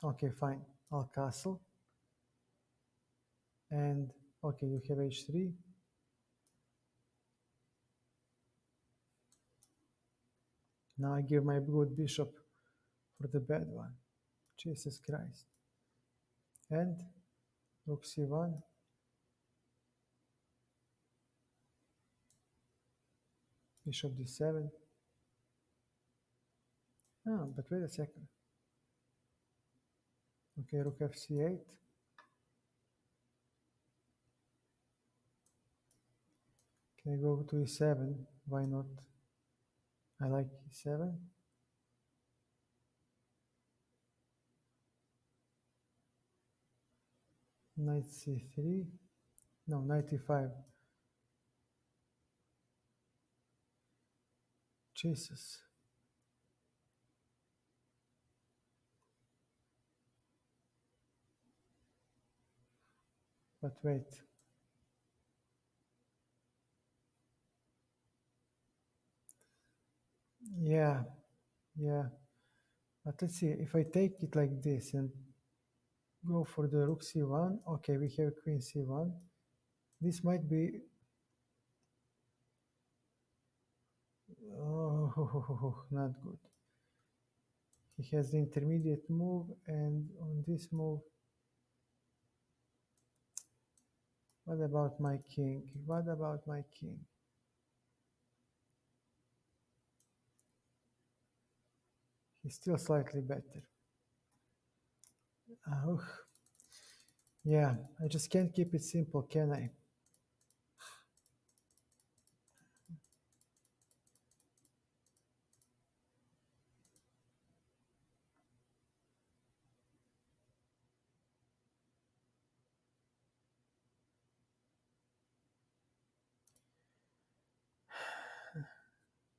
okay, fine, I'll castle. And, okay, you have h3. Now I give my good bishop for the bad one. Jesus Christ. And rook c1. Bishop d7. But wait a second. Okay, rook fc8. Can I go to e7? Why not? I like e7. Knight c3. No, knight e5. Jesus. But wait. Yeah. But let's see, if I take it like this and go for the rook c1, okay, we have queen c1. This might be, Oh, not good. He has the intermediate move, and on this move, what about my king? What about my king? He's still slightly better. Oh, yeah, I just can't keep it simple, can I?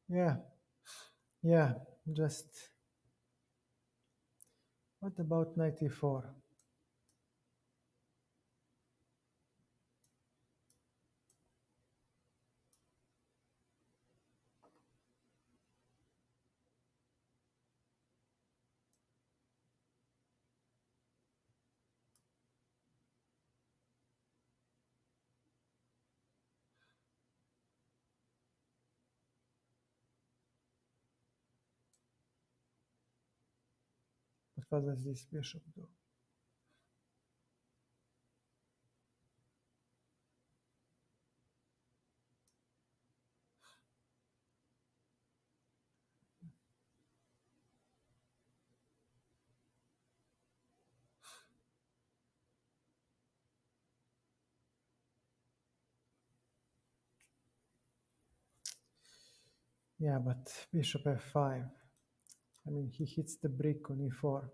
Yeah, yeah, just. What about 94? What does this bishop do? Yeah, but bishop f5. I mean, he hits the brick on e4.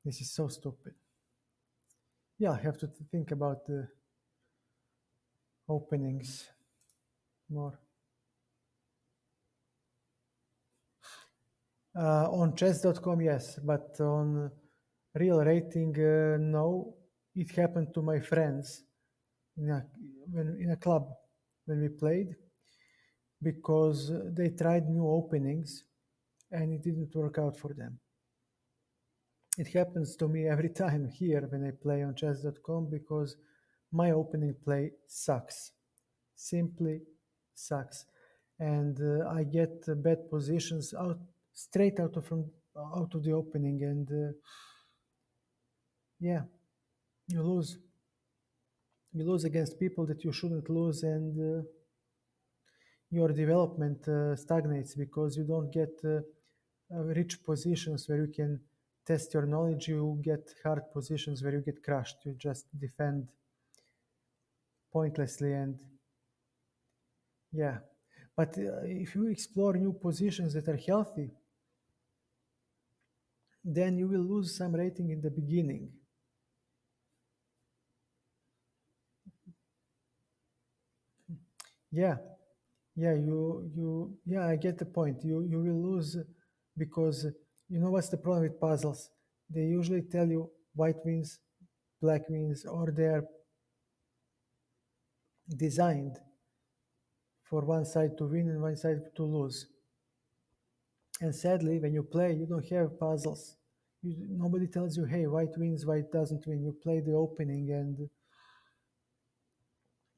This is so stupid. Yeah, I have to think about the openings more. On chess.com, yes, but on real rating, no. It happened to my friends in a club when we played, because they tried new openings and it didn't work out for them. It happens to me every time here when I play on chess.com, because my opening play sucks, simply sucks, and I get bad positions straight out of the opening, and yeah, you lose. You lose against people that you shouldn't lose, and your development stagnates because you don't get rich positions where you can test your knowledge. You get hard positions where you get crushed. You just defend pointlessly, and yeah. But if you explore new positions that are healthy, then you will lose some rating in the beginning. Yeah, yeah, I get the point. You will lose because you know what's the problem with puzzles? They usually tell you white wins, black wins, or they're designed for one side to win and one side to lose. And sadly, when you play, you don't have puzzles. Nobody tells you, hey, white wins, white doesn't win. You play the opening and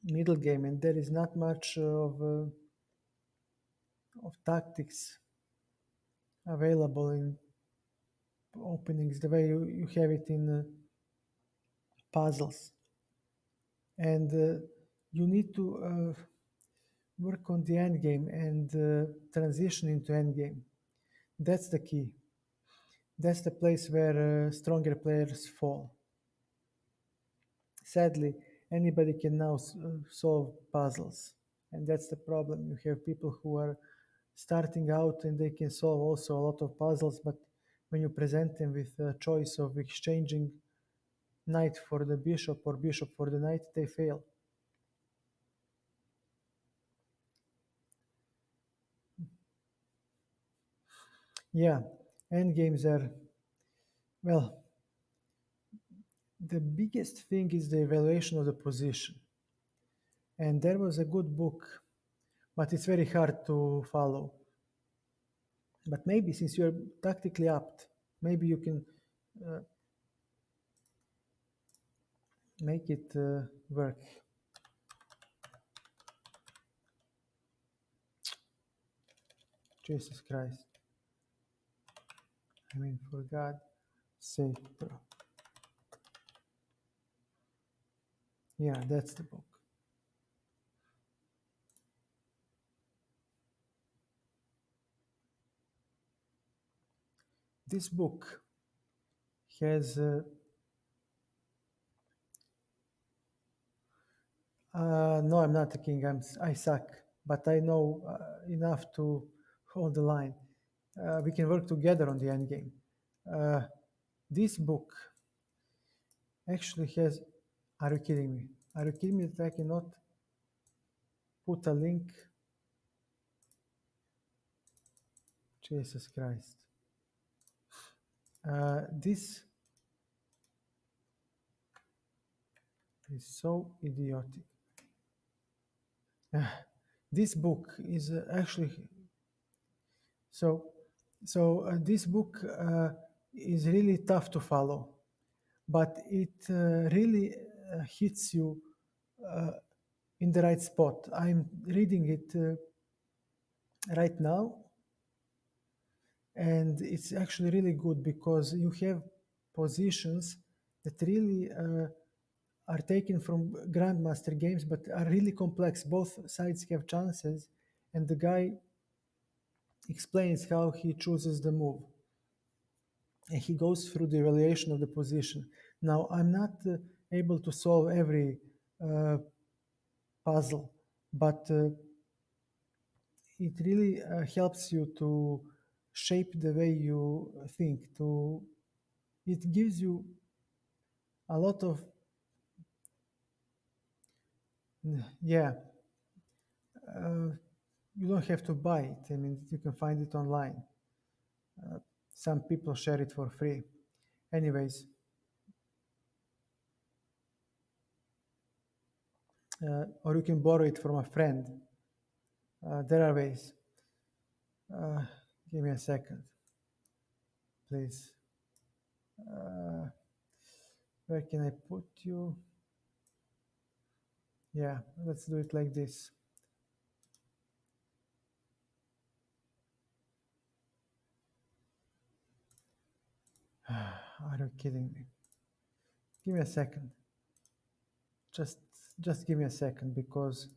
middle game, and there is not much of tactics available in openings the way you have it in puzzles. And you need to work on the end game and transition into end game. That's the key. That's the place where stronger players fall. Sadly, anybody can now solve puzzles, and that's the problem. You have people who are starting out and they can solve also a lot of puzzles, but when you present them with a choice of exchanging knight for the bishop or bishop for the knight, they fail. Yeah, endgames are, well, the biggest thing is the evaluation of the position. And there was a good book, but it's very hard to follow. But maybe since you're tactically apt, maybe you can make it work. Jesus Christ. I mean, for God's sake, bro. Yeah, that's the book. This book has no, I'm not a king. I suck, but I know enough to hold the line. We can work together on the end game. This book actually has. Are you kidding me? Are you kidding me that I cannot put a link? Jesus Christ. This is so idiotic. This book is actually this book is really tough to follow, but it really hits you in the right spot. I'm reading it right now, and it's actually really good because you have positions that really are taken from grandmaster games, but are really complex. Both sides have chances, and the guy explains how he chooses the move, and he goes through the evaluation of the position. Now, I'm not able to solve every puzzle, but it really helps you to shape the way you think. It gives you a lot of yeah. You don't have to buy it. I mean, you can find it online. Some people share it for free. Anyways, or you can borrow it from a friend. There are ways. Give me a second, please. Where can I put you? Yeah, let's do it like this. Are you kidding me? Give me a second. Just give me a second because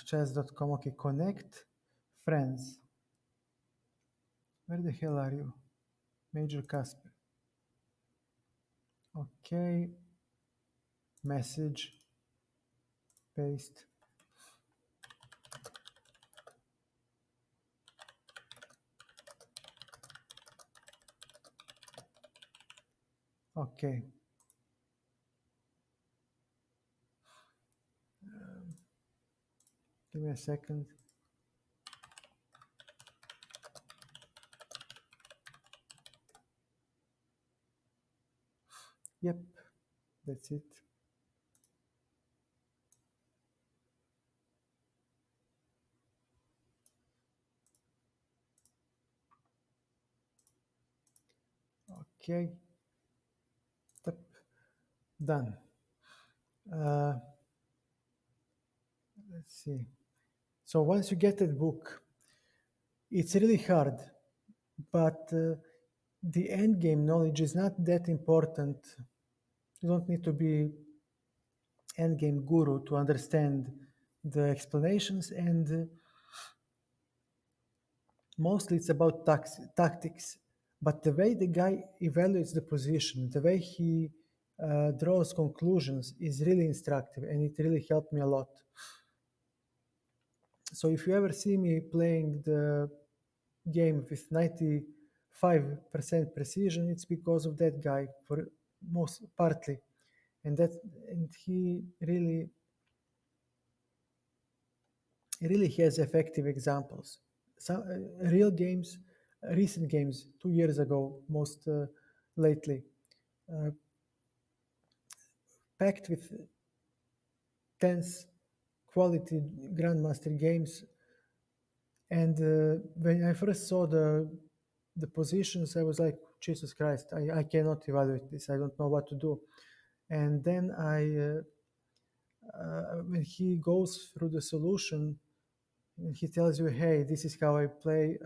chess.com. Okay, connect friends. Where the hell are you? Major Casper. Okay. Message. Paste. Okay. Give me a second. Yep, that's it. Okay. Yep. Done. Let's see. So once you get that book, it's really hard, but the end game knowledge is not that important. You don't need to be end game guru to understand the explanations, and mostly it's about tactics. But the way the guy evaluates the position, the way he draws conclusions is really instructive, and it really helped me a lot. So if you ever see me playing the game with 95% precision, it's because of that guy for most partly, and he really has effective examples. Some real games, recent games, 2 years ago, most lately, packed with tense quality grandmaster games. And when I first saw the positions, I was like, Jesus Christ, I cannot evaluate this. I don't know what to do. and then when he goes through the solution, and he tells you, hey, this is how I play,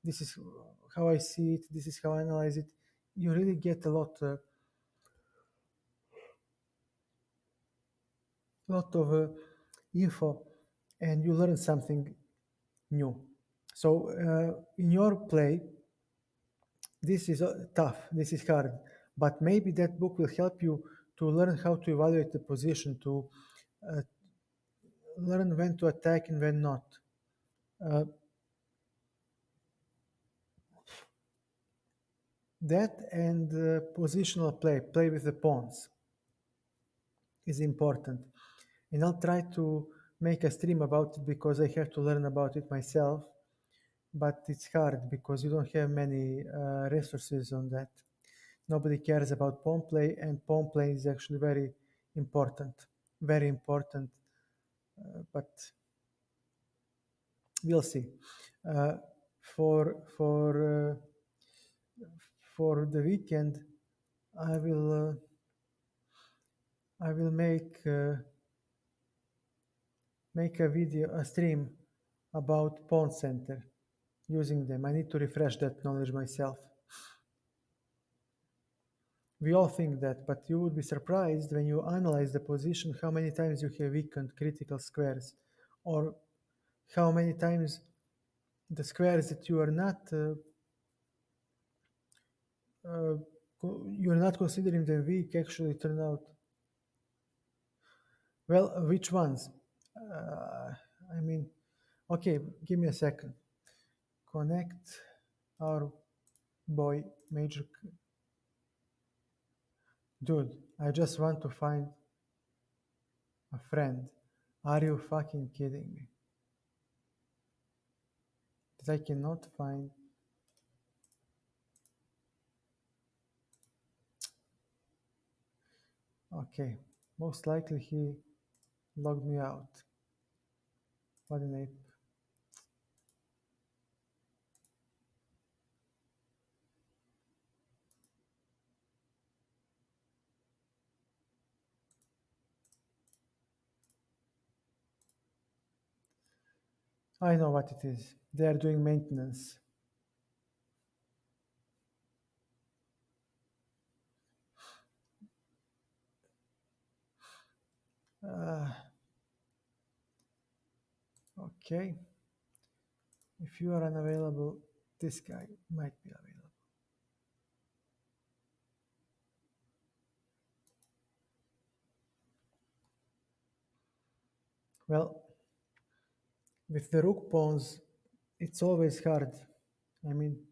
this is how I see it, this is how I analyze it, you really get a lot of info, and you learn something new. So in your play, this is tough, this is hard, but maybe that book will help you to learn how to evaluate the position, to learn when to attack and when not. That and positional play with the pawns is important. And I'll try to make a stream about it because I have to learn about it myself, but it's hard because you don't have many resources on that. Nobody cares about pawn play, and pawn play is actually very important, but we'll see. Uh, for for for the weekend, I will make a stream about pawn center using them. I need to refresh that knowledge myself. We all think that, but you would be surprised when you analyze the position how many times you have weakened critical squares, or how many times the squares that you are not you're not considering them weak actually turn out. Well, which ones? I mean, okay, give me a second. Connect our boy Major. Dude, I just want to find a friend. Are you fucking kidding me? That I cannot find. Okay, most likely he logged me out. What an ape. I know what it is. They are doing maintenance. Okay. If you are unavailable, this guy might be available. Well, with the rook pawns, it's always hard. I mean,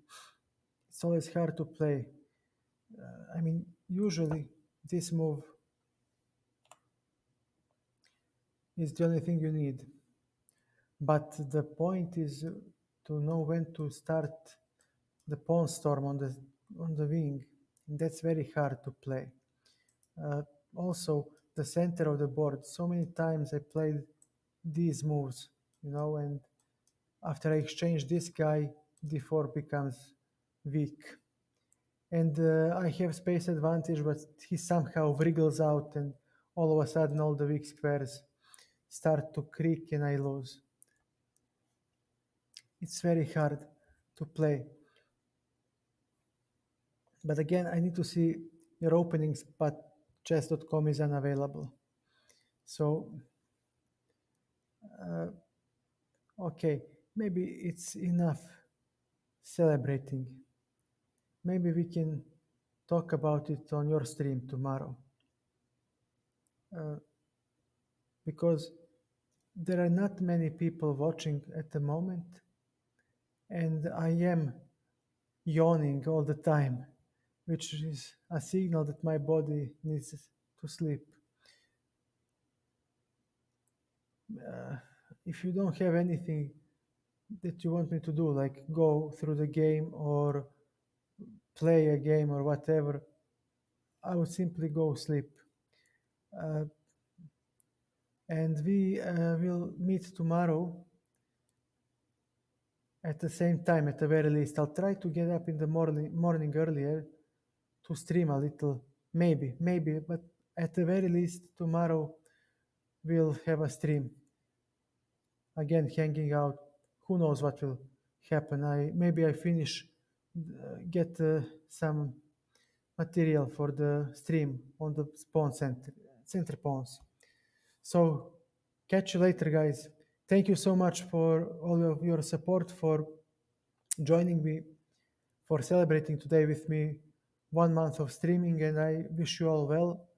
it's always hard to play. I mean, usually this move is the only thing you need. But the point is to know when to start the pawn storm on the wing. And that's very hard to play. Also, the center of the board. So many times I played these moves, and after I exchange this guy, d4 becomes weak. And I have space advantage, but he somehow wriggles out, and all of a sudden all the weak squares start to creak and I lose. It's very hard to play. But again, I need to see your openings, but chess.com is unavailable. So, okay, maybe it's enough celebrating. Maybe we can talk about it on your stream tomorrow. Because there are not many people watching at the moment, and I am yawning all the time, which is a signal that my body needs to sleep. If you don't have anything that you want me to do, like go through the game or play a game or whatever, I would simply go sleep. And we will meet tomorrow at the same time, at the very least. I'll try to get up in the morning earlier to stream a little, maybe, but at the very least tomorrow we'll have a stream. Again, hanging out. Who knows what will happen? Maybe I finish, get some material for the stream on the pawn center pawns. So catch you later, guys. Thank you so much for all of your support, for joining me, for celebrating today with me 1 month of streaming, and I wish you all well.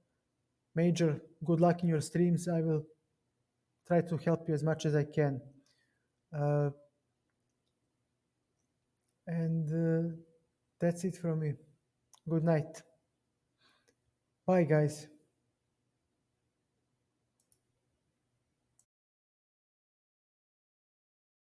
Major good luck in your streams. I will try to help you as much as I can. And that's it from me. Good night. Bye, guys.